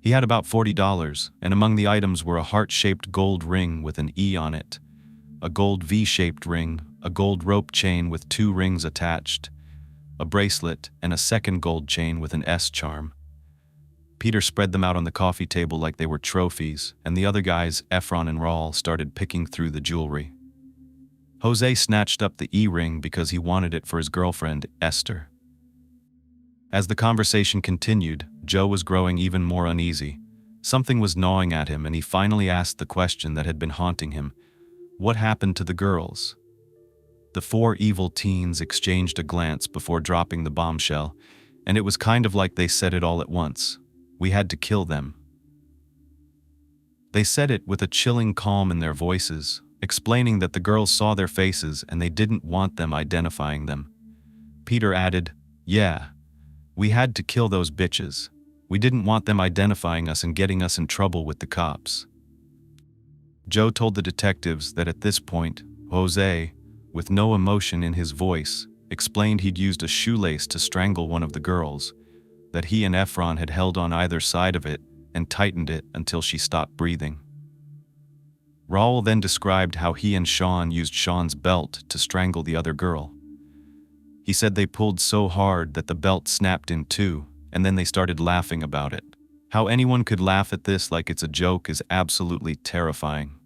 He had about $40, and among the items were a heart-shaped gold ring with an E on it, a gold V-shaped ring, a gold rope chain with 2 rings attached, a bracelet, and a second gold chain with an S charm. Peter spread them out on the coffee table like they were trophies, and the other guys, Efron and Raul, started picking through the jewelry. Jose snatched up the E-ring because he wanted it for his girlfriend, Esther. As the conversation continued, Joe was growing even more uneasy. Something was gnawing at him, and he finally asked the question that had been haunting him. What happened to the girls? The 4 evil teens exchanged a glance before dropping the bombshell, and it was kind of like they said it all at once. We had to kill them. They said it with a chilling calm in their voices, explaining that the girls saw their faces and they didn't want them identifying them. Peter added, "Yeah, we had to kill those bitches. We didn't want them identifying us and getting us in trouble with the cops." Joe told the detectives that at this point, Jose, with no emotion in his voice, explained he'd used a shoelace to strangle one of the girls, that he and Efron had held on either side of it and tightened it until she stopped breathing. Raul then described how he and Sean used Sean's belt to strangle the other girl. He said they pulled so hard that the belt snapped in 2, and then they started laughing about it. How anyone could laugh at this like it's a joke is absolutely terrifying.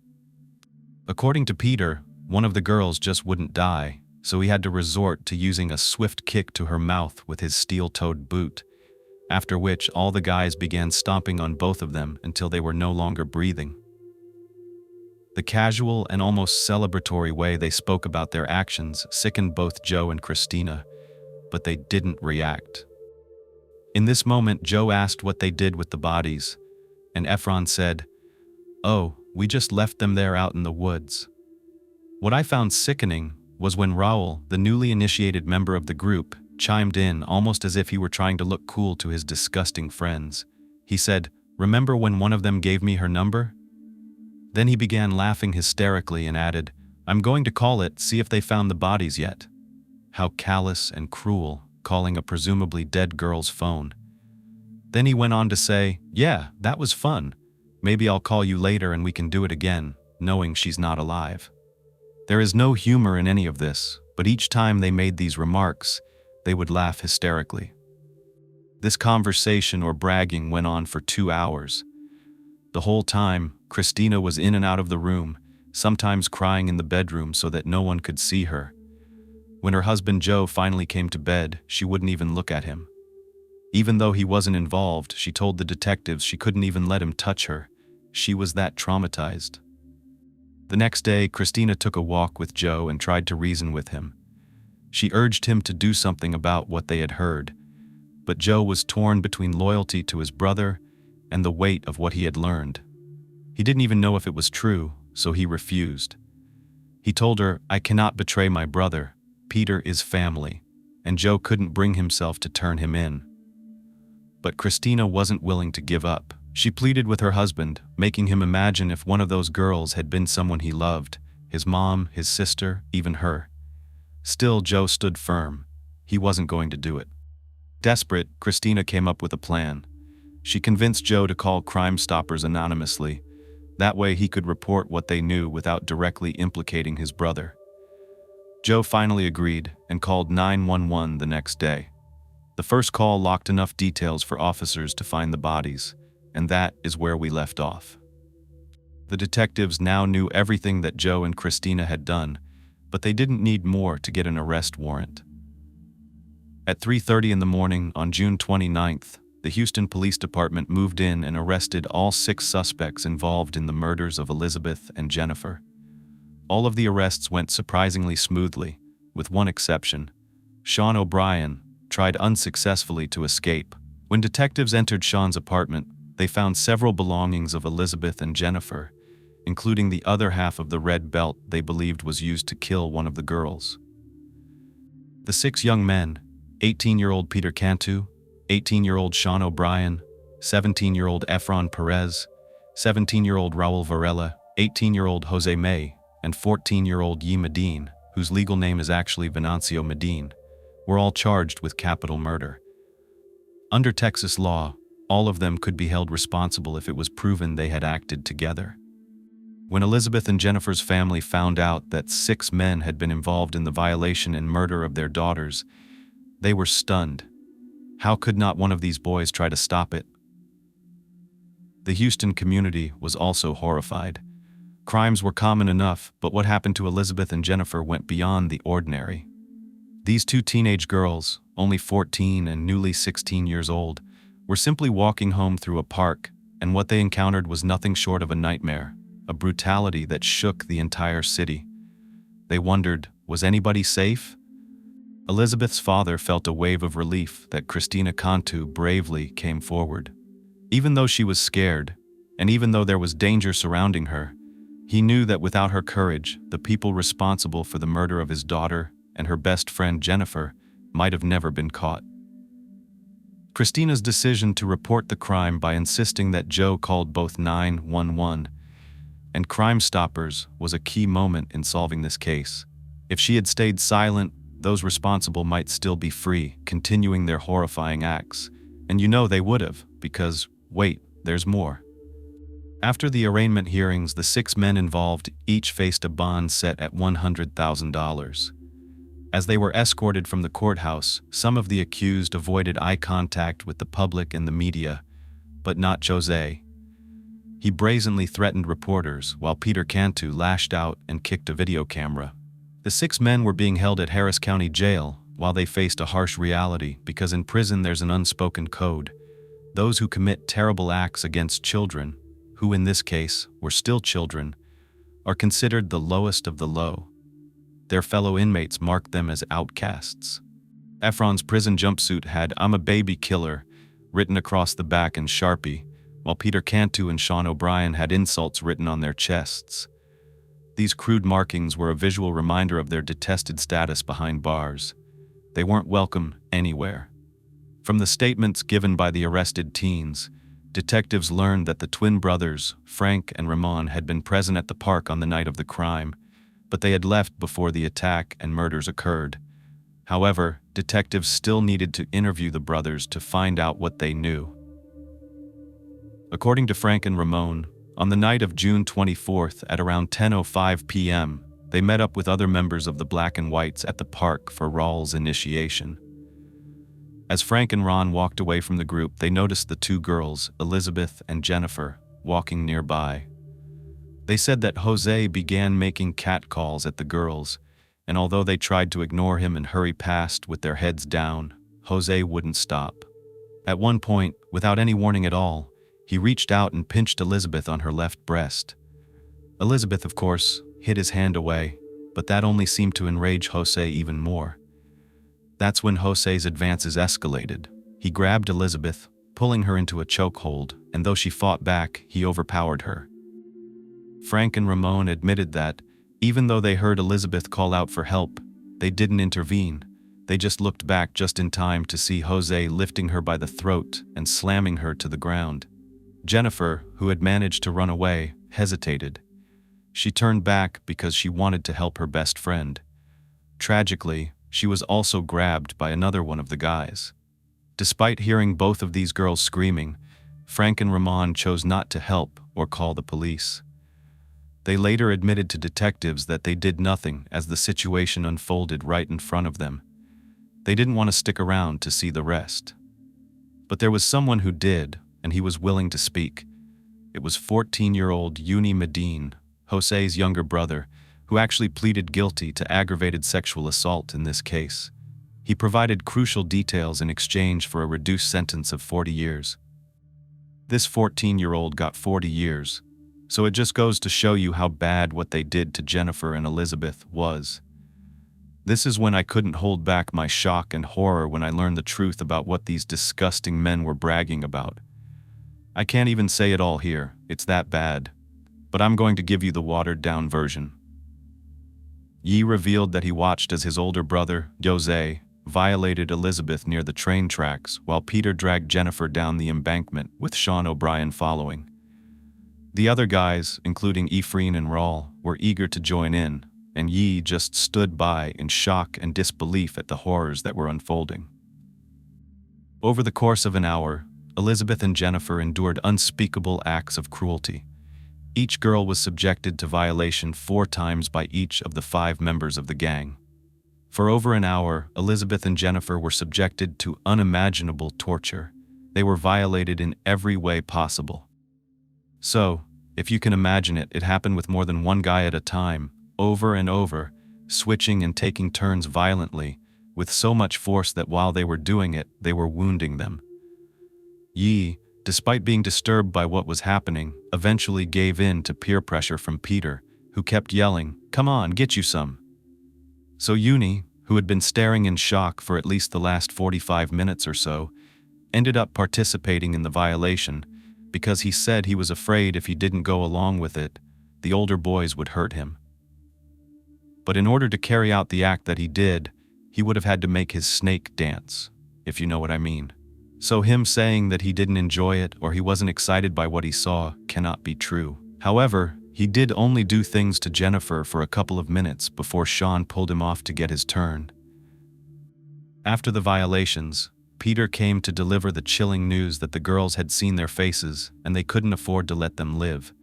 According to Peter, one of the girls just wouldn't die, so he had to resort to using a swift kick to her mouth with his steel-toed boot, after which all the guys began stomping on both of them until they were no longer breathing. The casual and almost celebratory way they spoke about their actions sickened both Joe and Christina, but they didn't react. In this moment, Joe asked what they did with the bodies, and Efron said, "Oh, we just left them there out in the woods." What I found sickening was when Raul, the newly initiated member of the group, chimed in almost as if he were trying to look cool to his disgusting friends. He said, "Remember when one of them gave me her number?" Then he began laughing hysterically and added, "I'm going to call it, see if they found the bodies yet." How callous and cruel, calling a presumably dead girl's phone. Then he went on to say, "Yeah, that was fun. Maybe I'll call you later and we can do it again, knowing she's not alive." There is no humor in any of this, but each time they made these remarks, they would laugh hysterically. This conversation or bragging went on for 2 hours. The whole time, Christina was in and out of the room, sometimes crying in the bedroom so that no one could see her. When her husband Joe finally came to bed, she wouldn't even look at him. Even though he wasn't involved, she told the detectives she couldn't even let him touch her. She was that traumatized. The next day, Christina took a walk with Joe and tried to reason with him. She urged him to do something about what they had heard, but Joe was torn between loyalty to his brother and the weight of what he had learned. He didn't even know if it was true, so he refused. He told her, "I cannot betray my brother. Peter is family," and Joe couldn't bring himself to turn him in. But Christina wasn't willing to give up. She pleaded with her husband, making him imagine if one of those girls had been someone he loved, his mom, his sister, even her. Still, Joe stood firm. He wasn't going to do it. Desperate, Christina came up with a plan. She convinced Joe to call Crime Stoppers anonymously. That way he could report what they knew without directly implicating his brother. Joe finally agreed and called 911 the next day. The first call locked enough details for officers to find the bodies, and that is where we left off. The detectives now knew everything that Joe and Christina had done, but they didn't need more to get an arrest warrant. At 3:30 in the morning on June 29th, the Houston Police Department moved in and arrested all 6 suspects involved in the murders of Elizabeth and Jennifer. All of the arrests went surprisingly smoothly, with one exception. Sean O'Brien tried unsuccessfully to escape. When detectives entered Sean's apartment, they found several belongings of Elizabeth and Jennifer, including the other half of the red belt they believed was used to kill one of the girls. The 6 young men, 18-year-old Peter Cantu, 18-year-old Sean O'Brien, 17-year-old Efron Perez, 17-year-old Raul Varela, 18-year-old Jose May, and 14-year-old Yi Medine, whose legal name is actually Venancio Medine, were all charged with capital murder. Under Texas law, all of them could be held responsible if it was proven they had acted together. When Elizabeth and Jennifer's family found out that 6 men had been involved in the violation and murder of their daughters, they were stunned. How could not one of these boys try to stop it? The Houston community was also horrified. Crimes were common enough, but what happened to Elizabeth and Jennifer went beyond the ordinary. These 2 teenage girls, only 14 and newly 16 years old, were simply walking home through a park, and what they encountered was nothing short of a nightmare, a brutality that shook the entire city. They wondered, was anybody safe? Elizabeth's father felt a wave of relief that Christina Cantu bravely came forward. Even though she was scared, and even though there was danger surrounding her, he knew that without her courage, the people responsible for the murder of his daughter and her best friend Jennifer might have never been caught. Christina's decision to report the crime by insisting that Joe called both 911 and Crime Stoppers was a key moment in solving this case. If she had stayed silent, those responsible might still be free, continuing their horrifying acts. And you know they would have, because, wait, there's more. After the arraignment hearings, the 6 men involved each faced a bond set at $100,000. As they were escorted from the courthouse, some of the accused avoided eye contact with the public and the media, but not Jose. He brazenly threatened reporters, while Peter Cantu lashed out and kicked a video camera. The 6 men were being held at Harris County Jail while they faced a harsh reality, because in prison there's an unspoken code. Those who commit terrible acts against children, who in this case were still children, are considered the lowest of the low. Their fellow inmates marked them as outcasts. Efron's prison jumpsuit had "I'm a baby killer" written across the back in Sharpie, while Peter Cantu and Sean O'Brien had insults written on their chests. These crude markings were a visual reminder of their detested status behind bars. They weren't welcome anywhere. From the statements given by the arrested teens, detectives learned that the twin brothers, Frank and Ramon, had been present at the park on the night of the crime, but they had left before the attack and murders occurred. However, detectives still needed to interview the brothers to find out what they knew. According to Frank and Ramon, on the night of June 24th at around 10:05 p.m., they met up with other members of the Black and Whites at the park for Raul's initiation. As Frank and Ron walked away from the group, they noticed the 2 girls, Elizabeth and Jennifer, walking nearby. They said that Jose began making catcalls at the girls, and although they tried to ignore him and hurry past with their heads down, Jose wouldn't stop. At one point, without any warning at all, he reached out and pinched Elizabeth on her left breast. Elizabeth, of course, hid his hand away, but that only seemed to enrage Jose even more. That's when Jose's advances escalated. He grabbed Elizabeth, pulling her into a chokehold, and though she fought back, he overpowered her. Frank and Ramon admitted that, even though they heard Elizabeth call out for help, they didn't intervene. They just looked back just in time to see Jose lifting her by the throat and slamming her to the ground. Jennifer, who had managed to run away, hesitated. She turned back because she wanted to help her best friend. Tragically, she was also grabbed by another one of the guys. Despite hearing both of these girls screaming, Frank and Ramon chose not to help or call the police. They later admitted to detectives that they did nothing as the situation unfolded right in front of them. They didn't want to stick around to see the rest. But there was someone who did, and he was willing to speak. it was 14-year-old Uni Medine, Jose's younger brother, who actually pleaded guilty to aggravated sexual assault in this case. He provided crucial details in exchange for a reduced sentence of 40 years. This 14-year-old got 40 years, so it just goes to show you how bad what they did to Jennifer and Elizabeth was. This is when I couldn't hold back my shock and horror when I learned the truth about what these disgusting men were bragging about. I can't even say it all here, it's that bad. But I'm going to give you the watered-down version. Yi revealed that he watched as his older brother, Jose, violated Elizabeth near the train tracks while Peter dragged Jennifer down the embankment with Sean O'Brien following. The other guys, including Ephraim and Raul, were eager to join in, and Yi just stood by in shock and disbelief at the horrors that were unfolding. Over the course of an hour, Elizabeth and Jennifer endured unspeakable acts of cruelty. Each girl was subjected to violation 4 times by each of the 5 members of the gang. For over an hour, Elizabeth and Jennifer were subjected to unimaginable torture. They were violated in every way possible. So, if you can imagine it, it happened with more than one guy at a time, over and over, switching and taking turns violently, with so much force that while they were doing it, they were wounding them. Yi, despite being disturbed by what was happening, eventually gave in to peer pressure from Peter, who kept yelling, "Come on, get you some." So Uni, who had been staring in shock for at least the last 45 minutes or so, ended up participating in the violation because he said he was afraid if he didn't go along with it, the older boys would hurt him. But in order to carry out the act that he did, he would have had to make his snake dance, if you know what I mean. So him saying that he didn't enjoy it or he wasn't excited by what he saw cannot be true. However, he did only do things to Jennifer for a couple of minutes before Sean pulled him off to get his turn. After the violations, Peter came to deliver the chilling news that the girls had seen their faces and they couldn't afford to let them live.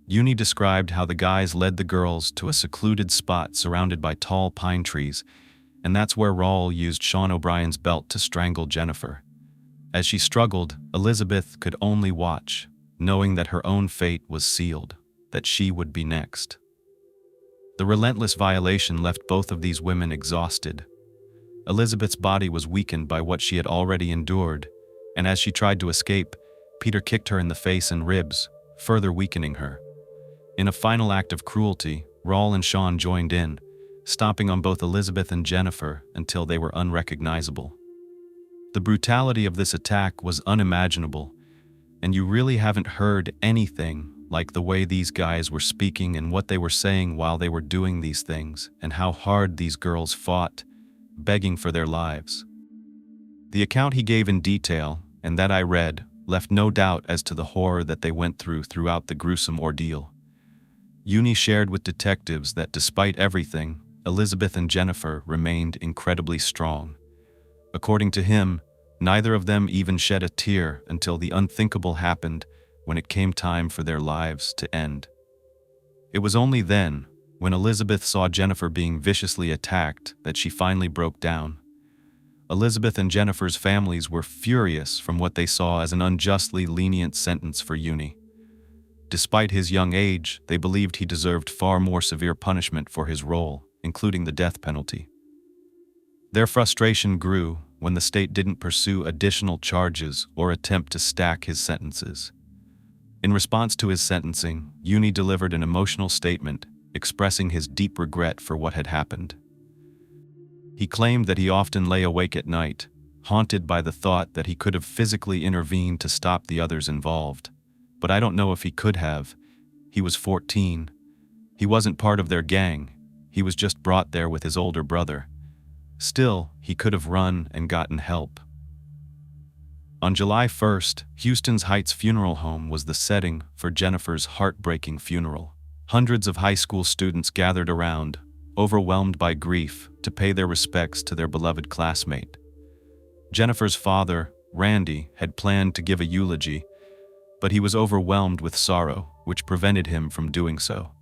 Uni described how the guys led the girls to a secluded spot surrounded by tall pine trees, and that's where Raul used Sean O'Brien's belt to strangle Jennifer. As she struggled, Elizabeth could only watch, knowing that her own fate was sealed, that she would be next. The relentless violation left both of these women exhausted. Elizabeth's body was weakened by what she had already endured, and as she tried to escape, Peter kicked her in the face and ribs, further weakening her. In a final act of cruelty, Raul and Sean joined in, stomping on both Elizabeth and Jennifer until they were unrecognizable. The brutality of this attack was unimaginable, and you really haven't heard anything like the way these guys were speaking and what they were saying while they were doing these things, and how hard these girls fought, begging for their lives. The account he gave in detail, and that I read, left no doubt as to the horror that they went through throughout the gruesome ordeal. Uni shared with detectives that despite everything, Elizabeth and Jennifer remained incredibly strong. According to him, neither of them even shed a tear until the unthinkable happened when it came time for their lives to end. It was only then, when Elizabeth saw Jennifer being viciously attacked, that she finally broke down. Elizabeth and Jennifer's families were furious from what they saw as an unjustly lenient sentence for Uni. Despite his young age, they believed he deserved far more severe punishment for his role, including the death penalty. Their frustration grew when the state didn't pursue additional charges or attempt to stack his sentences. In response to his sentencing, Uni delivered an emotional statement expressing his deep regret for what had happened. He claimed that he often lay awake at night, haunted by the thought that he could have physically intervened to stop the others involved. But I don't know if he could have. He was 14. He wasn't part of their gang. He was just brought there with his older brother. Still, he could have run and gotten help. On July 1st, Houston's Heights Funeral Home was the setting for Jennifer's heartbreaking funeral. Hundreds of high school students gathered around, overwhelmed by grief, to pay their respects to their beloved classmate. Jennifer's father, Randy, had planned to give a eulogy, but he was overwhelmed with sorrow, which prevented him from doing so.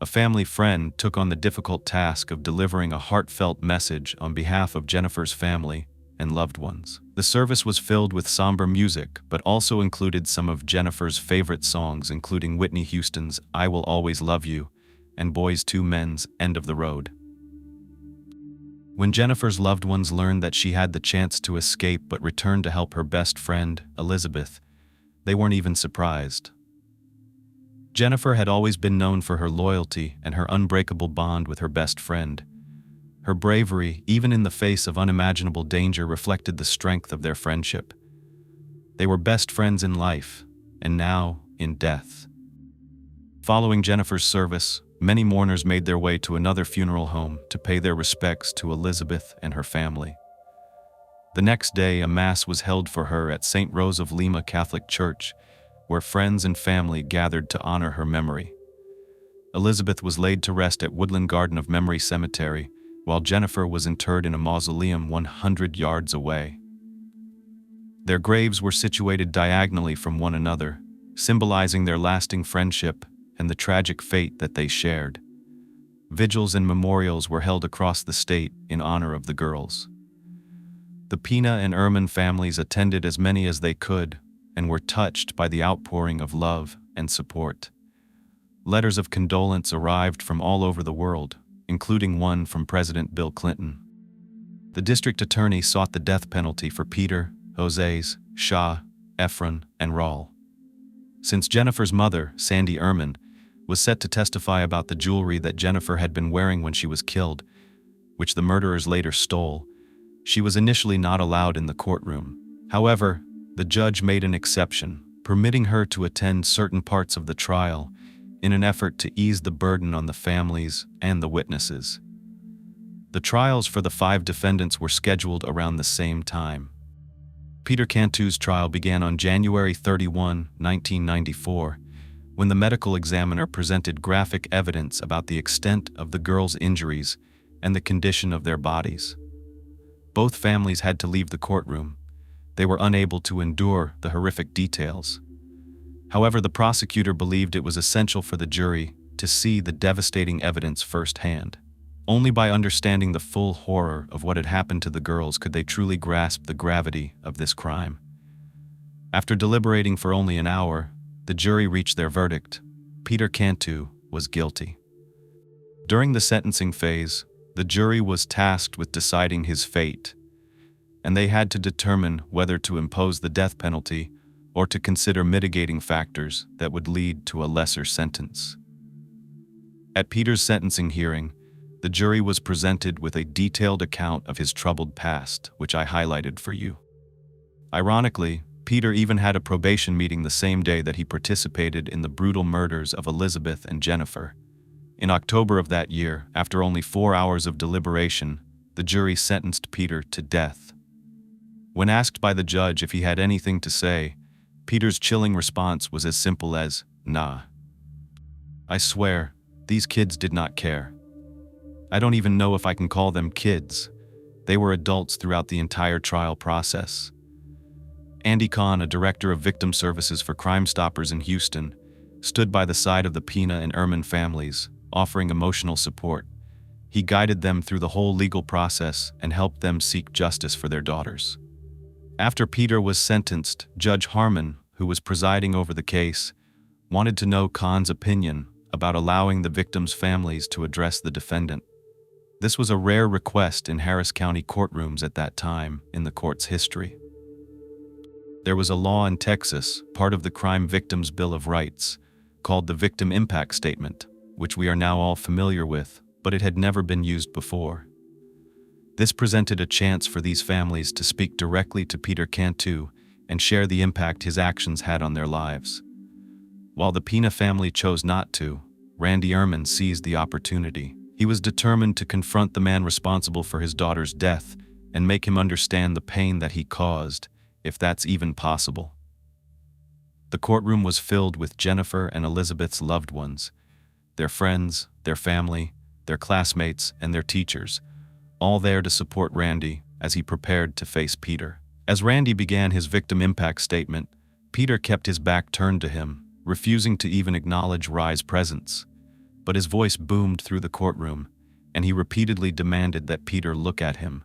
A family friend took on the difficult task of delivering a heartfelt message on behalf of Jennifer's family, and loved ones. The service was filled with somber music, but also included some of Jennifer's favorite songs, including Whitney Houston's "I Will Always Love You" and Boyz II Men's "End of the Road." When Jennifer's loved ones learned that she had the chance to escape but return to help her best friend, Elizabeth, they weren't even surprised. Jennifer had always been known for her loyalty and her unbreakable bond with her best friend. Her bravery, even in the face of unimaginable danger, reflected the strength of their friendship. They were best friends in life, and now in death. Following Jennifer's service, many mourners made their way to another funeral home to pay their respects to Elizabeth and her family. The next day, a mass was held for her at St. Rose of Lima Catholic Church, where friends and family gathered to honor her memory. Elizabeth was laid to rest at Woodland Garden of Memory Cemetery, while Jennifer was interred in a mausoleum 100 yards away. Their graves were situated diagonally from one another, symbolizing their lasting friendship and the tragic fate that they shared. Vigils and memorials were held across the state in honor of the girls. The Pina and Ehrman families attended as many as they could and were touched by the outpouring of love and support. Letters of condolence arrived from all over the world, including one from President Bill Clinton. The district attorney sought the death penalty for Peter, Jose's, Shah, Efron, and Raul. Since Jennifer's mother, Sandy Ehrman, was set to testify about the jewelry that Jennifer had been wearing when she was killed, which the murderers later stole, she was initially not allowed in the courtroom. However, the judge made an exception, permitting her to attend certain parts of the trial in an effort to ease the burden on the families and the witnesses. The trials for the 5 defendants were scheduled around the same time. Peter Cantu's trial began on January 31, 1994, when the medical examiner presented graphic evidence about the extent of the girls' injuries and the condition of their bodies. Both families had to leave the courtroom. They were unable to endure the horrific details. However, the prosecutor believed it was essential for the jury to see the devastating evidence firsthand. Only by understanding the full horror of what had happened to the girls could they truly grasp the gravity of this crime. After deliberating for only an hour, the jury reached their verdict. Peter Cantu was guilty. During the sentencing phase, the jury was tasked with deciding his fate, and they had to determine whether to impose the death penalty or to consider mitigating factors that would lead to a lesser sentence. At Peter's sentencing hearing, the jury was presented with a detailed account of his troubled past, which I highlighted for you. Ironically, Peter even had a probation meeting the same day that he participated in the brutal murders of Elizabeth and Jennifer. In October of that year, after only 4 hours of deliberation, the jury sentenced Peter to death. When asked by the judge if he had anything to say, Peter's chilling response was as simple as, "Nah. I swear, these kids did not care. I don't even know if I can call them kids. They were adults throughout the entire trial process." Andy Kahn, a director of victim services for Crime Stoppers in Houston, stood by the side of the Pina and Ehrman families, offering emotional support. He guided them through the whole legal process and helped them seek justice for their daughters. After Peter was sentenced, Judge Harmon, who was presiding over the case, wanted to know Kahn's opinion about allowing the victims' families to address the defendant. This was a rare request in Harris County courtrooms at that time in the court's history. There was a law in Texas, part of the Crime Victims' Bill of Rights, called the Victim Impact Statement, which we are now all familiar with, but it had never been used before. This presented a chance for these families to speak directly to Peter Cantu and share the impact his actions had on their lives. While the Pina family chose not to, Randy Ehrman seized the opportunity. He was determined to confront the man responsible for his daughter's death and make him understand the pain that he caused, if that's even possible. The courtroom was filled with Jennifer and Elizabeth's loved ones, their friends, their family, their classmates, and their teachers, all there to support Randy as he prepared to face Peter. As Randy began his victim impact statement, Peter kept his back turned to him, refusing to even acknowledge Rye's presence. But his voice boomed through the courtroom, and he repeatedly demanded that Peter look at him.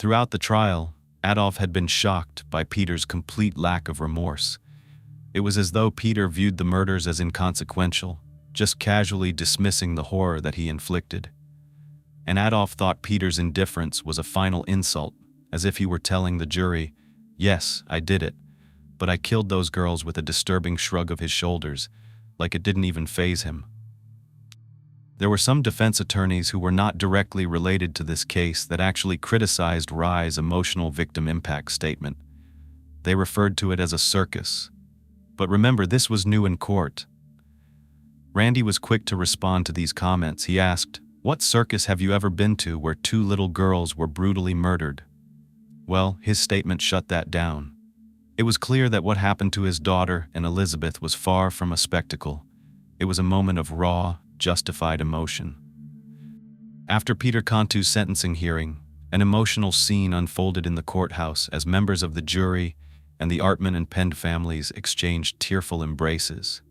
Throughout the trial, Adolf had been shocked by Peter's complete lack of remorse. It was as though Peter viewed the murders as inconsequential, just casually dismissing the horror that he inflicted. And Adolf thought Peter's indifference was a final insult, as if he were telling the jury, "Yes, I did it, but I killed those girls," with a disturbing shrug of his shoulders, like it didn't even faze him. There were some defense attorneys who were not directly related to this case that actually criticized Rye's emotional victim impact statement. They referred to it as a circus. But remember, this was new in court. Randy was quick to respond to these comments. He asked, "What circus have you ever been to where two little girls were brutally murdered?" Well, his statement shut that down. It was clear that what happened to his daughter and Elizabeth was far from a spectacle. It was a moment of raw, justified emotion. After Peter Cantu's sentencing hearing, an emotional scene unfolded in the courthouse as members of the jury and the Artman and Pend families exchanged tearful embraces.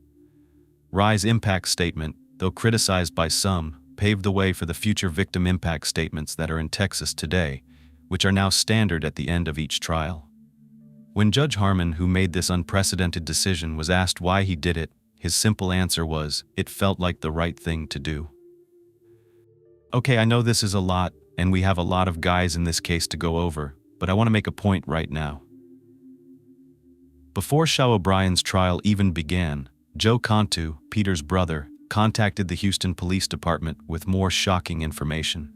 Rye's impact statement, though criticized by some, paved the way for the future victim impact statements that are in Texas today, which are now standard at the end of each trial. When Judge Harmon, who made this unprecedented decision, was asked why he did it, his simple answer was, "It felt like the right thing to do." Okay, I know this is a lot, and we have a lot of guys in this case to go over, but I want to make a point right now. Before Shaw O'Brien's trial even began, Joe Cantu, Peter's brother, contacted the Houston Police Department with more shocking information.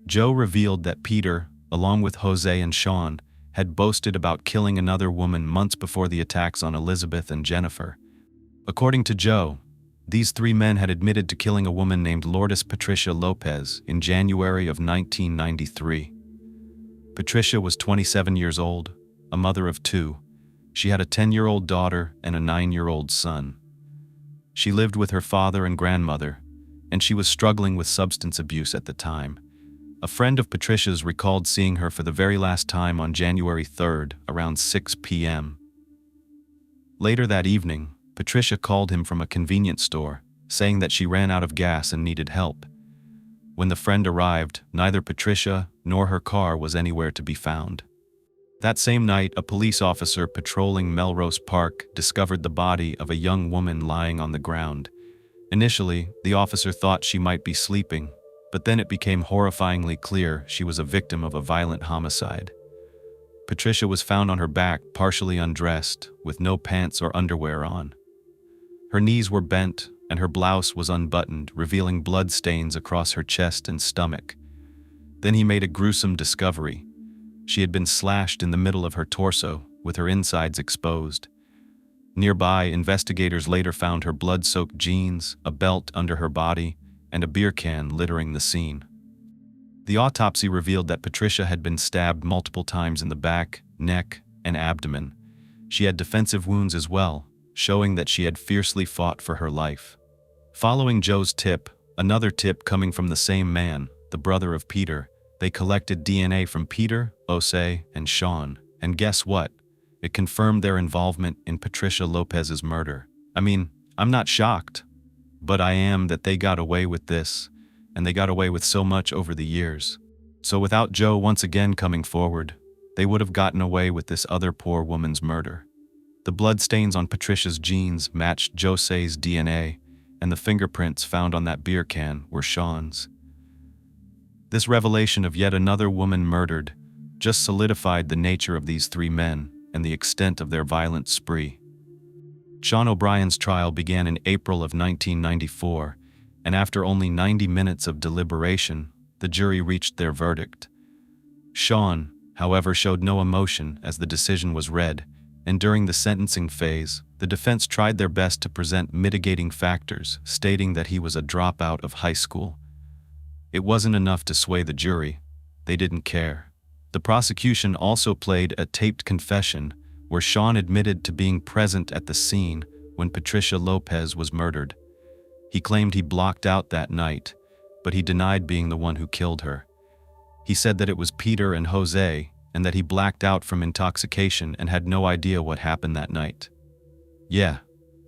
Joe revealed that Peter, along with Jose and Sean, had boasted about killing another woman months before the attacks on Elizabeth and Jennifer. According to Joe, these three men had admitted to killing a woman named Lourdes Patricia Lopez in January of 1993. Patricia was 27 years old, a mother of two. She had a 10-year-old daughter and a 9-year-old son. She lived with her father and grandmother, and she was struggling with substance abuse at the time. A friend of Patricia's recalled seeing her for the very last time on January 3rd, around 6 p.m. Later that evening, Patricia called him from a convenience store, saying that she ran out of gas and needed help. When the friend arrived, neither Patricia nor her car was anywhere to be found. That same night, a police officer patrolling Melrose Park discovered the body of a young woman lying on the ground. Initially, the officer thought she might be sleeping, but then it became horrifyingly clear she was a victim of a violent homicide. Patricia was found on her back, partially undressed, with no pants or underwear on. Her knees were bent, and her blouse was unbuttoned, revealing blood stains across her chest and stomach. Then he made a gruesome discovery. She had been slashed in the middle of her torso, with her insides exposed. Nearby, investigators later found her blood-soaked jeans, a belt under her body, and a beer can littering the scene. The autopsy revealed that Patricia had been stabbed multiple times in the back, neck, and abdomen. She had defensive wounds as well, showing that she had fiercely fought for her life. Following Joe's tip, another tip coming from the same man, the brother of Peter, they collected DNA from Peter, Jose, and Sean, and guess what? It confirmed their involvement in Patricia Lopez's murder. I mean, I'm not shocked, but I am that they got away with this, and they got away with so much over the years. So without Joe once again coming forward, they would have gotten away with this other poor woman's murder. The bloodstains on Patricia's jeans matched Jose's DNA, and the fingerprints found on that beer can were Sean's. This revelation of yet another woman murdered just solidified the nature of these three men and the extent of their violent spree. Sean O'Brien's trial began in April of 1994, and after only 90 minutes of deliberation, the jury reached their verdict. Sean, however, showed no emotion as the decision was read, and during the sentencing phase, the defense tried their best to present mitigating factors, stating that he was a dropout of high school. It wasn't enough to sway the jury. They didn't care. The prosecution also played a taped confession where Sean admitted to being present at the scene when Patricia Lopez was murdered. He claimed he blocked out that night, but he denied being the one who killed her. He said that it was Peter and Jose, and that he blacked out from intoxication and had no idea what happened that night. Yeah,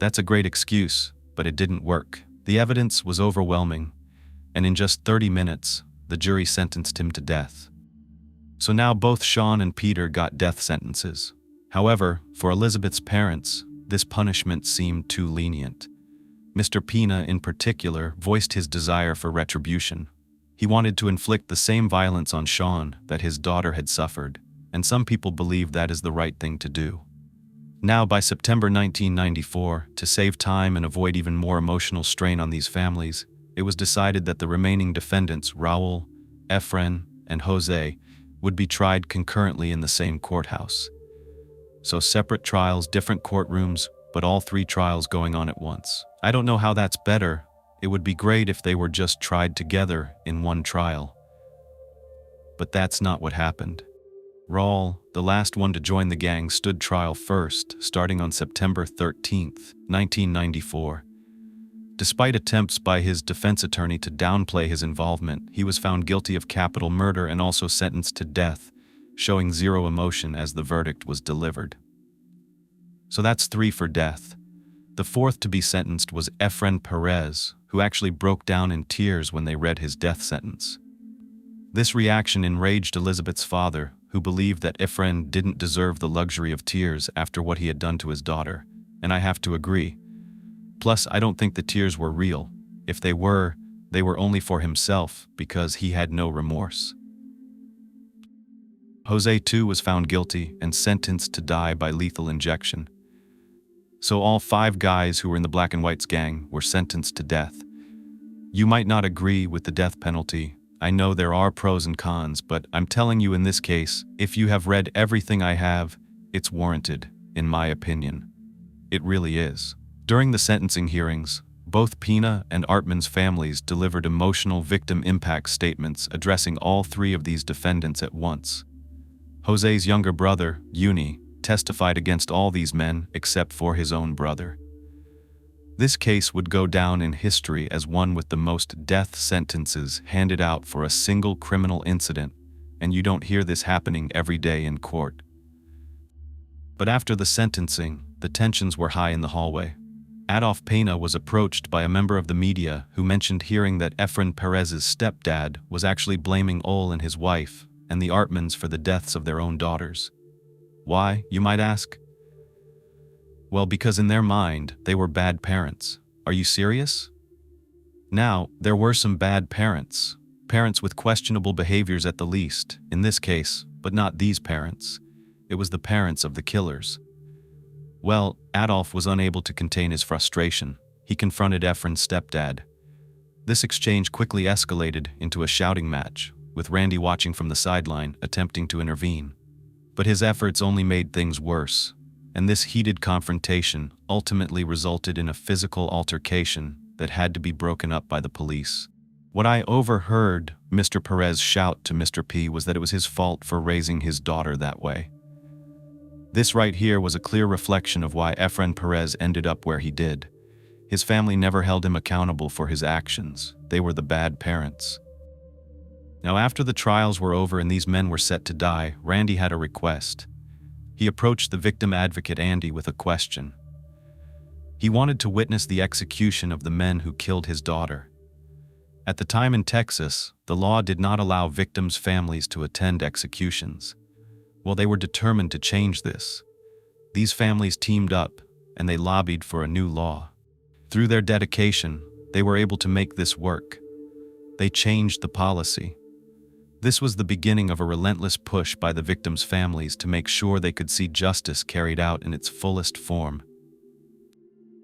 that's a great excuse, but it didn't work. The evidence was overwhelming, and in just 30 minutes, the jury sentenced him to death. So now both Sean and Peter got death sentences. However, for Elizabeth's parents, this punishment seemed too lenient. Mr. Pena, in particular, voiced his desire for retribution. He wanted to inflict the same violence on Sean that his daughter had suffered, and some people believe that is the right thing to do. Now, by September 1994, to save time and avoid even more emotional strain on these families, it was decided that the remaining defendants, Raul, Efren, and Jose, would be tried concurrently in the same courthouse. So separate trials, different courtrooms, but all three trials going on at once. I don't know how that's better. It would be great if they were just tried together in one trial. But that's not what happened. Raul, the last one to join the gang, stood trial first, starting on September 13, 1994. Despite attempts by his defense attorney to downplay his involvement, he was found guilty of capital murder and also sentenced to death, showing zero emotion as the verdict was delivered. So that's 3 for death. The fourth to be sentenced was Efren Perez, who actually broke down in tears when they read his death sentence. This reaction enraged Elizabeth's father, who believed that Efren didn't deserve the luxury of tears after what he had done to his daughter, and I have to agree. Plus, I don't think the tears were real. If they were only for himself because he had no remorse. Jose too was found guilty and sentenced to die by lethal injection. So all 5 guys who were in the Black and Whites gang were sentenced to death. You might not agree with the death penalty. I know there are pros and cons, but I'm telling you in this case, if you have read everything I have, it's warranted, in my opinion. It really is. During the sentencing hearings, both Pena and Artman's families delivered emotional victim impact statements addressing all 3 of these defendants at once. Jose's younger brother, Uni, testified against all these men except for his own brother. This case would go down in history as one with the most death sentences handed out for a single criminal incident, and you don't hear this happening every day in court. But after the sentencing, the tensions were high in the hallway. Adolf Pena was approached by a member of the media who mentioned hearing that Efren Perez's stepdad was actually blaming Ol and his wife and the Artmans for the deaths of their own daughters. Why, you might ask? Well, because in their mind, they were bad parents. Are you serious? Now, there were some bad parents. Parents with questionable behaviors at the least, in this case, but not these parents. It was the parents of the killers. Well, Adolf was unable to contain his frustration. He confronted Efren's stepdad. This exchange quickly escalated into a shouting match, with Randy watching from the sideline, attempting to intervene. But his efforts only made things worse, and this heated confrontation ultimately resulted in a physical altercation that had to be broken up by the police. What I overheard Mr. Perez shout to Mr. P was that it was his fault for raising his daughter that way. This right here was a clear reflection of why Efren Perez ended up where he did. His family never held him accountable for his actions. They were the bad parents. Now, after the trials were over and these men were set to die, Randy had a request. He approached the victim advocate Andy with a question. He wanted to witness the execution of the men who killed his daughter. At the time in Texas, the law did not allow victims' families to attend executions. Well, they were determined to change this. These families teamed up, and they lobbied for a new law. Through their dedication, they were able to make this work. They changed the policy. This was the beginning of a relentless push by the victims' families to make sure they could see justice carried out in its fullest form.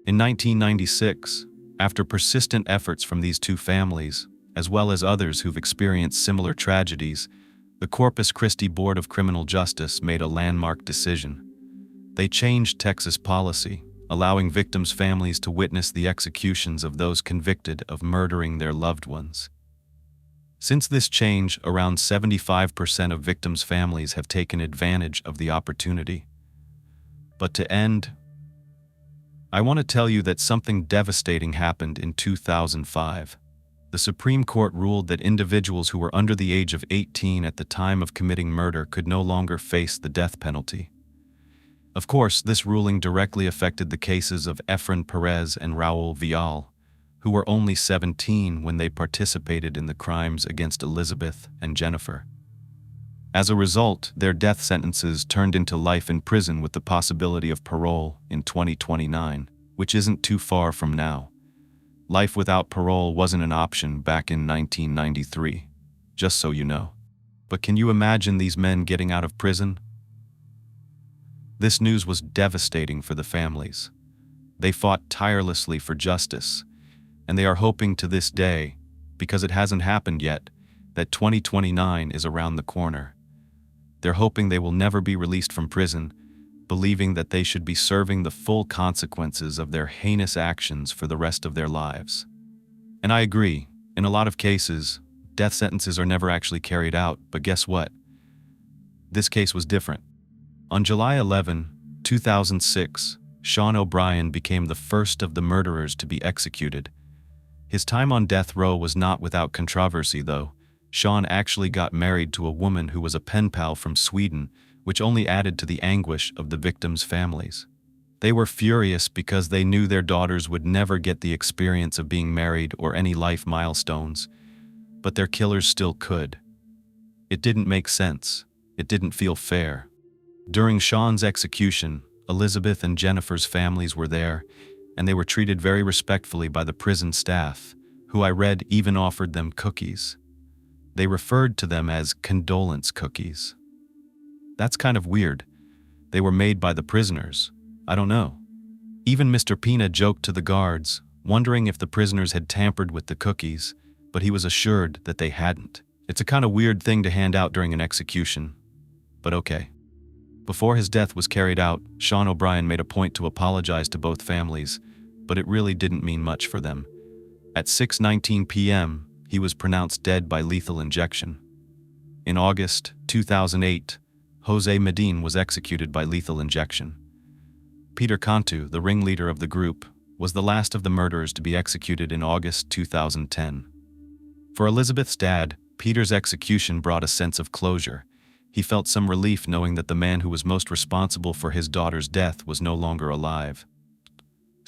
In 1996, after persistent efforts from these 2 families, as well as others who've experienced similar tragedies, the Corpus Christi Board of Criminal Justice made a landmark decision. They changed Texas policy, allowing victims' families to witness the executions of those convicted of murdering their loved ones. Since this change, around 75% of victims' families have taken advantage of the opportunity. But to end, I want to tell you that something devastating happened in 2005. The Supreme Court ruled that individuals who were under the age of 18 at the time of committing murder could no longer face the death penalty. Of course, this ruling directly affected the cases of Efren Perez and Raul Vial, who were only 17 when they participated in the crimes against Elizabeth and Jennifer. As a result, their death sentences turned into life in prison with the possibility of parole in 2029, which isn't too far from now. Life without parole wasn't an option back in 1993, just so you know. But can you imagine these men getting out of prison? This news was devastating for the families. They fought tirelessly for justice, and they are hoping to this day, because it hasn't happened yet, that 2029 is around the corner. They're hoping they will never be released from prison, believing that they should be serving the full consequences of their heinous actions for the rest of their lives. And I agree, in a lot of cases, death sentences are never actually carried out, but guess what? This case was different. On July 11, 2006, Sean O'Brien became the first of the murderers to be executed. His time on death row was not without controversy, though. Sean actually got married to a woman who was a pen pal from Sweden, which only added to the anguish of the victims' families. They were furious because they knew their daughters would never get the experience of being married or any life milestones, but their killers still could. It didn't make sense. It didn't feel fair. During Sean's execution, Elizabeth and Jennifer's families were there, and they were treated very respectfully by the prison staff, who I read even offered them cookies. They referred to them as condolence cookies. That's kind of weird. They were made by the prisoners. I don't know. Even Mr. Pina joked to the guards, wondering if the prisoners had tampered with the cookies, but he was assured that they hadn't. It's a kind of weird thing to hand out during an execution, but okay. Before his death was carried out, Sean O'Brien made a point to apologize to both families, but it really didn't mean much for them. At 6:19 p.m., he was pronounced dead by lethal injection. In August 2008, Jose Medin was executed by lethal injection. Peter Cantu, the ringleader of the group, was the last of the murderers to be executed in August 2010. For Elizabeth's dad, Peter's execution brought a sense of closure. He felt some relief knowing that the man who was most responsible for his daughter's death was no longer alive.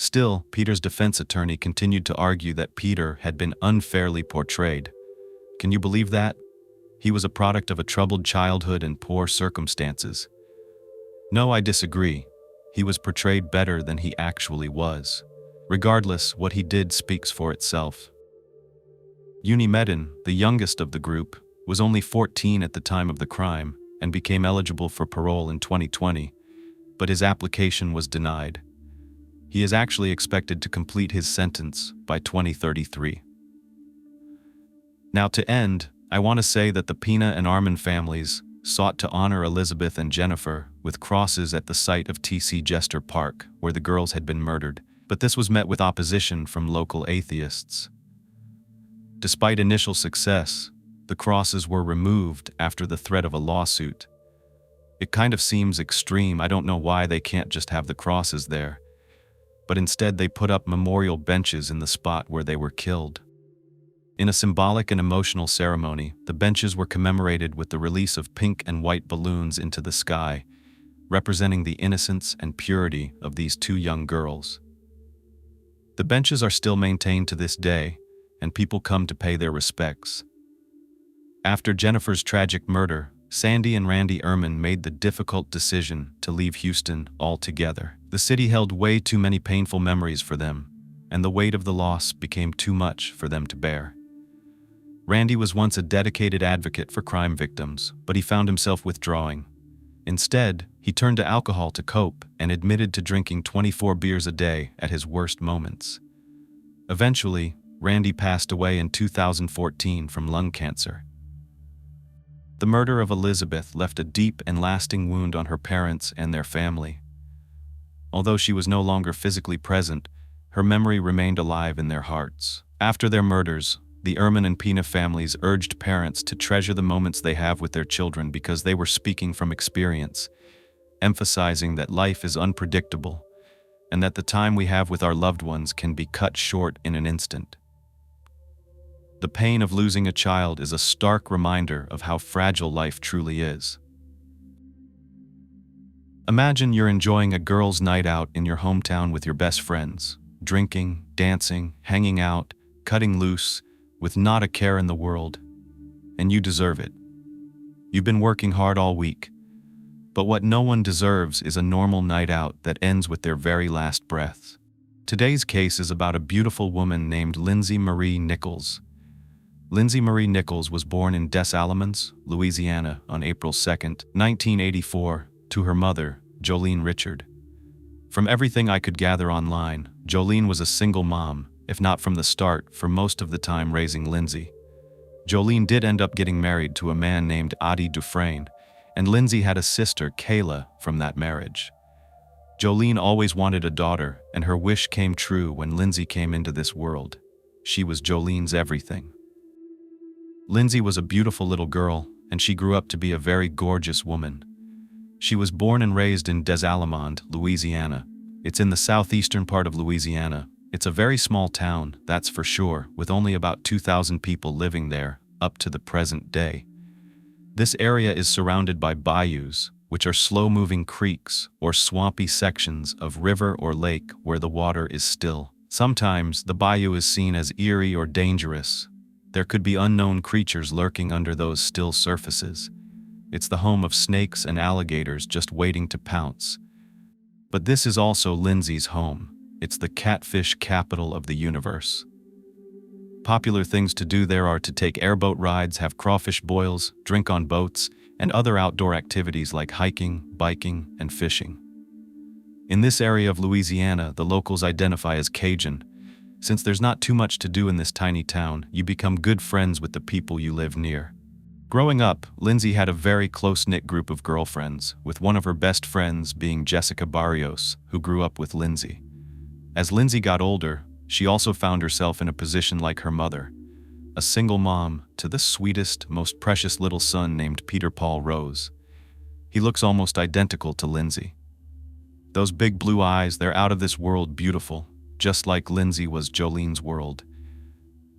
Still, Peter's defense attorney continued to argue that Peter had been unfairly portrayed. Can you believe that? He was a product of a troubled childhood and poor circumstances. No, I disagree. He was portrayed better than he actually was. Regardless, what he did speaks for itself. Uni Medin, the youngest of the group, was only 14 at the time of the crime and became eligible for parole in 2020, but his application was denied. He is actually expected to complete his sentence by 2033. Now to end, I want to say that the Pina and Armin families sought to honor Elizabeth and Jennifer with crosses at the site of T.C. Jester Park, where the girls had been murdered, but this was met with opposition from local atheists. Despite initial success, the crosses were removed after the threat of a lawsuit. It kind of seems extreme. I don't know why they can't just have the crosses there, but instead they put up memorial benches in the spot where they were killed. In a symbolic and emotional ceremony, the benches were commemorated with the release of pink and white balloons into the sky, representing the innocence and purity of these two young girls. The benches are still maintained to this day, and people come to pay their respects. After Jennifer's tragic murder, Sandy and Randy Ehrman made the difficult decision to leave Houston altogether. The city held way too many painful memories for them, and the weight of the loss became too much for them to bear. Randy was once a dedicated advocate for crime victims, but he found himself withdrawing. Instead, he turned to alcohol to cope and admitted to drinking 24 beers a day at his worst moments. Eventually, Randy passed away in 2014 from lung cancer. The murder of Elizabeth left a deep and lasting wound on her parents and their family. Although she was no longer physically present, her memory remained alive in their hearts. After their murders, the Ehrman and Pina families urged parents to treasure the moments they have with their children because they were speaking from experience, emphasizing that life is unpredictable and that the time we have with our loved ones can be cut short in an instant. The pain of losing a child is a stark reminder of how fragile life truly is. Imagine you're enjoying a girls' night out in your hometown with your best friends, drinking, dancing, hanging out, cutting loose, with not a care in the world, and you deserve it. You've been working hard all week. But what no one deserves is a normal night out that ends with their very last breaths. Today's case is about a beautiful woman named Lindsay Marie Nichols. Lindsay Marie Nichols was born in Des Allemands, Louisiana on April 2, 1984, to her mother, Jolene Richard. From everything I could gather online, Jolene was a single mom, if not from the start, for most of the time raising Lindsay. Jolene did end up getting married to a man named Adi Dufresne, and Lindsay had a sister, Kayla, from that marriage. Jolene always wanted a daughter, and her wish came true when Lindsay came into this world. She was Jolene's everything. Lindsay was a beautiful little girl, and she grew up to be a very gorgeous woman. She was born and raised in Des Allemands, Louisiana. It's in the southeastern part of Louisiana. It's a very small town, that's for sure, with only about 2,000 people living there, up to the present day. This area is surrounded by bayous, which are slow-moving creeks or swampy sections of river or lake where the water is still. Sometimes the bayou is seen as eerie or dangerous. There could be unknown creatures lurking under those still surfaces. It's the home of snakes and alligators just waiting to pounce. But this is also Lindsay's home. It's the catfish capital of the universe. Popular things to do there are to take airboat rides, have crawfish boils, drink on boats, and other outdoor activities like hiking, biking, and fishing. In this area of Louisiana, the locals identify as Cajun. Since there's not too much to do in this tiny town, you become good friends with the people you live near. Growing up, Lindsay had a very close-knit group of girlfriends, with one of her best friends being Jessica Barrios, who grew up with Lindsay. As Lindsay got older, she also found herself in a position like her mother, a single mom to the sweetest, most precious little son named Peter Paul Rose. He looks almost identical to Lindsay. Those big blue eyes, they're out of this world beautiful, just like Lindsay was Jolene's world.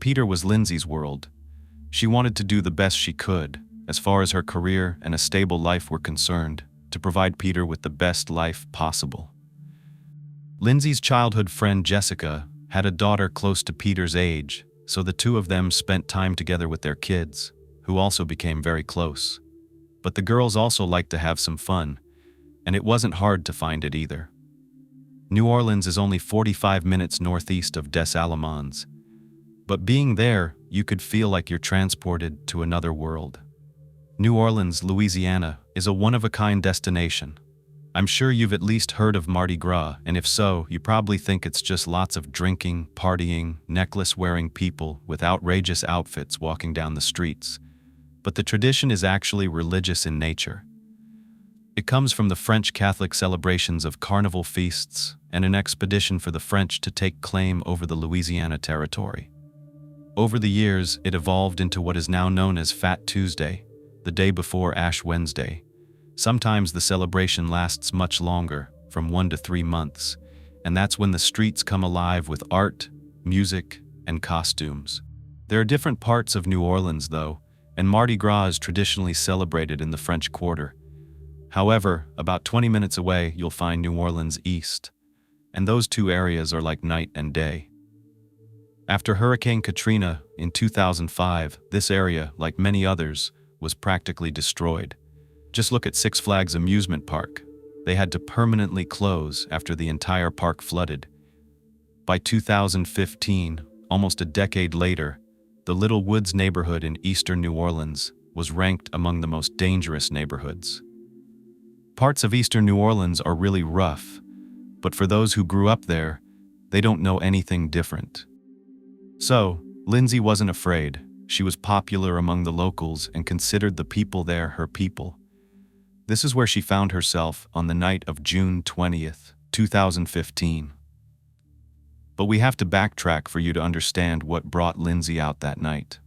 Peter was Lindsay's world. She wanted to do the best she could, as far as her career and a stable life were concerned, to provide Peter with the best life possible. Lindsay's childhood friend Jessica had a daughter close to Peter's age, so the two of them spent time together with their kids, who also became very close. But the girls also liked to have some fun, and it wasn't hard to find it either. New Orleans is only 45 minutes northeast of Des Allemands, but being there, you could feel like you're transported to another world. New Orleans, Louisiana, is a one-of-a-kind destination. I'm sure you've at least heard of Mardi Gras, and if so, you probably think it's just lots of drinking, partying, necklace-wearing people with outrageous outfits walking down the streets. But the tradition is actually religious in nature. It comes from the French Catholic celebrations of carnival feasts and an expedition for the French to take claim over the Louisiana territory. Over the years, it evolved into what is now known as Fat Tuesday, the day before Ash Wednesday. Sometimes the celebration lasts much longer, from 1 to 3 months, and that's when the streets come alive with art, music, and costumes. There are different parts of New Orleans, though, and Mardi Gras is traditionally celebrated in the French Quarter. However, about 20 minutes away, you'll find New Orleans East, and those two areas are like night and day. After Hurricane Katrina in 2005, this area, like many others, was practically destroyed. Just look at Six Flags Amusement Park. They had to permanently close after the entire park flooded. By 2015, almost a decade later, the Little Woods neighborhood in eastern New Orleans was ranked among the most dangerous neighborhoods. Parts of eastern New Orleans are really rough, but for those who grew up there, they don't know anything different. So, Lindsay wasn't afraid. She was popular among the locals and considered the people there her people. This is where she found herself on the night of June 20th, 2015. But we have to backtrack for you to understand what brought Lindsay out that night.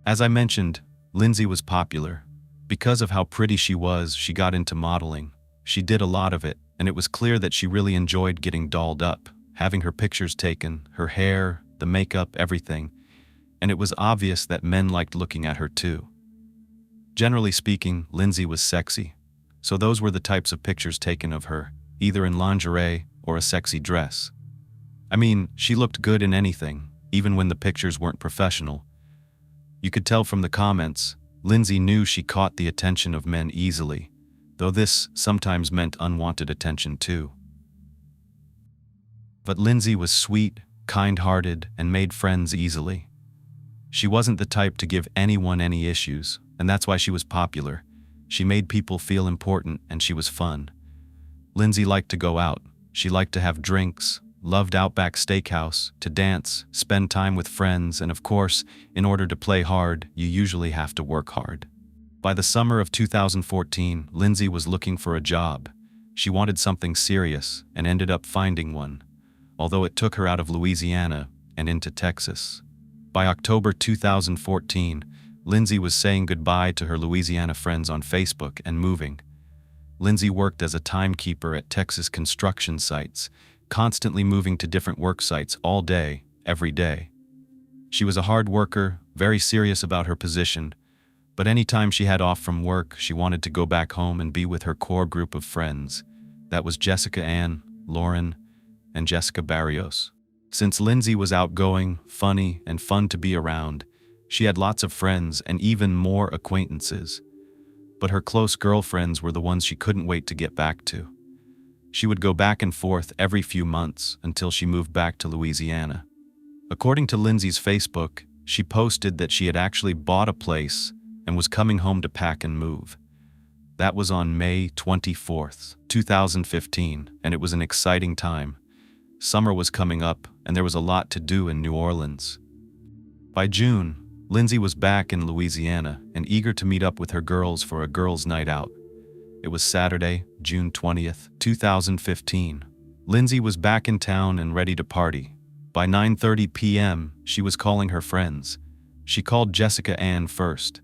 As I mentioned, Lindsay was popular. Because of how pretty she was, she got into modeling. She did a lot of it, and it was clear that she really enjoyed getting dolled up, having her pictures taken, her hair, the makeup, everything. And it was obvious that men liked looking at her too. Generally speaking, Lindsay was sexy, so those were the types of pictures taken of her, either in lingerie or a sexy dress. I mean, she looked good in anything, even when the pictures weren't professional. You could tell from the comments, Lindsay knew she caught the attention of men easily, though this sometimes meant unwanted attention too. But Lindsay was sweet, kind-hearted, and made friends easily. She wasn't the type to give anyone any issues, and that's why she was popular. She made people feel important, and she was fun. Lindsay liked to go out. She liked to have drinks, loved Outback Steakhouse, to dance, spend time with friends, and of course, in order to play hard, you usually have to work hard. By the summer of 2014, Lindsay was looking for a job. She wanted something serious and ended up finding one, although it took her out of Louisiana and into Texas. By October 2014, Lindsay was saying goodbye to her Louisiana friends on Facebook and moving. Lindsay worked as a timekeeper at Texas construction sites, constantly moving to different work sites all day, every day. She was a hard worker, very serious about her position, but anytime she had off from work, she wanted to go back home and be with her core group of friends. That was Jessica Ann, Lauren, and Jessica Barrios. Since Lindsay was outgoing, funny, and fun to be around, she had lots of friends and even more acquaintances. But her close girlfriends were the ones she couldn't wait to get back to. She would go back and forth every few months until she moved back to Louisiana. According to Lindsay's Facebook, she posted that she had actually bought a place and was coming home to pack and move. That was on May 24th, 2015, and it was an exciting time. Summer was coming up, and there was a lot to do in New Orleans. By June, Lindsay was back in Louisiana and eager to meet up with her girls for a girls' night out. It was Saturday, June 20th, 2015. Lindsay was back in town and ready to party. By 9:30 p.m., she was calling her friends. She called Jessica Ann first.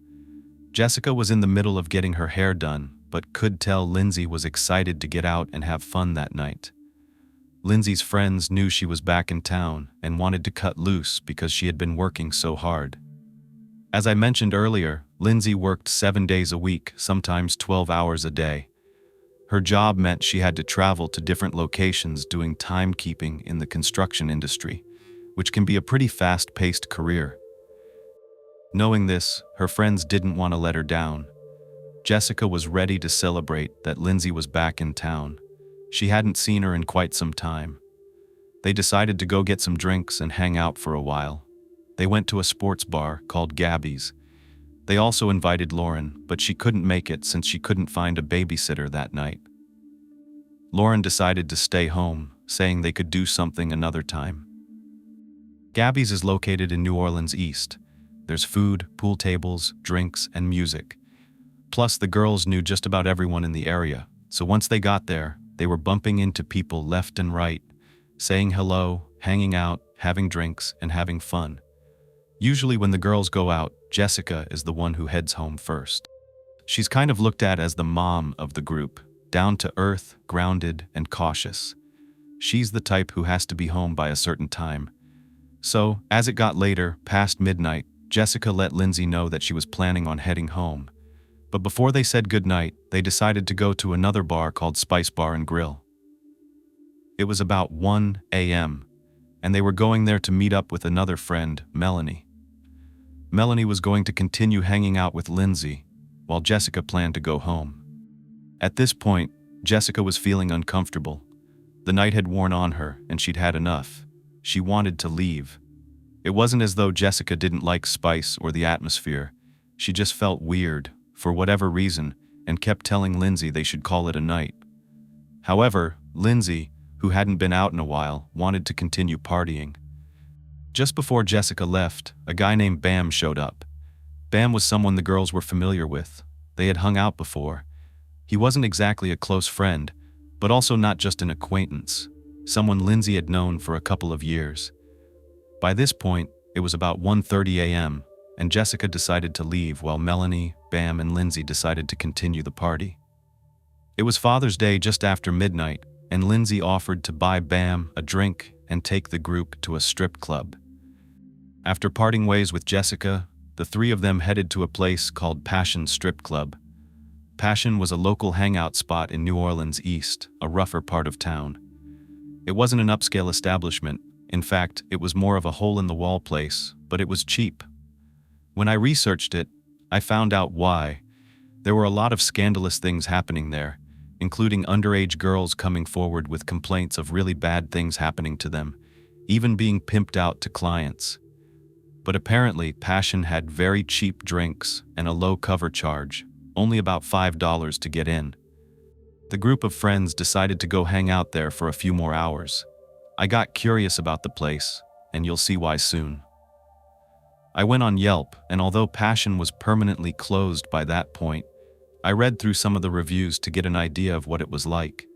Jessica was in the middle of getting her hair done, but could tell Lindsay was excited to get out and have fun that night. Lindsay's friends knew she was back in town and wanted to cut loose because she had been working so hard. As I mentioned earlier, Lindsay worked 7 days a week, sometimes 12 hours a day. Her job meant she had to travel to different locations doing timekeeping in the construction industry, which can be a pretty fast-paced career. Knowing this, her friends didn't want to let her down. Jessica was ready to celebrate that Lindsay was back in town. She hadn't seen her in quite some time. They decided to go get some drinks and hang out for a while. They went to a sports bar called Gabby's. They also invited Lauren, but she couldn't make it since she couldn't find a babysitter that night. Lauren decided to stay home, saying they could do something another time. Gabby's is located in New Orleans East. There's food, pool tables, drinks, and music. Plus, the girls knew just about everyone in the area, so once they got there, they were bumping into people left and right, saying hello, hanging out, having drinks, and having fun. Usually when the girls go out, Jessica is the one who heads home first. She's kind of looked at as the mom of the group, down to earth, grounded, and cautious. She's the type who has to be home by a certain time. So, as it got later, past midnight, Jessica let Lindsay know that she was planning on heading home. But before they said goodnight, they decided to go to another bar called Spice Bar and Grill. It was about 1 a.m., and they were going there to meet up with another friend, Melanie. Melanie was going to continue hanging out with Lindsay, while Jessica planned to go home. At this point, Jessica was feeling uncomfortable. The night had worn on her, and she'd had enough. She wanted to leave. It wasn't as though Jessica didn't like Spice or the atmosphere. She just felt weird, for whatever reason, and kept telling Lindsay they should call it a night. However, Lindsay, who hadn't been out in a while, wanted to continue partying. Just before Jessica left, a guy named Bam showed up. Bam was someone the girls were familiar with. They had hung out before. He wasn't exactly a close friend, but also not just an acquaintance, someone Lindsay had known for a couple of years. By this point, it was about 1:30 a.m., and Jessica decided to leave while Melanie, Bam, and Lindsay decided to continue the party. It was Father's Day just after midnight, and Lindsay offered to buy Bam a drink and take the group to a strip club. After parting ways with Jessica, the three of them headed to a place called Passion Strip Club. Passion was a local hangout spot in New Orleans East, a rougher part of town. It wasn't an upscale establishment. In fact, it was more of a hole-in-the-wall place, but it was cheap. When I researched it, I found out why. There were a lot of scandalous things happening there, including underage girls coming forward with complaints of really bad things happening to them, even being pimped out to clients. But apparently, Passion had very cheap drinks and a low cover charge, only about $5 to get in. The group of friends decided to go hang out there for a few more hours. I got curious about the place, and you'll see why soon. I went on Yelp, and although Passion was permanently closed by that point, I read through some of the reviews to get an idea of what it was like.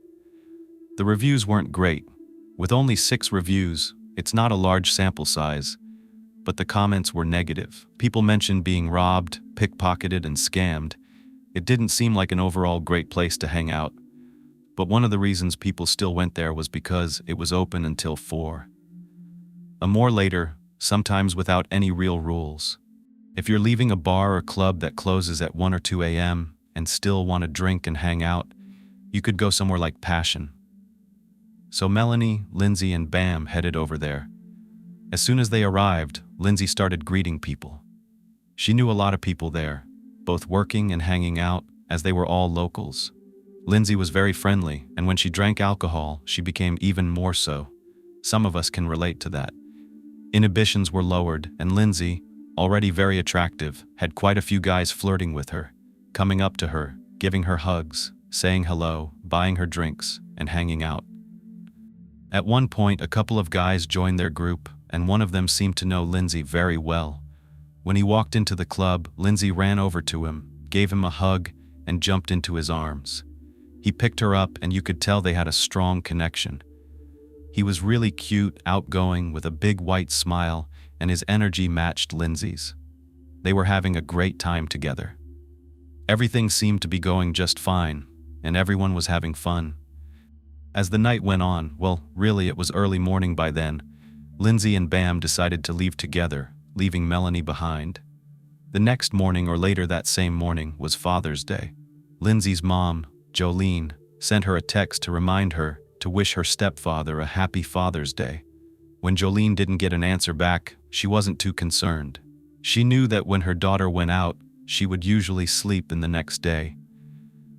The reviews weren't great. With only 6 reviews, it's not a large sample size, but the comments were negative. People mentioned being robbed, pickpocketed, and scammed. It didn't seem like an overall great place to hang out, but one of the reasons people still went there was because it was open until 4. More later, sometimes without any real rules. If you're leaving a bar or club that closes at 1 or 2 a.m. and still want to drink and hang out, you could go somewhere like Passion. So Melanie, Lindsay, and Bam headed over there. As soon as they arrived, Lindsay started greeting people. She knew a lot of people there, both working and hanging out, as they were all locals. Lindsay was very friendly, and when she drank alcohol, she became even more so. Some of us can relate to that. Inhibitions were lowered, and Lindsay, already very attractive, had quite a few guys flirting with her, coming up to her, giving her hugs, saying hello, buying her drinks, and hanging out. At one point, a couple of guys joined their group, and one of them seemed to know Lindsay very well. When he walked into the club, Lindsay ran over to him, gave him a hug, and jumped into his arms. He picked her up, and you could tell they had a strong connection. He was really cute, outgoing, with a big white smile, and his energy matched Lindsay's. They were having a great time together. Everything seemed to be going just fine, and everyone was having fun. As the night went on, well, really it was early morning by then, Lindsay and Bam decided to leave together, leaving Melanie behind. The next morning, or later that same morning, was Father's Day. Lindsay's mom, Jolene, sent her a text to remind her to wish her stepfather a happy Father's Day. When Jolene didn't get an answer back, she wasn't too concerned. She knew that when her daughter went out, she would usually sleep in the next day.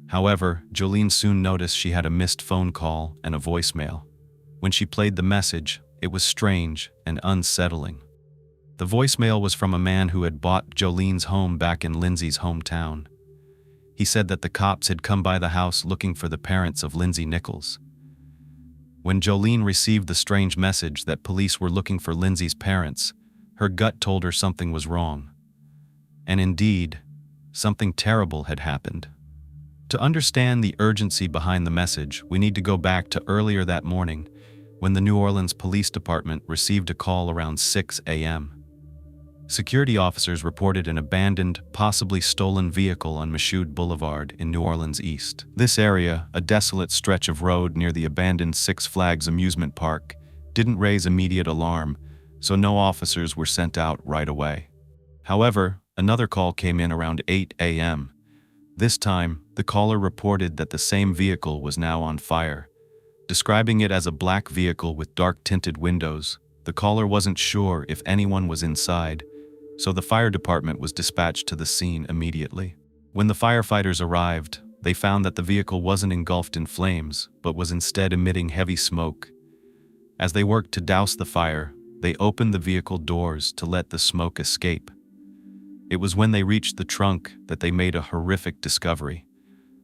However, Jolene soon noticed she had a missed phone call and a voicemail. When she played the message, it was strange and unsettling. The voicemail was from a man who had bought Jolene's home back in Lindsay's hometown. He said that the cops had come by the house looking for the parents of Lindsay Nichols. When Jolene received the strange message that police were looking for Lindsay's parents, her gut told her something was wrong. And indeed, something terrible had happened. To understand the urgency behind the message, we need to go back to earlier that morning, when the New Orleans Police Department received a call around 6 a.m. Security officers reported an abandoned, possibly stolen vehicle on Michoud Boulevard in New Orleans East. This area, a desolate stretch of road near the abandoned Six Flags amusement park, didn't raise immediate alarm, so no officers were sent out right away. However, another call came in around 8 a.m. This time, the caller reported that the same vehicle was now on fire. Describing it as a black vehicle with dark-tinted windows, the caller wasn't sure if anyone was inside, so the fire department was dispatched to the scene immediately. When the firefighters arrived, they found that the vehicle wasn't engulfed in flames, but was instead emitting heavy smoke. As they worked to douse the fire, they opened the vehicle doors to let the smoke escape. It was when they reached the trunk that they made a horrific discovery: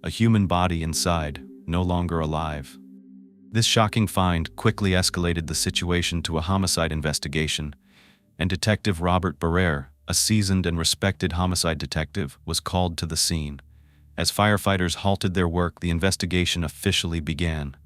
a human body inside, no longer alive. This shocking find quickly escalated the situation to a homicide investigation, and Detective Robert Barrere, a seasoned and respected homicide detective, was called to the scene. As firefighters halted their work, the investigation officially began.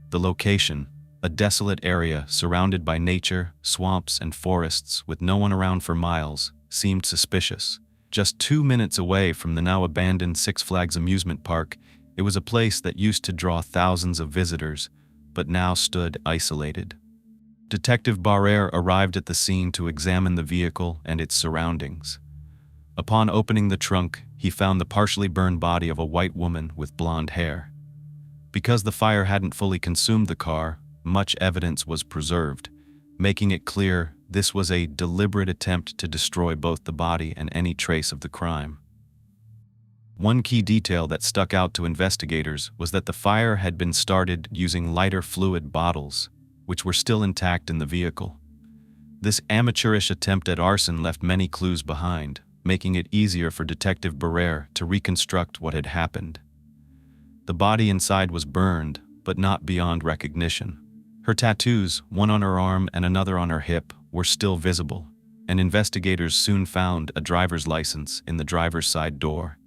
The location, a desolate area surrounded by nature, swamps, and forests with no one around for miles, seemed suspicious. Just 2 minutes away from the now abandoned Six Flags amusement park, it was a place that used to draw thousands of visitors, but now stood isolated. Detective Barrere arrived at the scene to examine the vehicle and its surroundings. Upon opening the trunk, he found the partially burned body of a white woman with blonde hair. Because the fire hadn't fully consumed the car, much evidence was preserved, making it clear this was a deliberate attempt to destroy both the body and any trace of the crime. One key detail that stuck out to investigators was that the fire had been started using lighter fluid bottles, which were still intact in the vehicle. This amateurish attempt at arson left many clues behind, making it easier for Detective Barrere to reconstruct what had happened. The body inside was burned, but not beyond recognition. Her tattoos, one on her arm and another on her hip, were still visible, and investigators soon found a driver's license in the driver's side door.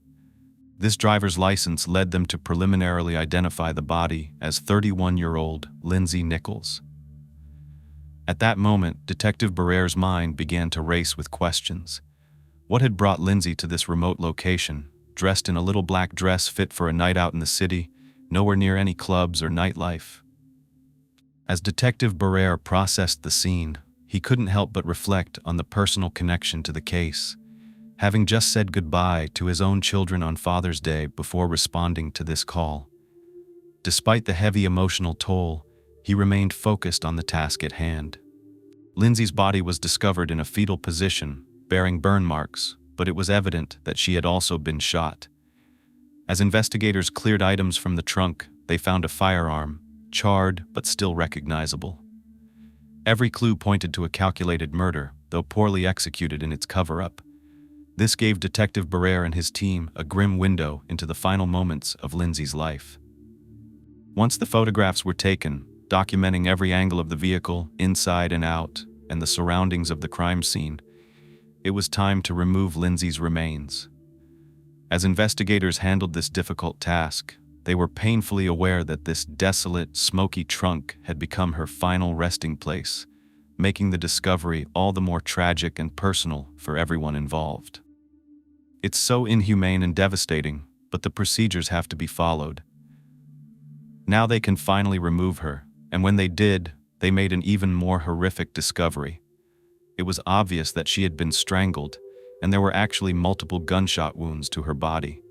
This driver's license led them to preliminarily identify the body as 31-year-old Lindsay Nichols. At that moment, Detective Barrere's mind began to race with questions. What had brought Lindsay to this remote location, dressed in a little black dress fit for a night out in the city, nowhere near any clubs or nightlife? As Detective Barrere processed the scene, he couldn't help but reflect on the personal connection to the case. Having just said goodbye to his own children on Father's Day before responding to this call. Despite the heavy emotional toll, he remained focused on the task at hand. Lindsay's body was discovered in a fetal position, bearing burn marks, but it was evident that she had also been shot. As investigators cleared items from the trunk, they found a firearm, charred but still recognizable. Every clue pointed to a calculated murder, though poorly executed in its cover-up. This gave Detective Barrere and his team a grim window into the final moments of Lindsay's life. Once the photographs were taken, documenting every angle of the vehicle, inside and out, and the surroundings of the crime scene, it was time to remove Lindsay's remains. As investigators handled this difficult task, they were painfully aware that this desolate, smoky trunk had become her final resting place, making the discovery all the more tragic and personal for everyone involved. It's so inhumane and devastating, but the procedures have to be followed. Now they can finally remove her, and when they did, they made an even more horrific discovery. It was obvious that she had been strangled, and there were actually multiple gunshot wounds to her body.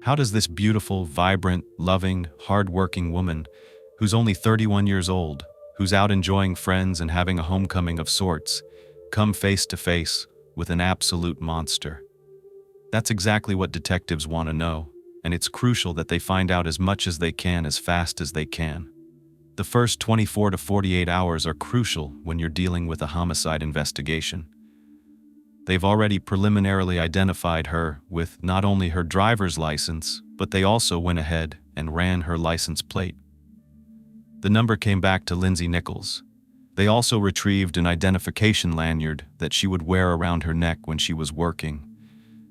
How does this beautiful, vibrant, loving, hard-working woman, who's only 31 years old, who's out enjoying friends and having a homecoming of sorts, come face to face with an absolute monster? That's exactly what detectives want to know, and it's crucial that they find out as much as they can as fast as they can. The first 24 to 48 hours are crucial when you're dealing with a homicide investigation. They've already preliminarily identified her with not only her driver's license, but they also went ahead and ran her license plate. The number came back to Lindsay Nichols. They also retrieved an identification lanyard that she would wear around her neck when she was working,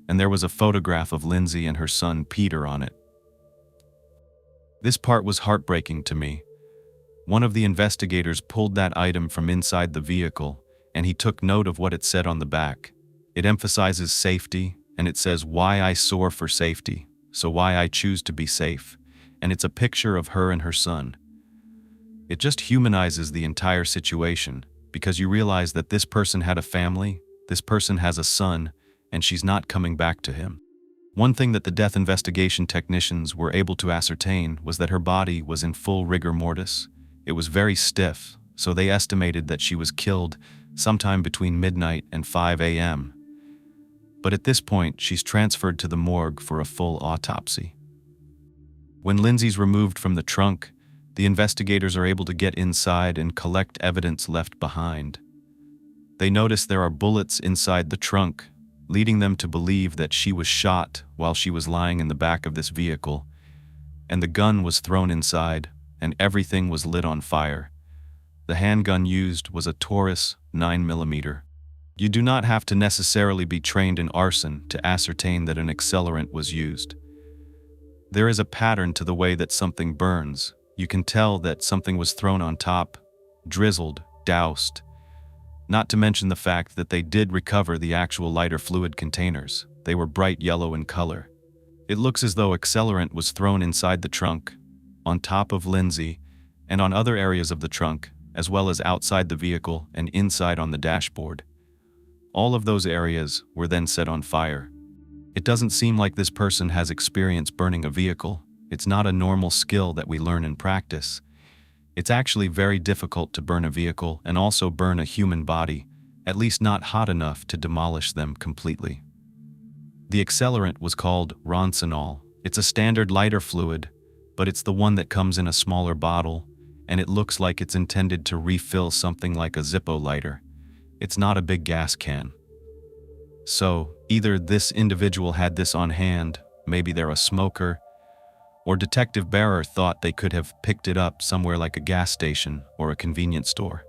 and there was a photograph of Lindsay and her son Peter on it. This part was heartbreaking to me. One of the investigators pulled that item from inside the vehicle, and he took note of what it said on the back. It emphasizes safety, and it says, "Why I soar for safety, so why I choose to be safe," and it's a picture of her and her son. It just humanizes the entire situation, because you realize that this person had a family, this person has a son, and she's not coming back to him. One thing that the death investigation technicians were able to ascertain was that her body was in full rigor mortis. It was very stiff, so they estimated that she was killed sometime between midnight and 5 a.m. But at this point, she's transferred to the morgue for a full autopsy. When Lindsay's removed from the trunk, the investigators are able to get inside and collect evidence left behind. They notice there are bullets inside the trunk, leading them to believe that she was shot while she was lying in the back of this vehicle, and the gun was thrown inside, and everything was lit on fire. The handgun used was a Taurus 9mm. You do not have to necessarily be trained in arson to ascertain that an accelerant was used. There is a pattern to the way that something burns. You can tell that something was thrown on top, drizzled, doused. Not to mention the fact that they did recover the actual lighter fluid containers. They were bright yellow in color. It looks as though accelerant was thrown inside the trunk, on top of Lindsay, and on other areas of the trunk, as well as outside the vehicle and inside on the dashboard. All of those areas were then set on fire. It doesn't seem like this person has experience burning a vehicle. It's not a normal skill that we learn in practice. It's actually very difficult to burn a vehicle and also burn a human body, at least not hot enough to demolish them completely. The accelerant was called roncinol. It's a standard lighter fluid, but it's the one that comes in a smaller bottle, and it looks like it's intended to refill something like a Zippo lighter. It's not a big gas can. So, either this individual had this on hand, maybe they're a smoker, or Detective Bearer thought they could have picked it up somewhere like a gas station or a convenience store.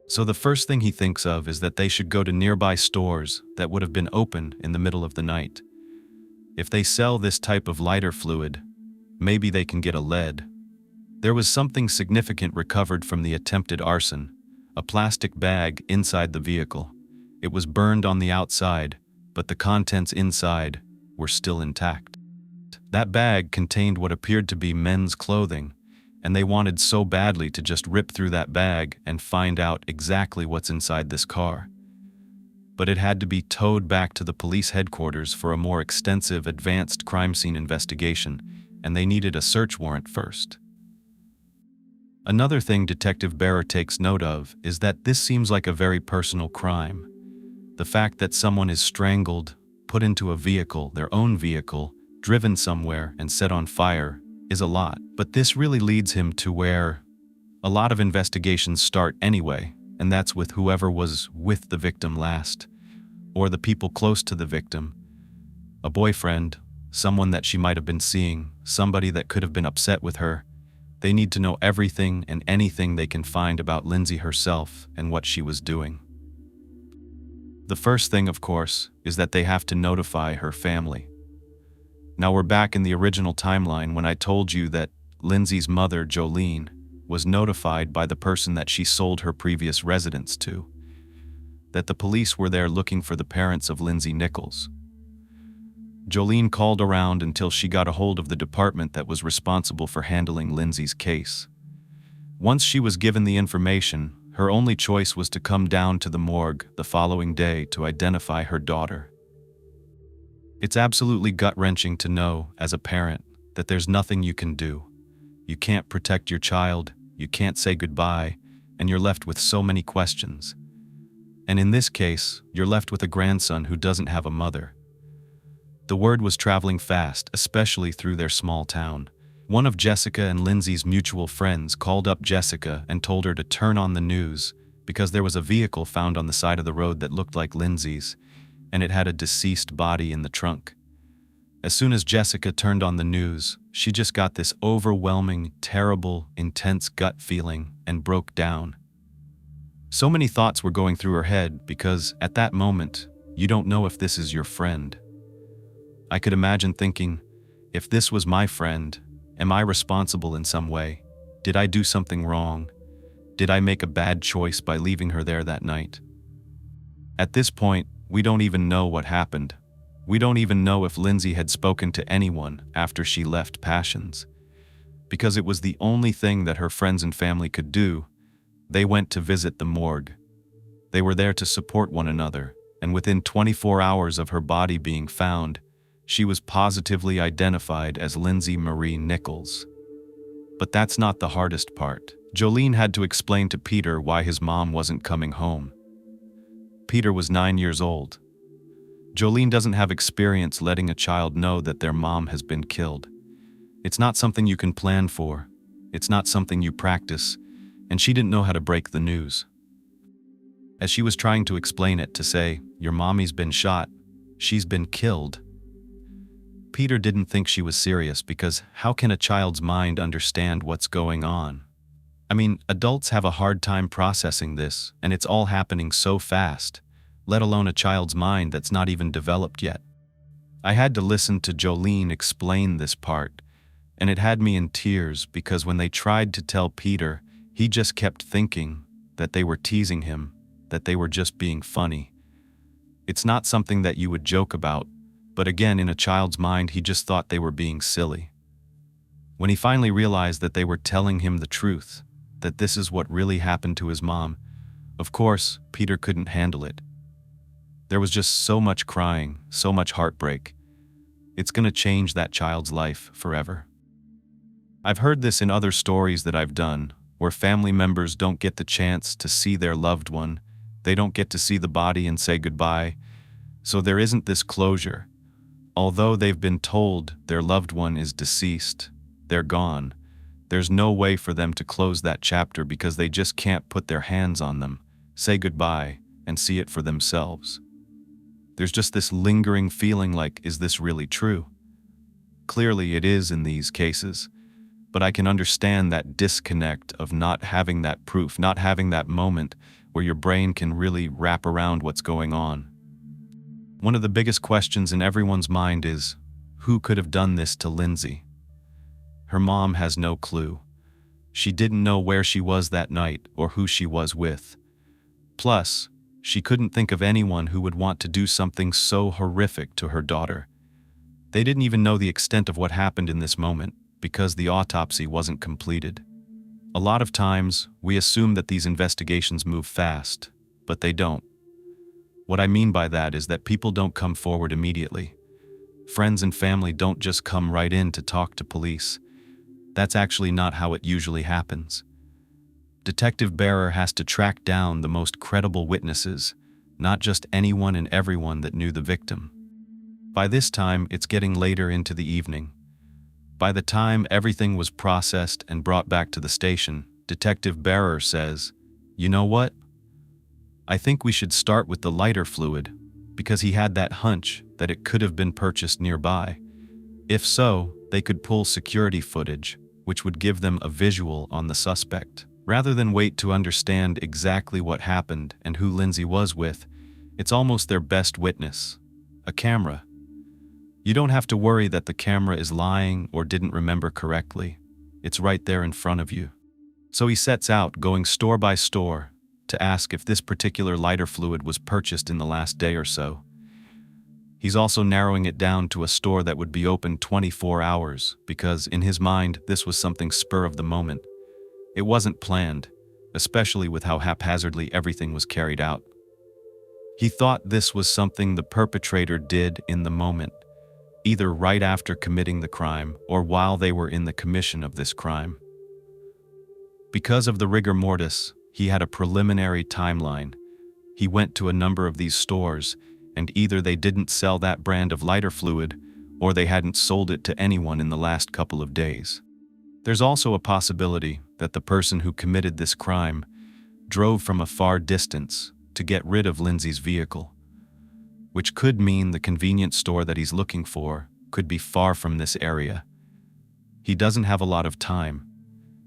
So the first thing he thinks of is that they should go to nearby stores that would have been open in the middle of the night. If they sell this type of lighter fluid, maybe they can get a lead. There was something significant recovered from the attempted arson, a plastic bag inside the vehicle. It was burned on the outside, but the contents inside were still intact. That bag contained what appeared to be men's clothing, and they wanted so badly to just rip through that bag and find out exactly what's inside this car. But it had to be towed back to the police headquarters for a more extensive, advanced crime scene investigation, and they needed a search warrant first. Another thing Detective Bearer takes note of is that this seems like a very personal crime. The fact that someone is strangled, put into a vehicle, their own vehicle, driven somewhere and set on fire is a lot. But this really leads him to where a lot of investigations start anyway, and that's with whoever was with the victim last, or the people close to the victim. A boyfriend, someone that she might have been seeing, somebody that could have been upset with her. They need to know everything and anything they can find about Lindsay herself and what she was doing. The first thing, of course, is that they have to notify her family. Now we're back in the original timeline when I told you that Lindsay's mother, Jolene, was notified by the person that she sold her previous residence to, that the police were there looking for the parents of Lindsay Nichols. Jolene called around until she got a hold of the department that was responsible for handling Lindsay's case. Once she was given the information, her only choice was to come down to the morgue the following day to identify her daughter. It's absolutely gut-wrenching to know, as a parent, that there's nothing you can do. You can't protect your child, you can't say goodbye, and you're left with so many questions. And in this case, you're left with a grandson who doesn't have a mother. The word was traveling fast, especially through their small town. One of Jessica and Lindsay's mutual friends called up Jessica and told her to turn on the news because there was a vehicle found on the side of the road that looked like Lindsay's, and it had a deceased body in the trunk. As soon as Jessica turned on the news, she just got this overwhelming, terrible, intense gut feeling and broke down. So many thoughts were going through her head because, at that moment, you don't know if this is your friend. I could imagine thinking, if this was my friend, am I responsible in some way? Did I do something wrong? Did I make a bad choice by leaving her there that night? At this point, we don't even know what happened. We don't even know if Lindsay had spoken to anyone after she left Passions. Because it was the only thing that her friends and family could do, they went to visit the morgue. They were there to support one another, and within 24 hours of her body being found, she was positively identified as Lindsay Marie Nichols. But that's not the hardest part. Jolene had to explain to Peter why his mom wasn't coming home. Peter was 9 years old. Jolene doesn't have experience letting a child know that their mom has been killed. It's not something you can plan for. It's not something you practice, and she didn't know how to break the news. As she was trying to explain it, to say, "Your mommy's been shot, she's been killed," Peter didn't think she was serious because how can a child's mind understand what's going on? I mean, adults have a hard time processing this, and it's all happening so fast, let alone a child's mind that's not even developed yet. I had to listen to Jolene explain this part, and it had me in tears because when they tried to tell Peter, he just kept thinking that they were teasing him, that they were just being funny. It's not something that you would joke about, but again, in a child's mind, he just thought they were being silly. When he finally realized that they were telling him the truth, that this is what really happened to his mom, of course, Peter couldn't handle it. There was just so much crying, so much heartbreak. It's gonna change that child's life forever. I've heard this in other stories that I've done, where family members don't get the chance to see their loved one, they don't get to see the body and say goodbye, So there isn't this closure. Although they've been told their loved one is deceased, they're gone. There's no way for them to close that chapter because they just can't put their hands on them, say goodbye, and see it for themselves. There's just this lingering feeling like, is this really true? Clearly it is in these cases, but I can understand that disconnect of not having that proof, not having that moment where your brain can really wrap around what's going on. One of the biggest questions in everyone's mind is, who could have done this to Lindsay? Her mom has no clue. She didn't know where she was that night or who she was with. Plus, she couldn't think of anyone who would want to do something so horrific to her daughter. They didn't even know the extent of what happened in this moment because the autopsy wasn't completed. A lot of times, we assume that these investigations move fast, but they don't. What I mean by that is that people don't come forward immediately. Friends and family don't just come right in to talk to police. That's actually not how it usually happens. Detective Bearer has to track down the most credible witnesses, not just anyone and everyone that knew the victim. By this time, it's getting later into the evening. By the time everything was processed and brought back to the station, Detective Bearer says, "You know what? I think we should start with the lighter fluid, because he had that hunch that it could have been purchased nearby. If so, they could pull security footage, which would give them a visual on the suspect. Rather than wait to understand exactly what happened and who Lindsay was with, it's almost their best witness, a camera. You don't have to worry that the camera is lying or didn't remember correctly. It's right there in front of you." So he sets out, going store by store, to ask if this particular lighter fluid was purchased in the last day or so. He's also narrowing it down to a store that would be open 24 hours because, in his mind, this was something spur of the moment. It wasn't planned, especially with how haphazardly everything was carried out. He thought this was something the perpetrator did in the moment, either right after committing the crime or while they were in the commission of this crime. Because of the rigor mortis, he had a preliminary timeline. He went to a number of these stores, and either they didn't sell that brand of lighter fluid, or they hadn't sold it to anyone in the last couple of days. There's also a possibility that the person who committed this crime drove from a far distance to get rid of Lindsay's vehicle, which could mean the convenience store that he's looking for could be far from this area. He doesn't have a lot of time.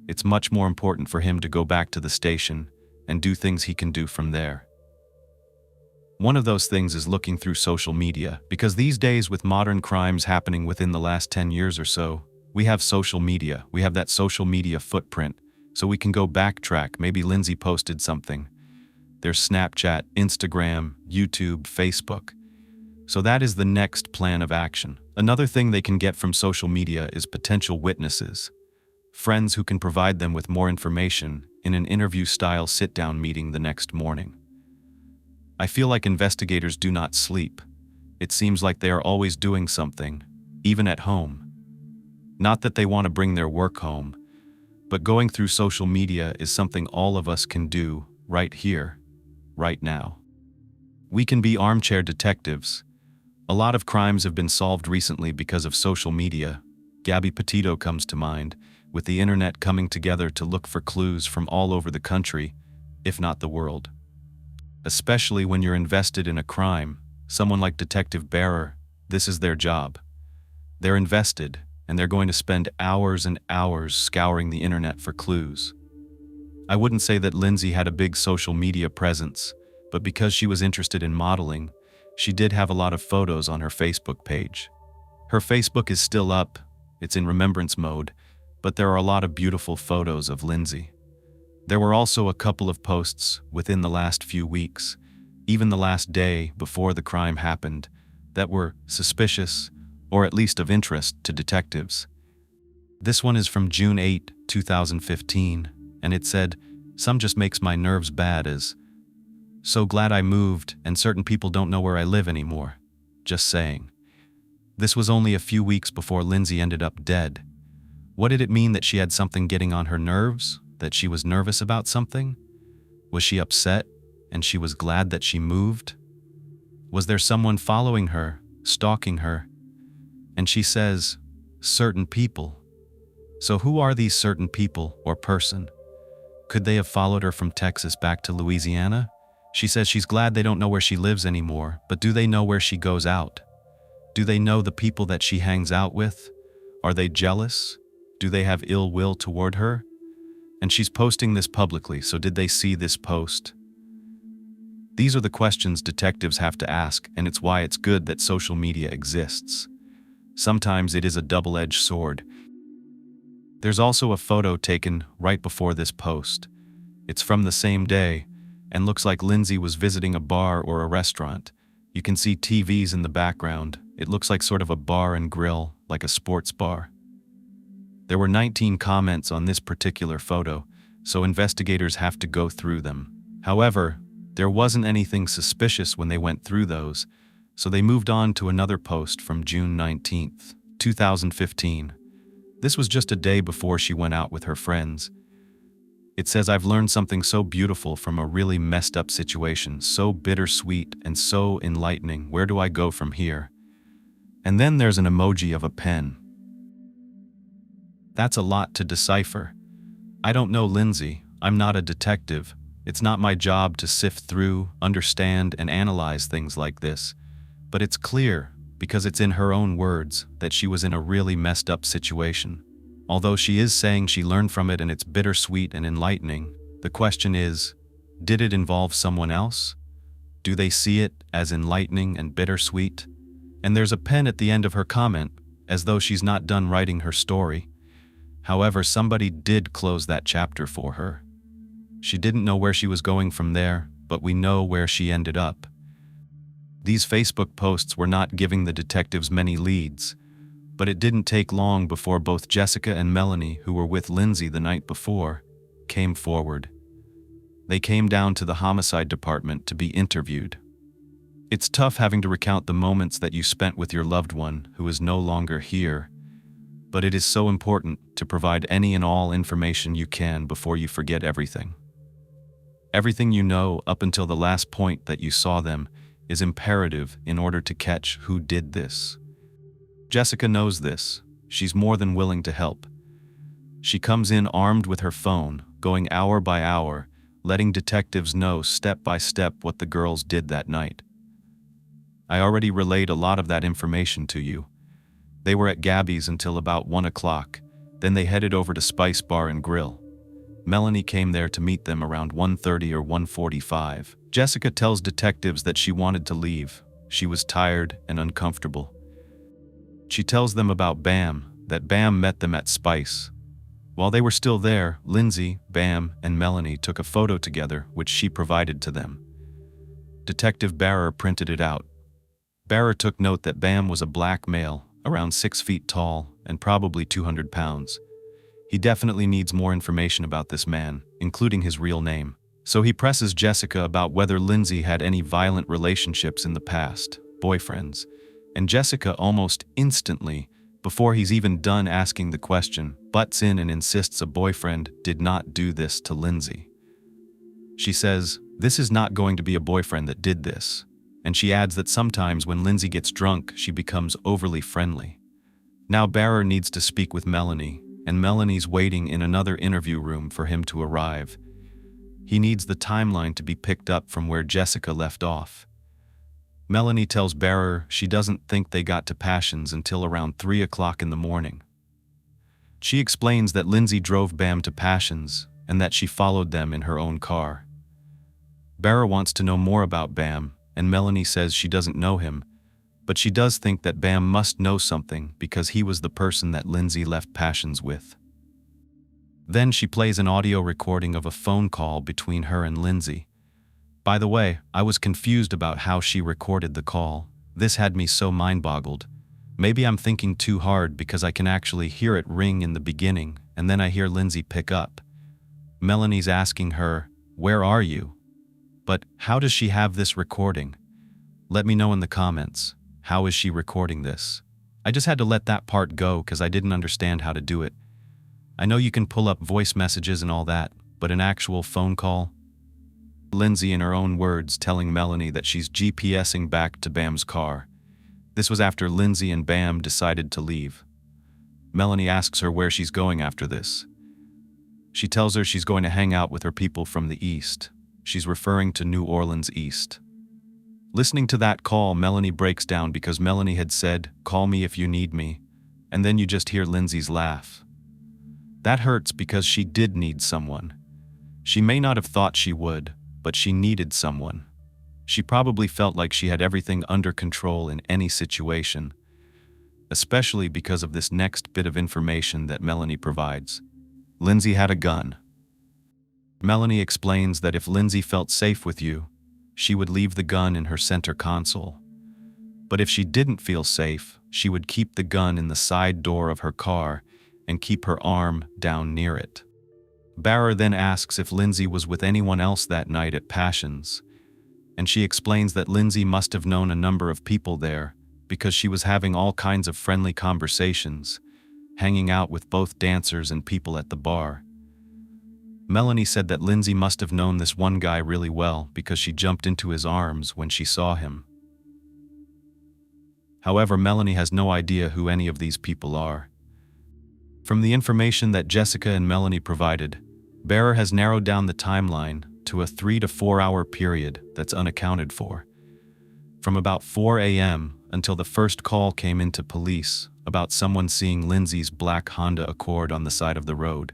It's much more important for him to go back to the station and do things he can do from there. One of those things is looking through social media, because these days, with modern crimes happening within the last 10 years or so, we have social media. We have that social media footprint, so we can go backtrack. Maybe Lindsay posted something. There's Snapchat, Instagram, YouTube, Facebook. So that is the next plan of action. Another thing they can get from social media is potential witnesses. Friends who can provide them with more information in an interview-style sit-down meeting the next morning. I feel like investigators do not sleep. It seems like they are always doing something, even at home. Not that they want to bring their work home, but going through social media is something all of us can do right here, right now. We can be armchair detectives. A lot of crimes have been solved recently because of social media. Gabby Petito comes to mind, with the internet coming together to look for clues from all over the country, if not the world. Especially when you're invested in a crime, someone like Detective Bearer, this is their job. They're invested, and they're going to spend hours and hours scouring the internet for clues. I wouldn't say that Lindsay had a big social media presence, but because she was interested in modeling, she did have a lot of photos on her Facebook page. Her Facebook is still up, it's in remembrance mode, but there are a lot of beautiful photos of Lindsay. There were also a couple of posts within the last few weeks, even the last day before the crime happened, that were suspicious, or at least of interest to detectives. This one is from June 8, 2015, and it said, "Some just makes my nerves bad as, so glad I moved and certain people don't know where I live anymore. Just saying." This was only a few weeks before Lindsay ended up dead. What did it mean that she had something getting on her nerves? That she was nervous about something? Was she upset and she was glad that she moved? Was there someone following her, stalking her? And she says, certain people. So who are these certain people or person? Could they have followed her from Texas back to Louisiana? She says she's glad they don't know where she lives anymore, but do they know where she goes out? Do they know the people that she hangs out with? Are they jealous? Do they have ill will toward her? And she's posting this publicly, so did they see this post? These are the questions detectives have to ask, and it's why it's good that social media exists. Sometimes it is a double-edged sword. There's also a photo taken right before this post. It's from the same day, and looks like Lindsay was visiting a bar or a restaurant. You can see TVs in the background. It looks like sort of a bar and grill, like a sports bar. There were 19 comments on this particular photo, so investigators have to go through them. However, there wasn't anything suspicious when they went through those, so they moved on to another post from June 19th, 2015. This was just a day before she went out with her friends. It says, "I've learned something so beautiful from a really messed up situation, so bittersweet and so enlightening. Where do I go from here?" And then there's an emoji of a pen. That's a lot to decipher. I don't know Lindsay. I'm not a detective. It's not my job to sift through, understand, and analyze things like this. But it's clear, because it's in her own words, that she was in a really messed up situation. Although she is saying she learned from it and it's bittersweet and enlightening, the question is, did it involve someone else? Do they see it as enlightening and bittersweet? And there's a pen at the end of her comment, as though she's not done writing her story. However, somebody did close that chapter for her. She didn't know where she was going from there, but we know where she ended up. These Facebook posts were not giving the detectives many leads, but it didn't take long before both Jessica and Melanie, who were with Lindsay the night before, came forward. They came down to the homicide department to be interviewed. It's tough having to recount the moments that you spent with your loved one who is no longer here, but it is so important to provide any and all information you can before you forget everything. Everything you know up until the last point that you saw them is imperative in order to catch who did this. Jessica knows this. She's more than willing to help. She comes in armed with her phone, going hour by hour, letting detectives know step by step what the girls did that night. I already relayed a lot of that information to you. They were at Gabby's until about 1 o'clock, then they headed over to Spice Bar and Grill. Melanie came there to meet them around 1:30 or 1:45. Jessica tells detectives that she wanted to leave. She was tired and uncomfortable. She tells them about Bam, that Bam met them at Spice. While they were still there, Lindsay, Bam, and Melanie took a photo together, which she provided to them. Detective Barrer printed it out. Barrer took note that Bam was a black male, around 6 feet tall, and probably 200 pounds. He definitely needs more information about this man, including his real name. So he presses Jessica about whether Lindsay had any violent relationships in the past, boyfriends. And Jessica almost instantly, before he's even done asking the question, butts in and insists a boyfriend did not do this to Lindsay. She says, "This is not going to be a boyfriend that did this." And she adds that sometimes when Lindsay gets drunk, she becomes overly friendly. Now Barrer needs to speak with Melanie, and Melanie's waiting in another interview room for him to arrive. He needs the timeline to be picked up from where Jessica left off. Melanie tells Barrer she doesn't think they got to Passions until around 3 o'clock in the morning. She explains that Lindsay drove Bam to Passions and that she followed them in her own car. Barrer wants to know more about Bam, and Melanie says she doesn't know him, but she does think that Bam must know something because he was the person that Lindsay left Passions with. Then she plays an audio recording of a phone call between her and Lindsay. By the way, I was confused about how she recorded the call. This had me so mind-boggled. Maybe I'm thinking too hard because I can actually hear it ring in the beginning, and then I hear Lindsay pick up. Melanie's asking her, "Where are you?" But how does she have this recording? Let me know in the comments. How is she recording this? I just had to let that part go because I didn't understand how to do it. I know you can pull up voice messages and all that, but an actual phone call? Lindsay, in her own words, telling Melanie that she's GPSing back to Bam's car. This was after Lindsay and Bam decided to leave. Melanie asks her where she's going after this. She tells her she's going to hang out with her people from the east. She's referring to New Orleans East. Listening to that call, Melanie breaks down because Melanie had said, "Call me if you need me," and then you just hear Lindsay's laugh. That hurts because she did need someone. She may not have thought she would, but she needed someone. She probably felt like she had everything under control in any situation, especially because of this next bit of information that Melanie provides. Lindsay had a gun. Melanie explains that if Lindsay felt safe with you, she would leave the gun in her center console. But if she didn't feel safe, she would keep the gun in the side door of her car and keep her arm down near it. Barra then asks if Lindsay was with anyone else that night at Passions, and she explains that Lindsay must have known a number of people there because she was having all kinds of friendly conversations, hanging out with both dancers and people at the bar. Melanie said that Lindsay must have known this one guy really well because she jumped into his arms when she saw him. However, Melanie has no idea who any of these people are. From the information that Jessica and Melanie provided, Barra has narrowed down the timeline to a 3 to 4 hour period that's unaccounted for. From about 4 a.m. until the first call came into police about someone seeing Lindsay's black Honda Accord on the side of the road.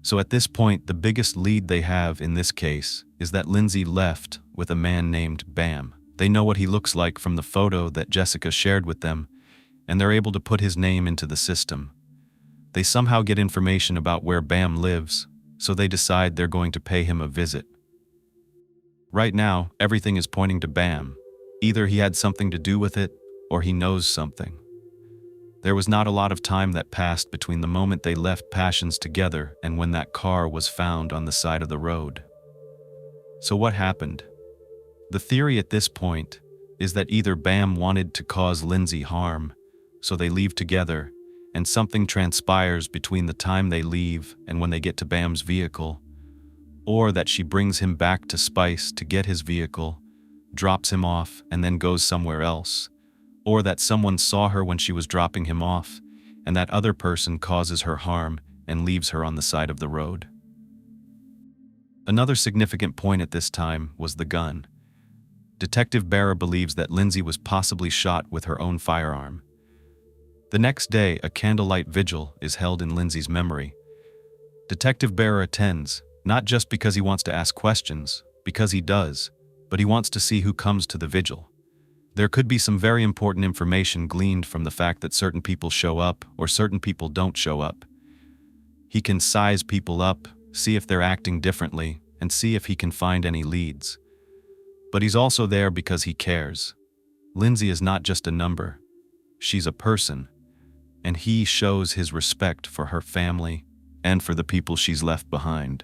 So at this point, the biggest lead they have in this case is that Lindsay left with a man named Bam. They know what he looks like from the photo that Jessica shared with them, and they're able to put his name into the system. They somehow get information about where Bam lives, so they decide they're going to pay him a visit. Right now, everything is pointing to Bam. Either he had something to do with it, or he knows something. There was not a lot of time that passed between the moment they left Passions together and when that car was found on the side of the road. So what happened? The theory at this point is that either Bam wanted to cause Lindsay harm, so they leave together, and something transpires between the time they leave and when they get to Bam's vehicle, or that she brings him back to Spice to get his vehicle, drops him off, and then goes somewhere else, or that someone saw her when she was dropping him off, and that other person causes her harm and leaves her on the side of the road. Another significant point at this time was the gun. Detective Barra believes that Lindsay was possibly shot with her own firearm. The next day, a candlelight vigil is held in Lindsay's memory. Detective Barra attends, not just because he wants to ask questions, because he does, but he wants to see who comes to the vigil. There could be some very important information gleaned from the fact that certain people show up or certain people don't show up. He can size people up, see if they're acting differently, and see if he can find any leads. But he's also there because he cares. Lindsay is not just a number. She's a person, and he shows his respect for her family and for the people she's left behind.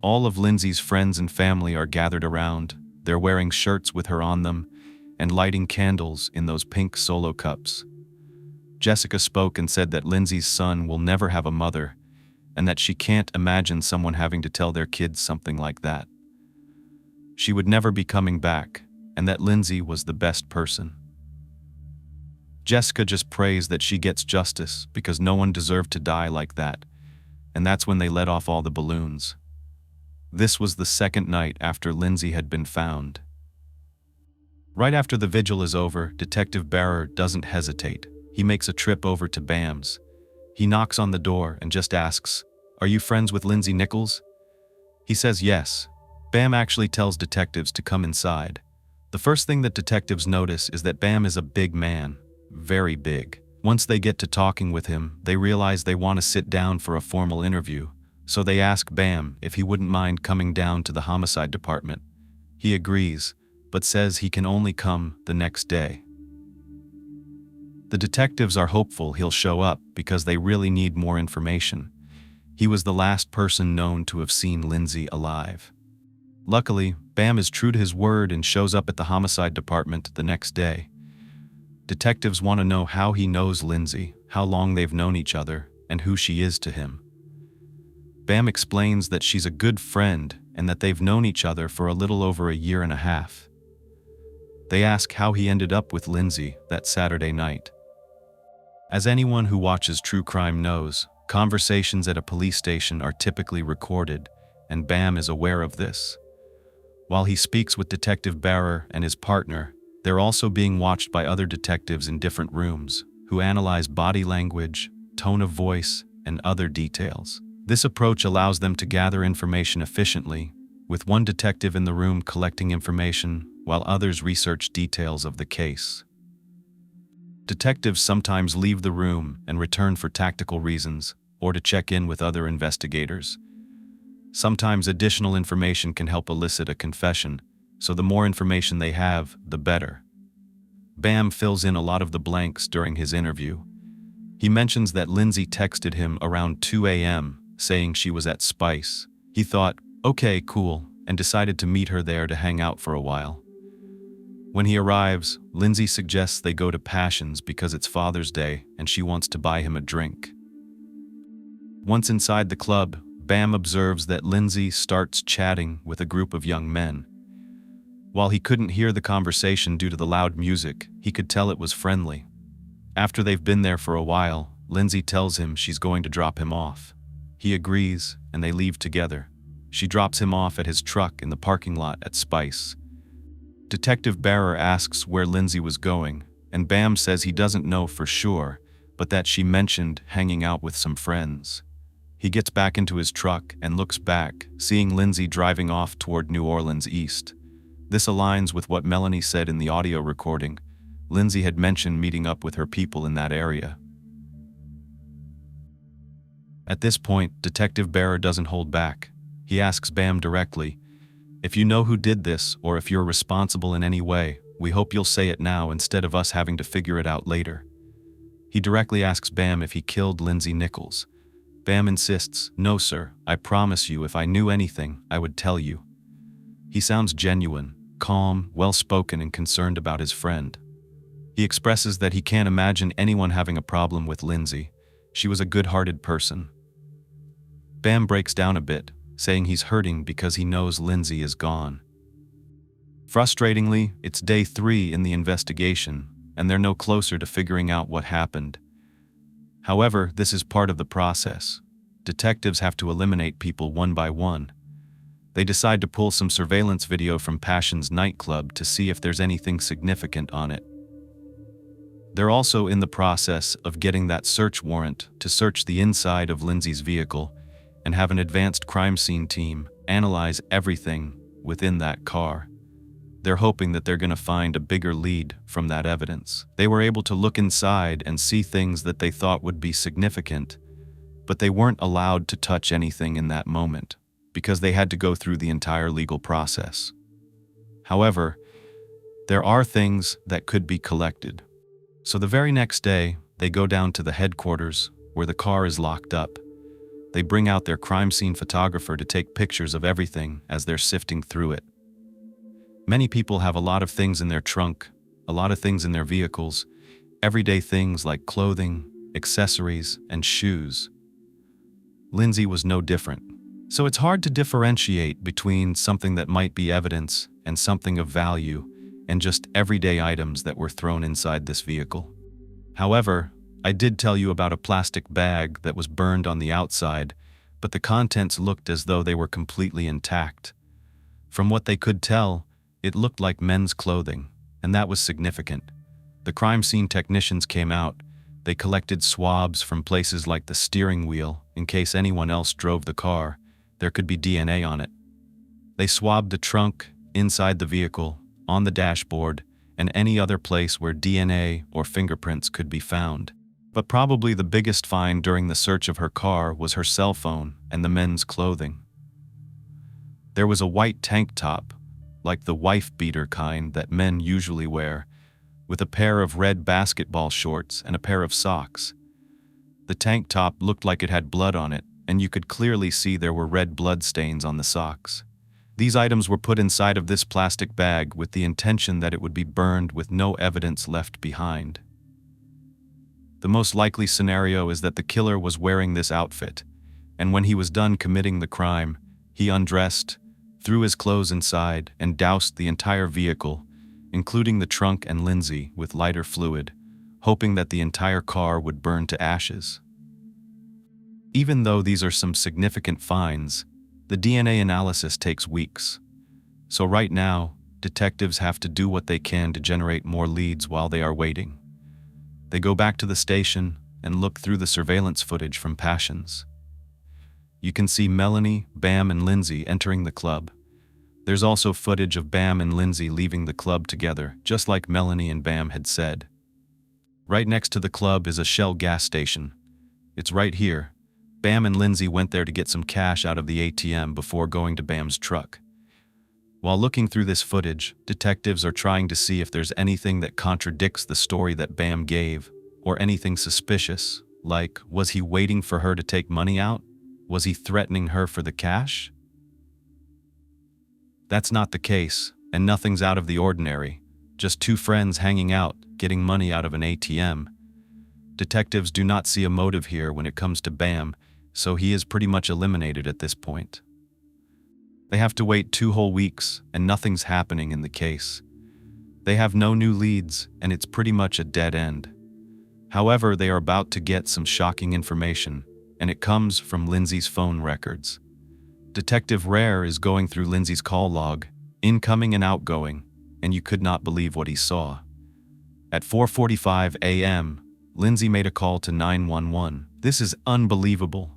All of Lindsay's friends and family are gathered around. They're wearing shirts with her on them and lighting candles in those pink solo cups. Jessica spoke and said that Lindsay's son will never have a mother and that she can't imagine someone having to tell their kids something like that. She would never be coming back, and that Lindsay was the best person. Jessica just prays that she gets justice because no one deserved to die like that, and that's when they let off all the balloons. This was the second night after Lindsay had been found. Right after the vigil is over, Detective Barra doesn't hesitate. He makes a trip over to Bam's. He knocks on the door and just asks, "Are you friends with Lindsay Nichols?" He says yes. Bam actually tells detectives to come inside. The first thing that detectives notice is that Bam is a big man, very big. Once they get to talking with him, they realize they want to sit down for a formal interview, so they ask Bam if he wouldn't mind coming down to the homicide department. He agrees, but says he can only come the next day. The detectives are hopeful he'll show up because they really need more information. He was the last person known to have seen Lindsay alive. Luckily, Bam is true to his word and shows up at the homicide department the next day. Detectives want to know how he knows Lindsay, how long they've known each other, and who she is to him. Bam explains that she's a good friend and that they've known each other for a little over a year and a half. They ask how he ended up with Lindsay that Saturday night. As anyone who watches true crime knows, conversations at a police station are typically recorded, and Bam is aware of this. While he speaks with Detective Barrer and his partner, they're also being watched by other detectives in different rooms, who analyze body language, tone of voice, and other details. This approach allows them to gather information efficiently, with one detective in the room collecting information while others research details of the case. Detectives sometimes leave the room and return for tactical reasons or to check in with other investigators. Sometimes additional information can help elicit a confession, so the more information they have, the better. Bam fills in a lot of the blanks during his interview. He mentions that Lindsay texted him around 2 a.m. saying she was at Spice. He thought, okay, cool, and decided to meet her there to hang out for a while. When he arrives, Lindsay suggests they go to Passion's because it's Father's Day and she wants to buy him a drink. Once inside the club, Bam observes that Lindsay starts chatting with a group of young men. While he couldn't hear the conversation due to the loud music, he could tell it was friendly. After they've been there for a while, Lindsay tells him she's going to drop him off. He agrees, and they leave together. She drops him off at his truck in the parking lot at Spice. Detective Barrer asks where Lindsay was going, and Bam says he doesn't know for sure, but that she mentioned hanging out with some friends. He gets back into his truck and looks back, seeing Lindsay driving off toward New Orleans East. This aligns with what Melanie said in the audio recording. Lindsay had mentioned meeting up with her people in that area. At this point, Detective Barrer doesn't hold back. He asks Bam directly, "If you know who did this, or if you're responsible in any way, we hope you'll say it now instead of us having to figure it out later." He directly asks Bam if he killed Lindsay Nichols. Bam insists, "No sir, I promise you if I knew anything, I would tell you." He sounds genuine, calm, well-spoken and concerned about his friend. He expresses that he can't imagine anyone having a problem with Lindsay. She was a good-hearted person. Bam breaks down a bit, saying he's hurting because he knows Lindsay is gone. Frustratingly, it's day 3 in the investigation, and they're no closer to figuring out what happened. However, this is part of the process. Detectives have to eliminate people one by one. They decide to pull some surveillance video from Passion's nightclub to see if there's anything significant on it. They're also in the process of getting that search warrant to search the inside of Lindsay's vehicle and have an advanced crime scene team analyze everything within that car. They're hoping that they're going to find a bigger lead from that evidence. They were able to look inside and see things that they thought would be significant, but they weren't allowed to touch anything in that moment because they had to go through the entire legal process. However, there are things that could be collected. So the very next day, they go down to the headquarters where the car is locked up. They bring out their crime scene photographer to take pictures of everything as they're sifting through it. Many people have a lot of things in their trunk, a lot of things in their vehicles, everyday things like clothing, accessories, and shoes. Lindsay was no different. So it's hard to differentiate between something that might be evidence and something of value and just everyday items that were thrown inside this vehicle. However, I did tell you about a plastic bag that was burned on the outside, but the contents looked as though they were completely intact. From what they could tell, it looked like men's clothing, and that was significant. The crime scene technicians came out. They collected swabs from places like the steering wheel in case anyone else drove the car. There could be DNA on it. They swabbed the trunk, inside the vehicle, on the dashboard, and any other place where DNA or fingerprints could be found. But probably the biggest find during the search of her car was her cell phone and the men's clothing. There was a white tank top, like the wife-beater kind that men usually wear, with a pair of red basketball shorts and a pair of socks. The tank top looked like it had blood on it, and you could clearly see there were red blood stains on the socks. These items were put inside of this plastic bag with the intention that it would be burned with no evidence left behind. The most likely scenario is that the killer was wearing this outfit, and when he was done committing the crime, he undressed, threw his clothes inside, and doused the entire vehicle, including the trunk and Lindsay, with lighter fluid, hoping that the entire car would burn to ashes. Even though these are some significant finds, the DNA analysis takes weeks. So right now, detectives have to do what they can to generate more leads while they are waiting. They go back to the station and look through the surveillance footage from Passions. You can see Melanie, Bam, and Lindsay entering the club. There's also footage of Bam and Lindsay leaving the club together, just like Melanie and Bam had said. Right next to the club is a Shell gas station. It's right here. Bam and Lindsay went there to get some cash out of the ATM before going to Bam's truck. While looking through this footage, detectives are trying to see if there's anything that contradicts the story that Bam gave, or anything suspicious, like, was he waiting for her to take money out? Was he threatening her for the cash? That's not the case, and nothing's out of the ordinary. Just two friends hanging out, getting money out of an ATM. Detectives do not see a motive here when it comes to Bam, so he is pretty much eliminated at this point. They have to wait 2 whole weeks, and nothing's happening in the case. They have no new leads, and it's pretty much a dead end. However, they are about to get some shocking information, and it comes from Lindsay's phone records. Detective Rare is going through Lindsay's call log, incoming and outgoing, and you could not believe what he saw. At 4:45 a.m., Lindsay made a call to 911. This is unbelievable.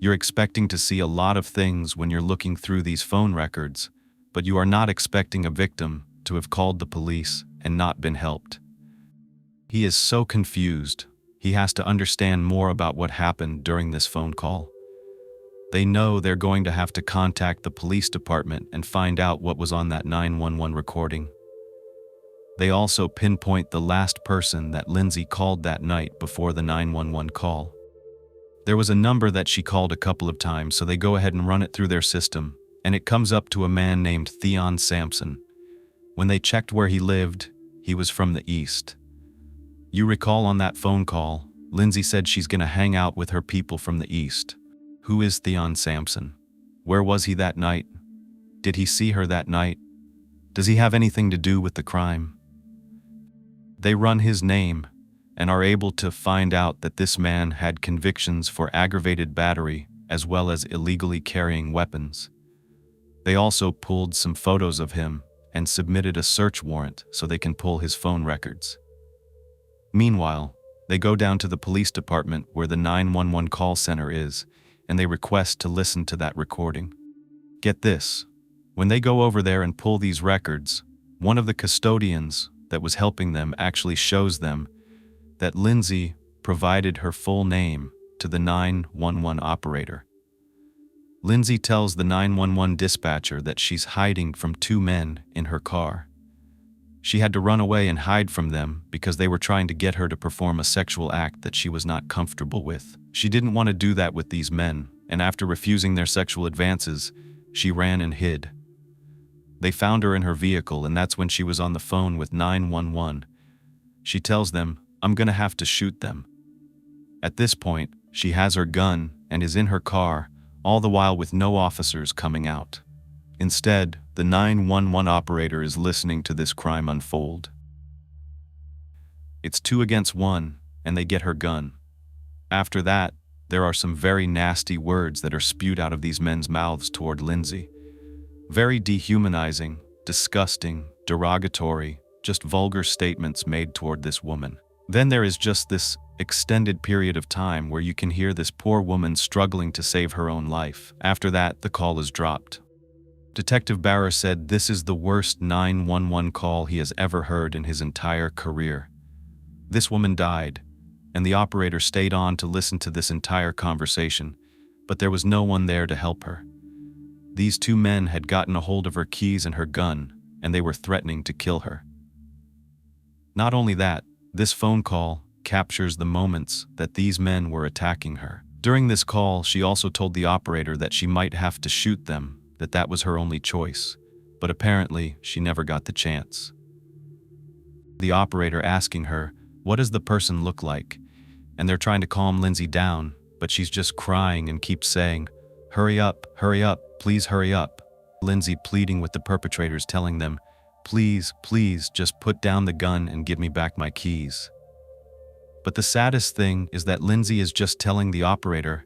You're expecting to see a lot of things when you're looking through these phone records, but you are not expecting a victim to have called the police and not been helped. He is so confused. He has to understand more about what happened during this phone call. They know they're going to have to contact the police department and find out what was on that 911 recording. They also pinpoint the last person that Lindsay called that night before the 911 call. There was a number that she called a couple of times, so they go ahead and run it through their system, and it comes up to a man named Theon Sampson. When they checked where he lived, he was from the east. You recall on that phone call, Lindsay said she's gonna hang out with her people from the east. Who is Theon Sampson? Where was he that night? Did he see her that night? Does he have anything to do with the crime? They run his name and are able to find out that this man had convictions for aggravated battery as well as illegally carrying weapons. They also pulled some photos of him and submitted a search warrant so they can pull his phone records. Meanwhile, they go down to the police department where the 911 call center is, and they request to listen to that recording. Get this, when they go over there and pull these records, one of the custodians that was helping them actually shows them that Lindsay provided her full name to the 911 operator. Lindsay tells the 911 dispatcher that she's hiding from 2 men in her car. She had to run away and hide from them because they were trying to get her to perform a sexual act that she was not comfortable with. She didn't want to do that with these men, and after refusing their sexual advances, she ran and hid. They found her in her vehicle, and that's when she was on the phone with 911. She tells them, "I'm gonna have to shoot them." At this point, she has her gun and is in her car, all the while with no officers coming out. Instead, the 911 operator is listening to this crime unfold. It's 2 against 1, and they get her gun. After that, there are some very nasty words that are spewed out of these men's mouths toward Lindsay. Very dehumanizing, disgusting, derogatory, just vulgar statements made toward this woman. Then there is just this extended period of time where you can hear this poor woman struggling to save her own life. After that, the call is dropped. Detective Barra said this is the worst 911 call he has ever heard in his entire career. This woman died, and the operator stayed on to listen to this entire conversation, but there was no one there to help her. These 2 men had gotten a hold of her keys and her gun, and they were threatening to kill her. Not only that, this phone call captures the moments that these men were attacking her. During this call, she also told the operator that she might have to shoot them, that was her only choice, but apparently she never got the chance. The operator asking her, "What does the person look like?" And they're trying to calm Lindsay down, but she's just crying and keeps saying, hurry up, please hurry up." Lindsay pleading with the perpetrators, telling them, "Please, please, just put down the gun and give me back my keys." But the saddest thing is that Lindsay is just telling the operator,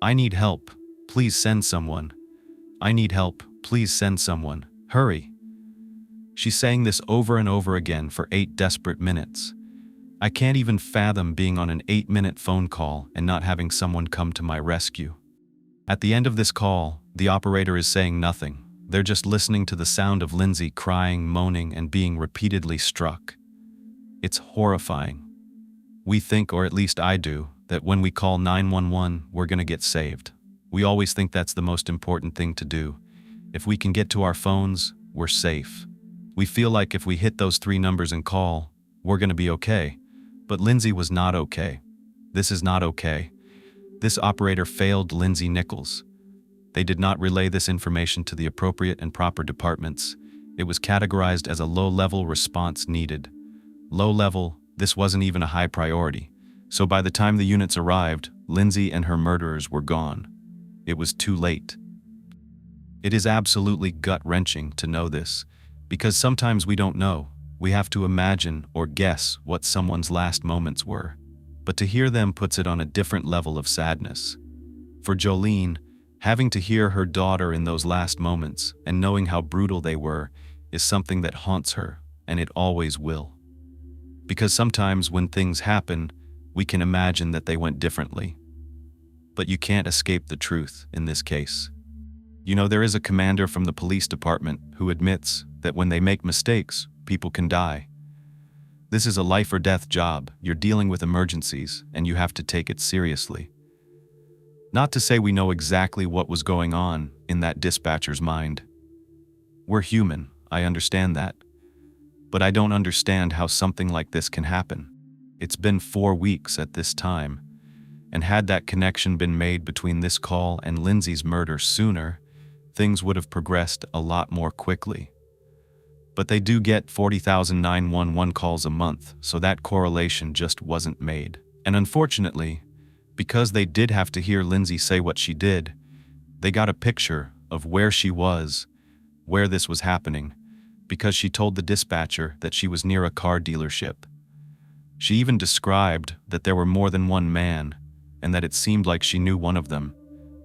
"I need help, please send someone. I need help, please send someone. Hurry." She's saying this over and over again for 8 desperate minutes. I can't even fathom being on an 8-minute phone call and not having someone come to my rescue. At the end of this call, the operator is saying nothing. They're just listening to the sound of Lindsay crying, moaning, and being repeatedly struck. It's horrifying. We think, or at least I do, that when we call 911, we're gonna get saved. We always think that's the most important thing to do. If we can get to our phones, we're safe. We feel like if we hit those 3 numbers and call, we're gonna be okay. But Lindsay was not okay. This is not okay. This operator failed Lindsay Nichols. They did not relay this information to the appropriate and proper departments. It was categorized as a low-level response needed. Low-level, this wasn't even a high priority. So by the time the units arrived, Lindsay and her murderers were gone. It was too late. It is absolutely gut-wrenching to know this, because sometimes we don't know. We have to imagine or guess what someone's last moments were. But to hear them puts it on a different level of sadness. For Jolene, having to hear her daughter in those last moments and knowing how brutal they were is something that haunts her, and it always will. Because sometimes when things happen, we can imagine that they went differently. But you can't escape the truth in this case. You know, there is a commander from the police department who admits that when they make mistakes, people can die. This is a life or death job. You're dealing with emergencies, and you have to take it seriously. Not to say we know exactly what was going on in that dispatcher's mind. We're human, I understand that. But I don't understand how something like this can happen. It's been 4 weeks at this time, and had that connection been made between this call and Lindsay's murder sooner, things would have progressed a lot more quickly. But they do get 40,000 911 calls a month, so that correlation just wasn't made. And unfortunately, because they did have to hear Lindsay say what she did, they got a picture of where she was, where this was happening, because she told the dispatcher that she was near a car dealership. She even described that there were more than one man, and that it seemed like she knew one of them,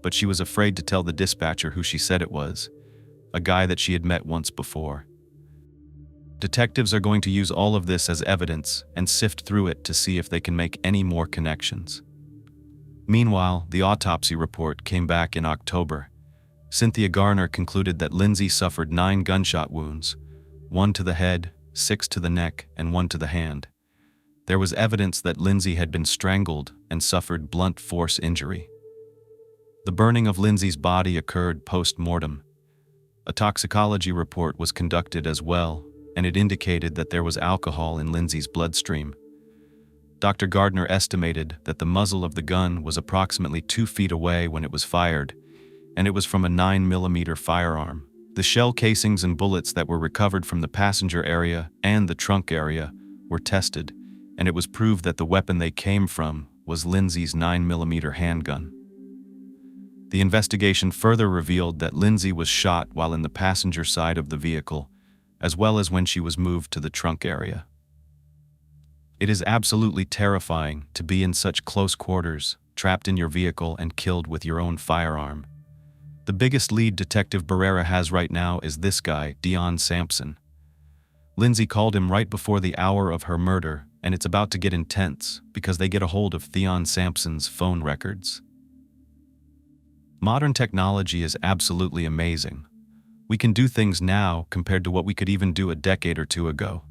but she was afraid to tell the dispatcher who she said it was, a guy that she had met once before. Detectives are going to use all of this as evidence and sift through it to see if they can make any more connections. Meanwhile, the autopsy report came back in October. Cynthia Garner concluded that Lindsay suffered 9 gunshot wounds, 1 to the head, 6 to the neck, and 1 to the hand. There was evidence that Lindsay had been strangled and suffered blunt force injury. The burning of Lindsay's body occurred post-mortem. A toxicology report was conducted as well, and it indicated that there was alcohol in Lindsay's bloodstream. Dr. Gardner estimated that the muzzle of the gun was approximately 2 feet away when it was fired, and it was from a 9mm firearm. The shell casings and bullets that were recovered from the passenger area and the trunk area were tested, and it was proved that the weapon they came from was Lindsay's 9mm handgun. The investigation further revealed that Lindsay was shot while in the passenger side of the vehicle, as well as when she was moved to the trunk area. It is absolutely terrifying to be in such close quarters, trapped in your vehicle and killed with your own firearm. The biggest lead Detective Barrera has right now is this guy, Dion Sampson. Lindsay called him right before the hour of her murder, and it's about to get intense because they get a hold of Dion Sampson's phone records. Modern technology is absolutely amazing. We can do things now compared to what we could even do a decade or 2 ago.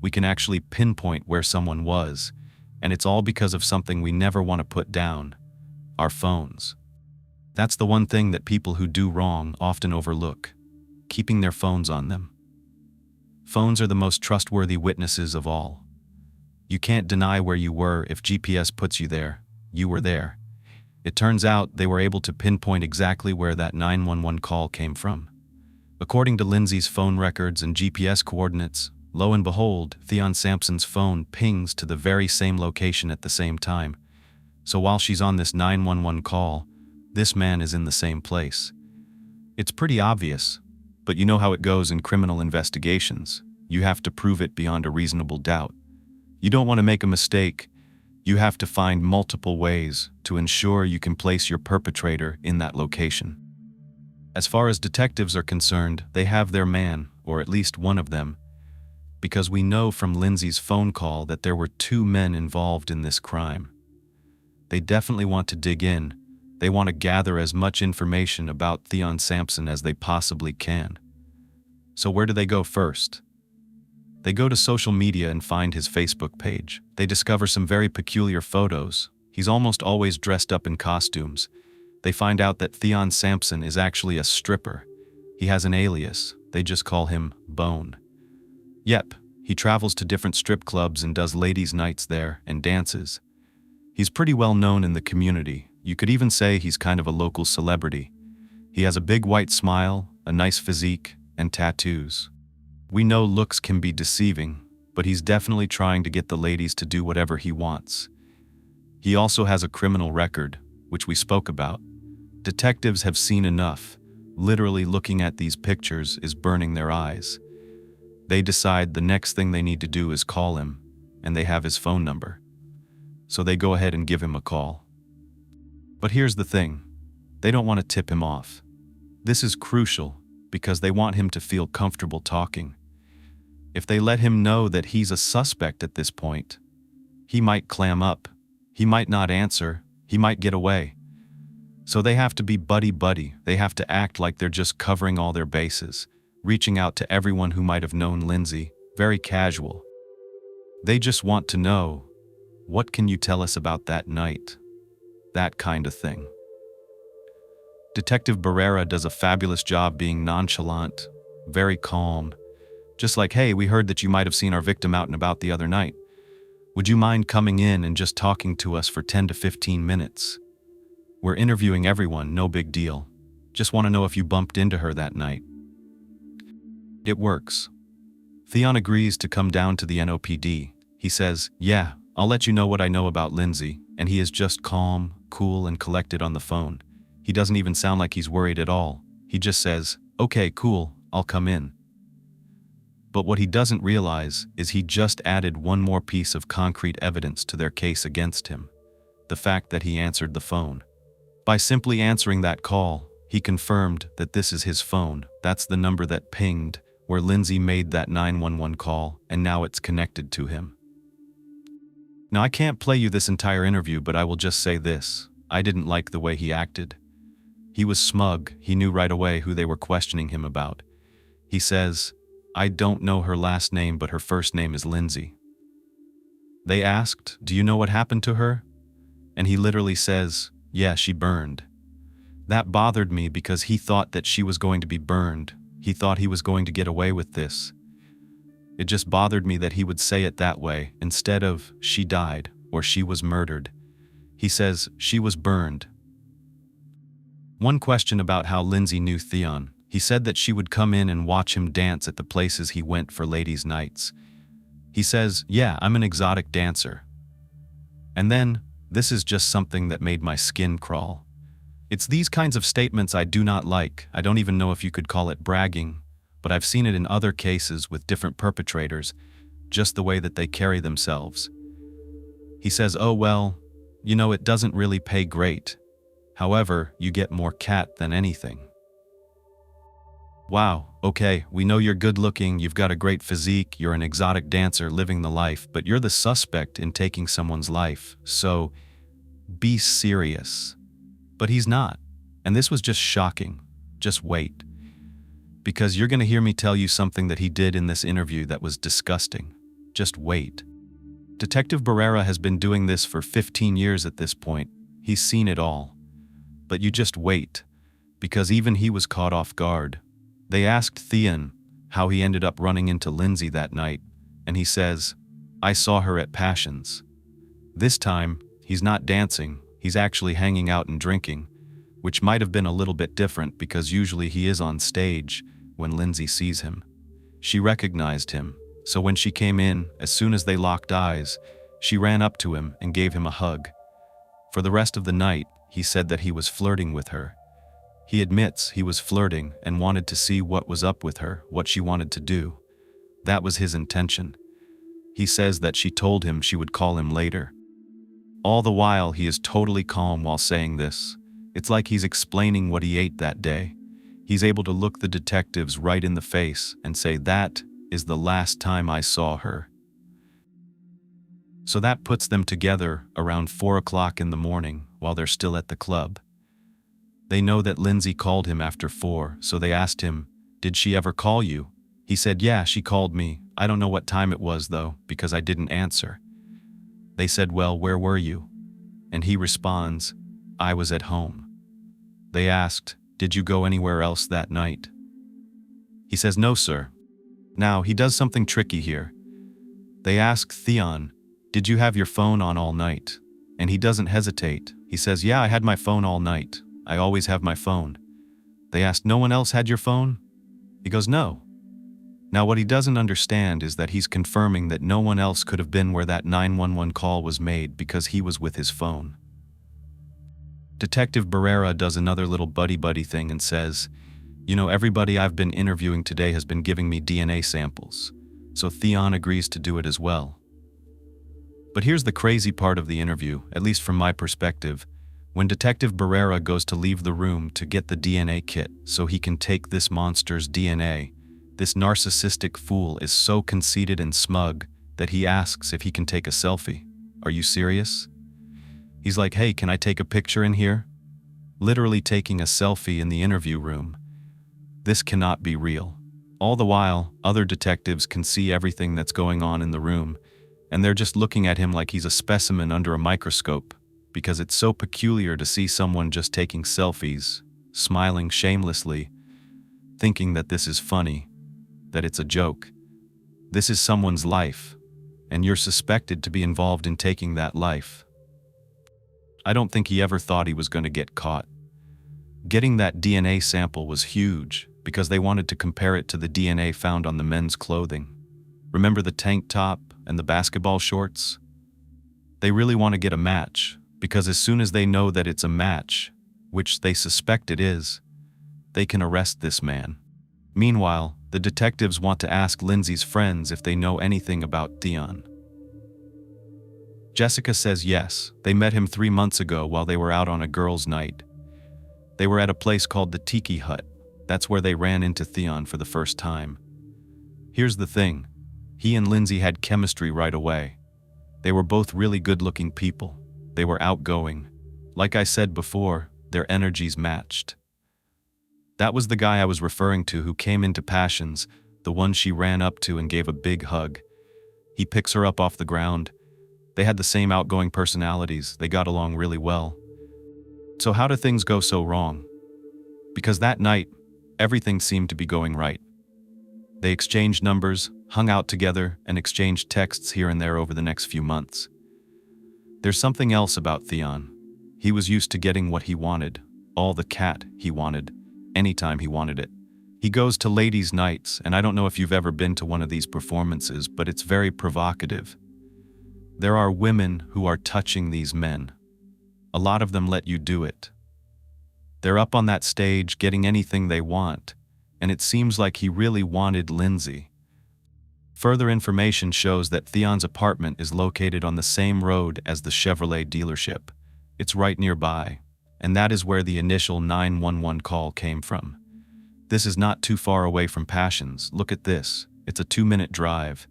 We can actually pinpoint where someone was, and it's all because of something we never want to put down: our phones. That's the one thing that people who do wrong often overlook: keeping their phones on them. Phones are the most trustworthy witnesses of all. You can't deny where you were. If GPS puts you there, you were there. It turns out they were able to pinpoint exactly where that 911 call came from. According to Lindsay's phone records and GPS coordinates, lo and behold, Dion Sampson's phone pings to the very same location at the same time. So while she's on this 911 call, this man is in the same place. It's pretty obvious. But you know how it goes in criminal investigations. You have to prove it beyond a reasonable doubt. You don't want to make a mistake. You have to find multiple ways to ensure you can place your perpetrator in that location. As far as detectives are concerned, they have their man, or at least one of them, because we know from Lindsay's phone call that there were 2 men involved in this crime. They definitely want to dig in. They want to gather as much information about Theon Sampson as they possibly can. So where do they go first? They go to social media and find his Facebook page. They discover some very peculiar photos. He's almost always dressed up in costumes. They find out that Theon Sampson is actually a stripper. He has an alias. They just call him Bone. Yep, he travels to different strip clubs and does ladies' nights there and dances. He's pretty well known in the community. You could even say he's kind of a local celebrity. He has a big white smile, a nice physique, and tattoos. We know looks can be deceiving, but he's definitely trying to get the ladies to do whatever he wants. He also has a criminal record, which we spoke about. Detectives have seen enough. Literally looking at these pictures is burning their eyes. They decide the next thing they need to do is call him, and they have his phone number. So they go ahead and give him a call. But here's the thing. They don't want to tip him off. This is crucial because they want him to feel comfortable talking. If they let him know that he's a suspect at this point, he might clam up. He might not answer. He might get away. So they have to be buddy-buddy. They have to act like they're just covering all their bases, reaching out to everyone who might have known Lindsay, very casual. They just want to know, what can you tell us about that night? That kind of thing. Detective Barrera does a fabulous job being nonchalant, very calm. Just like, hey, we heard that you might have seen our victim out and about the other night. Would you mind coming in and just talking to us for 10 to 15 minutes? We're interviewing everyone, no big deal. Just want to know if you bumped into her that night. It works. Theon agrees to come down to the NOPD. He says, yeah, I'll let you know what I know about Lindsay, and he is just calm, cool, and collected on the phone. He doesn't even sound like he's worried at all. He just says, okay, cool, I'll come in. But what he doesn't realize is he just added one more piece of concrete evidence to their case against him. The fact that he answered the phone. By simply answering that call, he confirmed that this is his phone. That's the number that pinged, where Lindsay made that 911 call, and now it's connected to him. Now I can't play you this entire interview, but I will just say this. I didn't like the way he acted. He was smug. He knew right away who they were questioning him about. He says, I don't know her last name, but her first name is Lindsay. They asked, do you know what happened to her? And he literally says, yeah, she burned. That bothered me because he thought that she was going to be burned. He thought he was going to get away with this. It just bothered me that he would say it that way instead of she died or she was murdered. He says she was burned. One question about how Lindsay knew Theon. He said that she would come in and watch him dance at the places he went for ladies' nights. He says, yeah, I'm an exotic dancer. And then, this is just something that made my skin crawl. It's these kinds of statements I do not like. I don't even know if you could call it bragging, but I've seen it in other cases with different perpetrators, just the way that they carry themselves. He says, oh well, you know, it doesn't really pay great. However, you get more cat than anything. Wow, okay, we know you're good looking, you've got a great physique, you're an exotic dancer living the life, but you're the suspect in taking someone's life, so be serious. But he's not, and this was just shocking. Just wait. Because you're going to hear me tell you something that he did in this interview that was disgusting. Just wait. Detective Barrera has been doing this for 15 years at this point. He's seen it all. But you just wait, because even he was caught off guard. They asked Theon how he ended up running into Lindsay that night, and he says, I saw her at Passions. This time, he's not dancing, he's actually hanging out and drinking, which might have been a little bit different because usually he is on stage when Lindsay sees him. She recognized him, so when she came in, as soon as they locked eyes, she ran up to him and gave him a hug. For the rest of the night, he said that he was flirting with her. He admits he was flirting and wanted to see what was up with her, what she wanted to do. That was his intention. He says that she told him she would call him later. All the while, he is totally calm while saying this. It's like he's explaining what he ate that day. He's able to look the detectives right in the face and say, "That is the last time I saw her." So that puts them together around 4 o'clock in the morning while they're still at the club. They know that Lindsay called him after 4, so they asked him, "Did she ever call you?" He said, "Yeah, she called me. I don't know what time it was though, because I didn't answer." They said, "Well, where were you?" And he responds, "I was at home." They asked, "Did you go anywhere else that night?" He says, "No, sir." Now, he does something tricky here. They ask Theon, "Did you have your phone on all night?" And he doesn't hesitate. He says, "Yeah, I had my phone all night. I always have my phone." They ask, "No one else had your phone?" He goes, "No." Now, what he doesn't understand is that he's confirming that no one else could have been where that 911 call was made because he was with his phone. Detective Barrera does another little buddy-buddy thing and says, "You know, everybody I've been interviewing today has been giving me DNA samples." So Theon agrees to do it as well. But here's the crazy part of the interview, at least from my perspective. When Detective Barrera goes to leave the room to get the DNA kit so he can take this monster's DNA, this narcissistic fool is so conceited and smug that he asks if he can take a selfie. Are you serious? He's like, "Hey, can I take a picture in here?" Literally taking a selfie in the interview room. This cannot be real. All the while, other detectives can see everything that's going on in the room, and they're just looking at him like he's a specimen under a microscope, because it's so peculiar to see someone just taking selfies, smiling shamelessly, thinking that this is funny, that it's a joke. This is someone's life, and you're suspected to be involved in taking that life. I don't think he ever thought he was going to get caught. Getting that DNA sample was huge because they wanted to compare it to the DNA found on the men's clothing. Remember the tank top and the basketball shorts? They really want to get a match because as soon as they know that it's a match, which they suspect it is, they can arrest this man. Meanwhile, the detectives want to ask Lindsay's friends if they know anything about Theon. Jessica says yes, they met him 3 months ago while they were out on a girls' night. They were at a place called the Tiki Hut. That's where they ran into Theon for the first time. Here's the thing, he and Lindsay had chemistry right away. They were both really good-looking people. They were outgoing. Like I said before, their energies matched. That was the guy I was referring to who came into Passions, the one she ran up to and gave a big hug. He picks her up off the ground. They had the same outgoing personalities. They got along really well. So how do things go so wrong? Because that night, everything seemed to be going right. They exchanged numbers, hung out together, and exchanged texts here and there over the next few months. There's something else about Theon. He was used to getting what he wanted, all the cat he wanted, anytime he wanted it. He goes to ladies' nights, and I don't know if you've ever been to one of these performances, but it's very provocative. There are women who are touching these men. A lot of them let you do it. They're up on that stage getting anything they want, and it seems like he really wanted Lindsay. Further information shows that Theon's apartment is located on the same road as the Chevrolet dealership. It's right nearby, and that is where the initial 911 call came from. This is not too far away from Passions. Look at this. It's a 2-minute drive.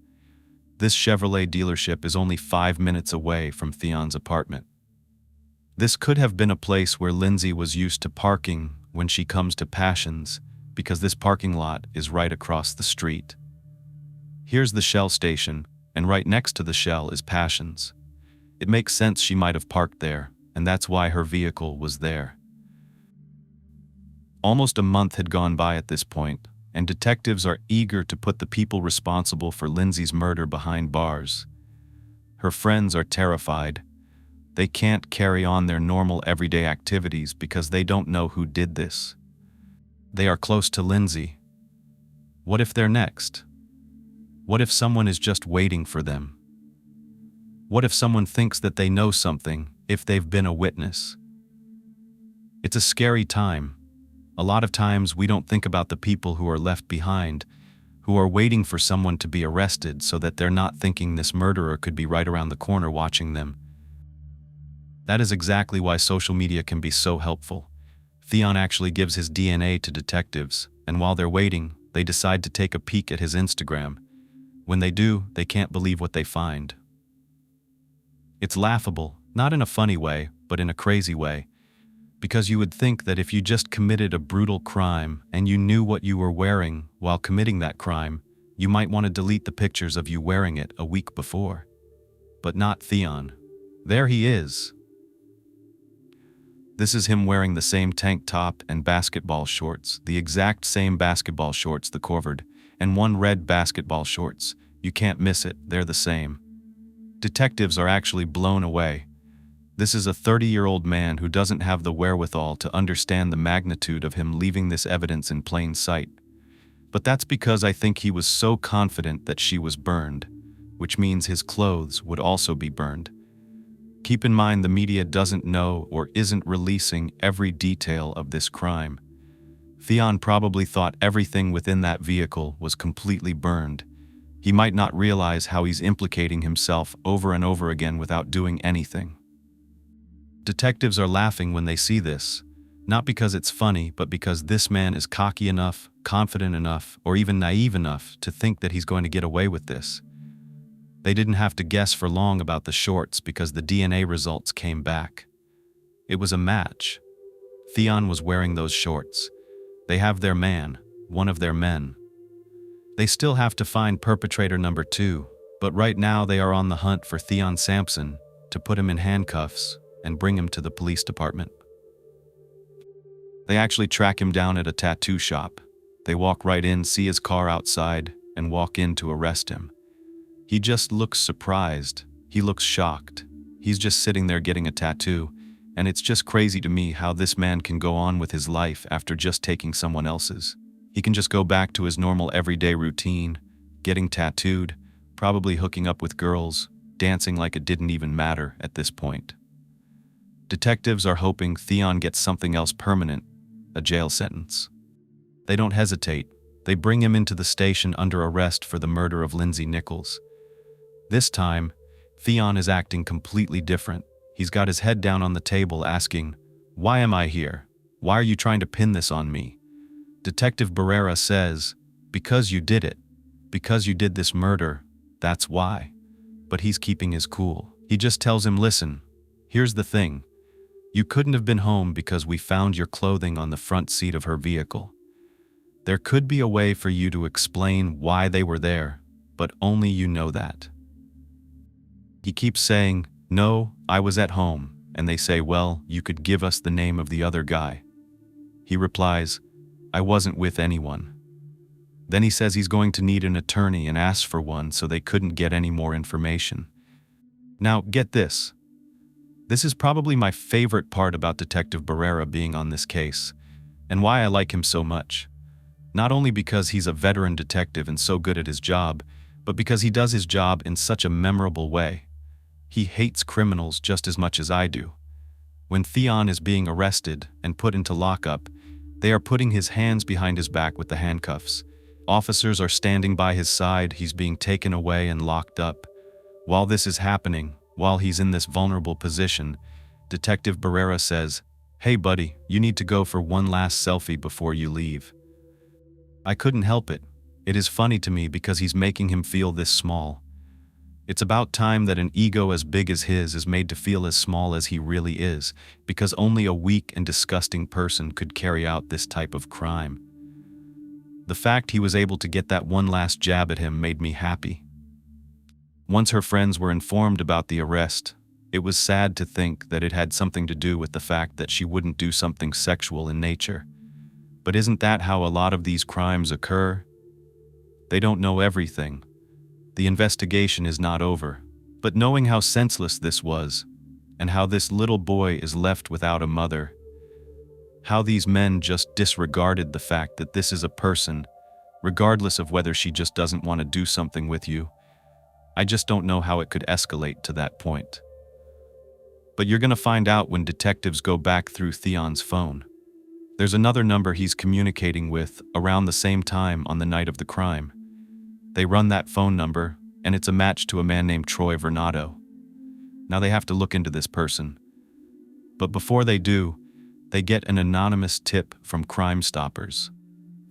This Chevrolet dealership is only 5 minutes away from Theon's apartment. This could have been a place where Lindsay was used to parking when she comes to Passions, because this parking lot is right across the street. Here's the Shell station, and right next to the Shell is Passions. It makes sense she might have parked there, and that's why her vehicle was there. Almost a month had gone by at this point, and detectives are eager to put the people responsible for Lindsay's murder behind bars. Her friends are terrified. They can't carry on their normal everyday activities because they don't know who did this. They are close to Lindsay. What if they're next? What if someone is just waiting for them? What if someone thinks that they know something if they've been a witness? It's a scary time. A lot of times we don't think about the people who are left behind, who are waiting for someone to be arrested so that they're not thinking this murderer could be right around the corner watching them. That is exactly why social media can be so helpful. Theon actually gives his DNA to detectives, and while they're waiting, they decide to take a peek at his Instagram. When they do, they can't believe what they find. It's laughable, not in a funny way, but in a crazy way. Because you would think that if you just committed a brutal crime and you knew what you were wearing while committing that crime, you might want to delete the pictures of you wearing it a week before. But not Theon. There he is. This is him wearing the same tank top and basketball shorts, the exact same basketball shorts the covered, and one red basketball shorts. You can't miss it, they're the same. Detectives are actually blown away. This is a 30-year-old man who doesn't have the wherewithal to understand the magnitude of him leaving this evidence in plain sight. But that's because I think he was so confident that she was burned, which means his clothes would also be burned. Keep in mind the media doesn't know or isn't releasing every detail of this crime. Theon probably thought everything within that vehicle was completely burned. He might not realize how he's implicating himself over and over again without doing anything. Detectives are laughing when they see this, not because it's funny, but because this man is cocky enough, confident enough, or even naive enough to think that he's going to get away with this. They didn't have to guess for long about the shorts because the DNA results came back. It was a match. Theon was wearing those shorts. They have their man, one of their men. They still have to find perpetrator number 2, but right now they are on the hunt for Theon Sampson to put him in handcuffs and bring him to the police department. They actually track him down at a tattoo shop. They walk right in, see his car outside, and walk in to arrest him. He just looks surprised. He looks shocked. He's just sitting there getting a tattoo, and it's just crazy to me how this man can go on with his life after just taking someone else's. He can just go back to his normal everyday routine, getting tattooed, probably hooking up with girls, dancing like it didn't even matter at this point. Detectives are hoping Theon gets something else permanent, a jail sentence. They don't hesitate. They bring him into the station under arrest for the murder of Lindsay Nichols. This time, Theon is acting completely different. He's got his head down on the table asking, "Why am I here? Why are you trying to pin this on me?" Detective Barrera says, "Because you did it. Because you did this murder, that's why." But he's keeping his cool. He just tells him, "Listen, here's the thing. You couldn't have been home because we found your clothing on the front seat of her vehicle. There could be a way for you to explain why they were there, but only you know that." He keeps saying, "No, I was at home," and they say, "Well, you could give us the name of the other guy." He replies, "I wasn't with anyone." Then he says he's going to need an attorney and asks for one so they couldn't get any more information. Now, get this. This is probably my favorite part about Detective Barrera being on this case, and why I like him so much. Not only because he's a veteran detective and so good at his job, but because he does his job in such a memorable way. He hates criminals just as much as I do. When Theon is being arrested and put into lockup, they are putting his hands behind his back with the handcuffs. Officers are standing by his side, he's being taken away and locked up. While this is happening, while he's in this vulnerable position, Detective Barrera says, "Hey buddy, you need to go for one last selfie before you leave." I couldn't help it. It is funny to me because he's making him feel this small. It's about time that an ego as big as his is made to feel as small as he really is, because only a weak and disgusting person could carry out this type of crime. The fact he was able to get that one last jab at him made me happy. Once her friends were informed about the arrest, it was sad to think that it had something to do with the fact that she wouldn't do something sexual in nature. But isn't that how a lot of these crimes occur? They don't know everything. The investigation is not over. But knowing how senseless this was, and how this little boy is left without a mother, how these men just disregarded the fact that this is a person, regardless of whether she just doesn't want to do something with you, I just don't know how it could escalate to that point. But you're gonna find out when detectives go back through Theon's phone. There's another number he's communicating with around the same time on the night of the crime. They run that phone number, and it's a match to a man named Troy Vernado. Now they have to look into this person. But before they do, they get an anonymous tip from Crime Stoppers.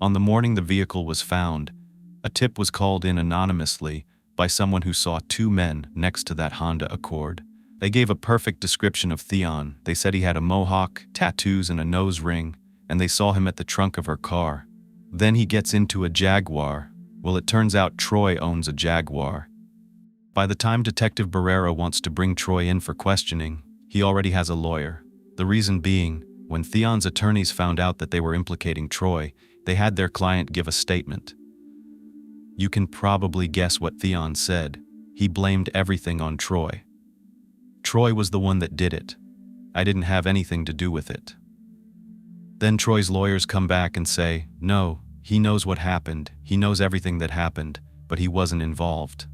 On the morning the vehicle was found, a tip was called in anonymously by someone who saw two men next to that Honda Accord. They gave a perfect description of Theon. They said he had a mohawk, tattoos, and a nose ring, and they saw him at the trunk of her car. Then he gets into a Jaguar. Well, it turns out Troy owns a Jaguar. By the time Detective Barrera wants to bring Troy in for questioning, he already has a lawyer. The reason being, when Theon's attorneys found out that they were implicating Troy, they had their client give a statement. You can probably guess what Theon said. He blamed everything on Troy. Troy was the one that did it. I didn't have anything to do with it. Then Troy's lawyers come back and say, no, he knows what happened, he knows everything that happened, but he wasn't involved.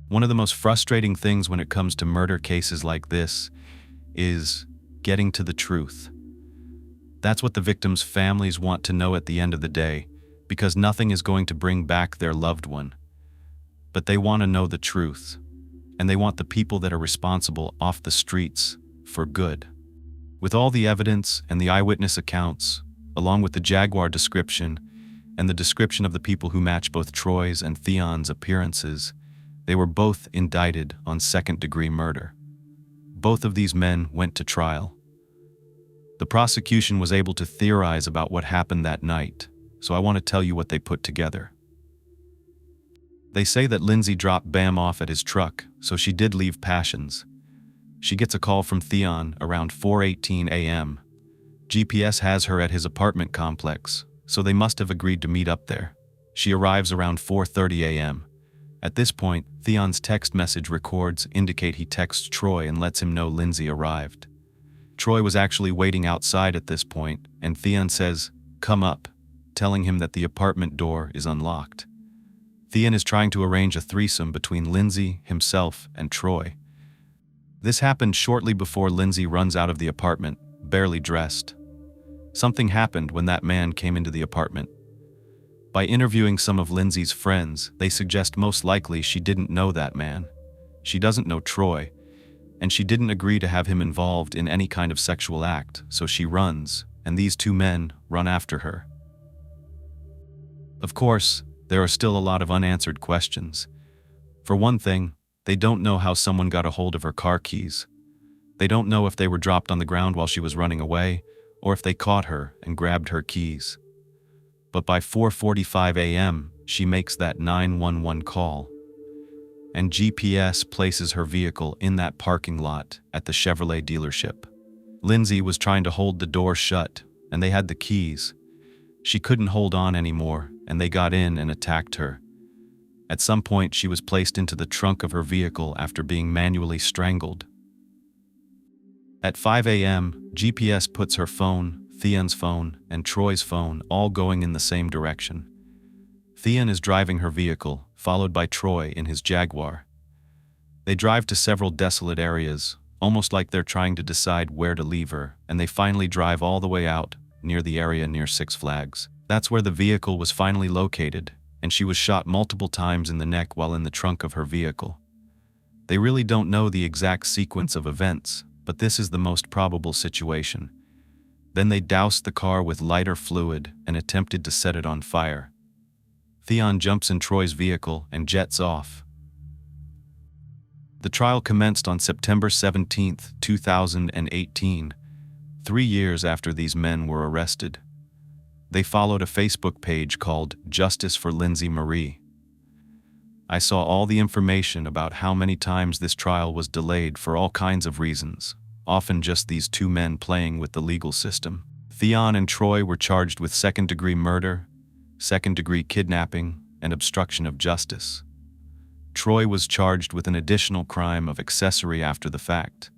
One of the most frustrating things when it comes to murder cases like this is getting to the truth. That's what the victims' families want to know at the end of the day, because nothing is going to bring back their loved one. But they want to know the truth, and they want the people that are responsible off the streets for good. With all the evidence and the eyewitness accounts, along with the Jaguar description and the description of the people who match both Troy's and Theon's appearances, they were both indicted on second-degree murder. Both of these men went to trial. The prosecution was able to theorize about what happened that night, so I want to tell you what they put together. They say that Lindsay dropped Bam off at his truck, so she did leave Passions. She gets a call from Theon around 4:18 a.m. GPS has her at his apartment complex, so they must have agreed to meet up there. She arrives around 4:30 a.m. At this point, Theon's text message records indicate he texts Troy and lets him know Lindsay arrived. Troy was actually waiting outside at this point, and Theon says, "Come up," telling him that the apartment door is unlocked. Theon is trying to arrange a threesome between Lindsay, himself, and Troy. This happened shortly before Lindsay runs out of the apartment, barely dressed. Something happened when that man came into the apartment. By interviewing some of Lindsay's friends, they suggest most likely she didn't know that man. She doesn't know Troy, and she didn't agree to have him involved in any kind of sexual act, so she runs, and these two men run after her. Of course, there are still a lot of unanswered questions. For one thing, they don't know how someone got a hold of her car keys. They don't know if they were dropped on the ground while she was running away, or if they caught her and grabbed her keys. But by 4:45 a.m., she makes that 911 call, and GPS places her vehicle in that parking lot at the Chevrolet dealership. Lindsay was trying to hold the door shut, and they had the keys. She couldn't hold on anymore, and they got in and attacked her. At some point, she was placed into the trunk of her vehicle after being manually strangled. At 5 a.m., GPS puts her phone, Theon's phone, and Troy's phone all going in the same direction. Theon is driving her vehicle, followed by Troy in his Jaguar. They drive to several desolate areas, almost like they're trying to decide where to leave her, and they finally drive all the way out, near the area near Six Flags. That's where the vehicle was finally located, and she was shot multiple times in the neck while in the trunk of her vehicle. They really don't know the exact sequence of events, but this is the most probable situation. Then they doused the car with lighter fluid and attempted to set it on fire. Theon jumps in Troy's vehicle and jets off. The trial commenced on September 17, 2018, 3 years after these men were arrested. They followed a Facebook page called Justice for Lindsay Marie. I saw all the information about how many times this trial was delayed for all kinds of reasons, often just these two men playing with the legal system. Theon and Troy were charged with second-degree murder, second-degree kidnapping, and obstruction of justice. Troy was charged with an additional crime of accessory after the fact.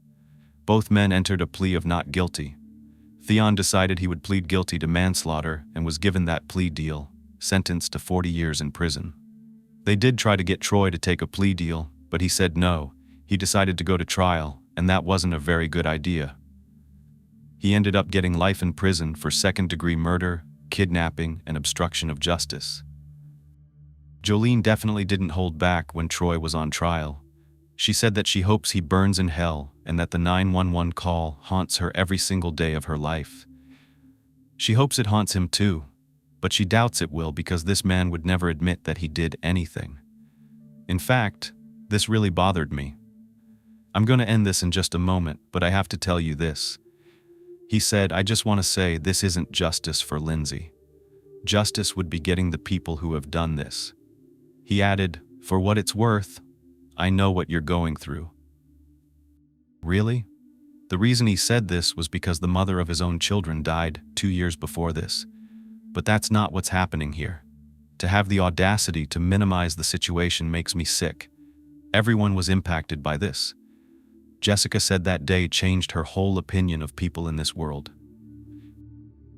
Both men entered a plea of not guilty. Theon decided he would plead guilty to manslaughter and was given that plea deal, sentenced to 40 years in prison. They did try to get Troy to take a plea deal, but he said no. He decided to go to trial, and that wasn't a very good idea. He ended up getting life in prison for second-degree murder, kidnapping, and obstruction of justice. Jolene definitely didn't hold back when Troy was on trial. She said that she hopes he burns in hell and that the 911 call haunts her every single day of her life. She hopes it haunts him too, but she doubts it will because this man would never admit that he did anything. In fact, this really bothered me. I'm going to end this in just a moment, but I have to tell you this. He said, "I just want to say this isn't justice for Lindsay. Justice would be getting the people who have done this." He added, "For what it's worth, I know what you're going through." Really? The reason he said this was because the mother of his own children died 2 years before this. But that's not what's happening here. To have the audacity to minimize the situation makes me sick. Everyone was impacted by this. Jessica said that day changed her whole opinion of people in this world.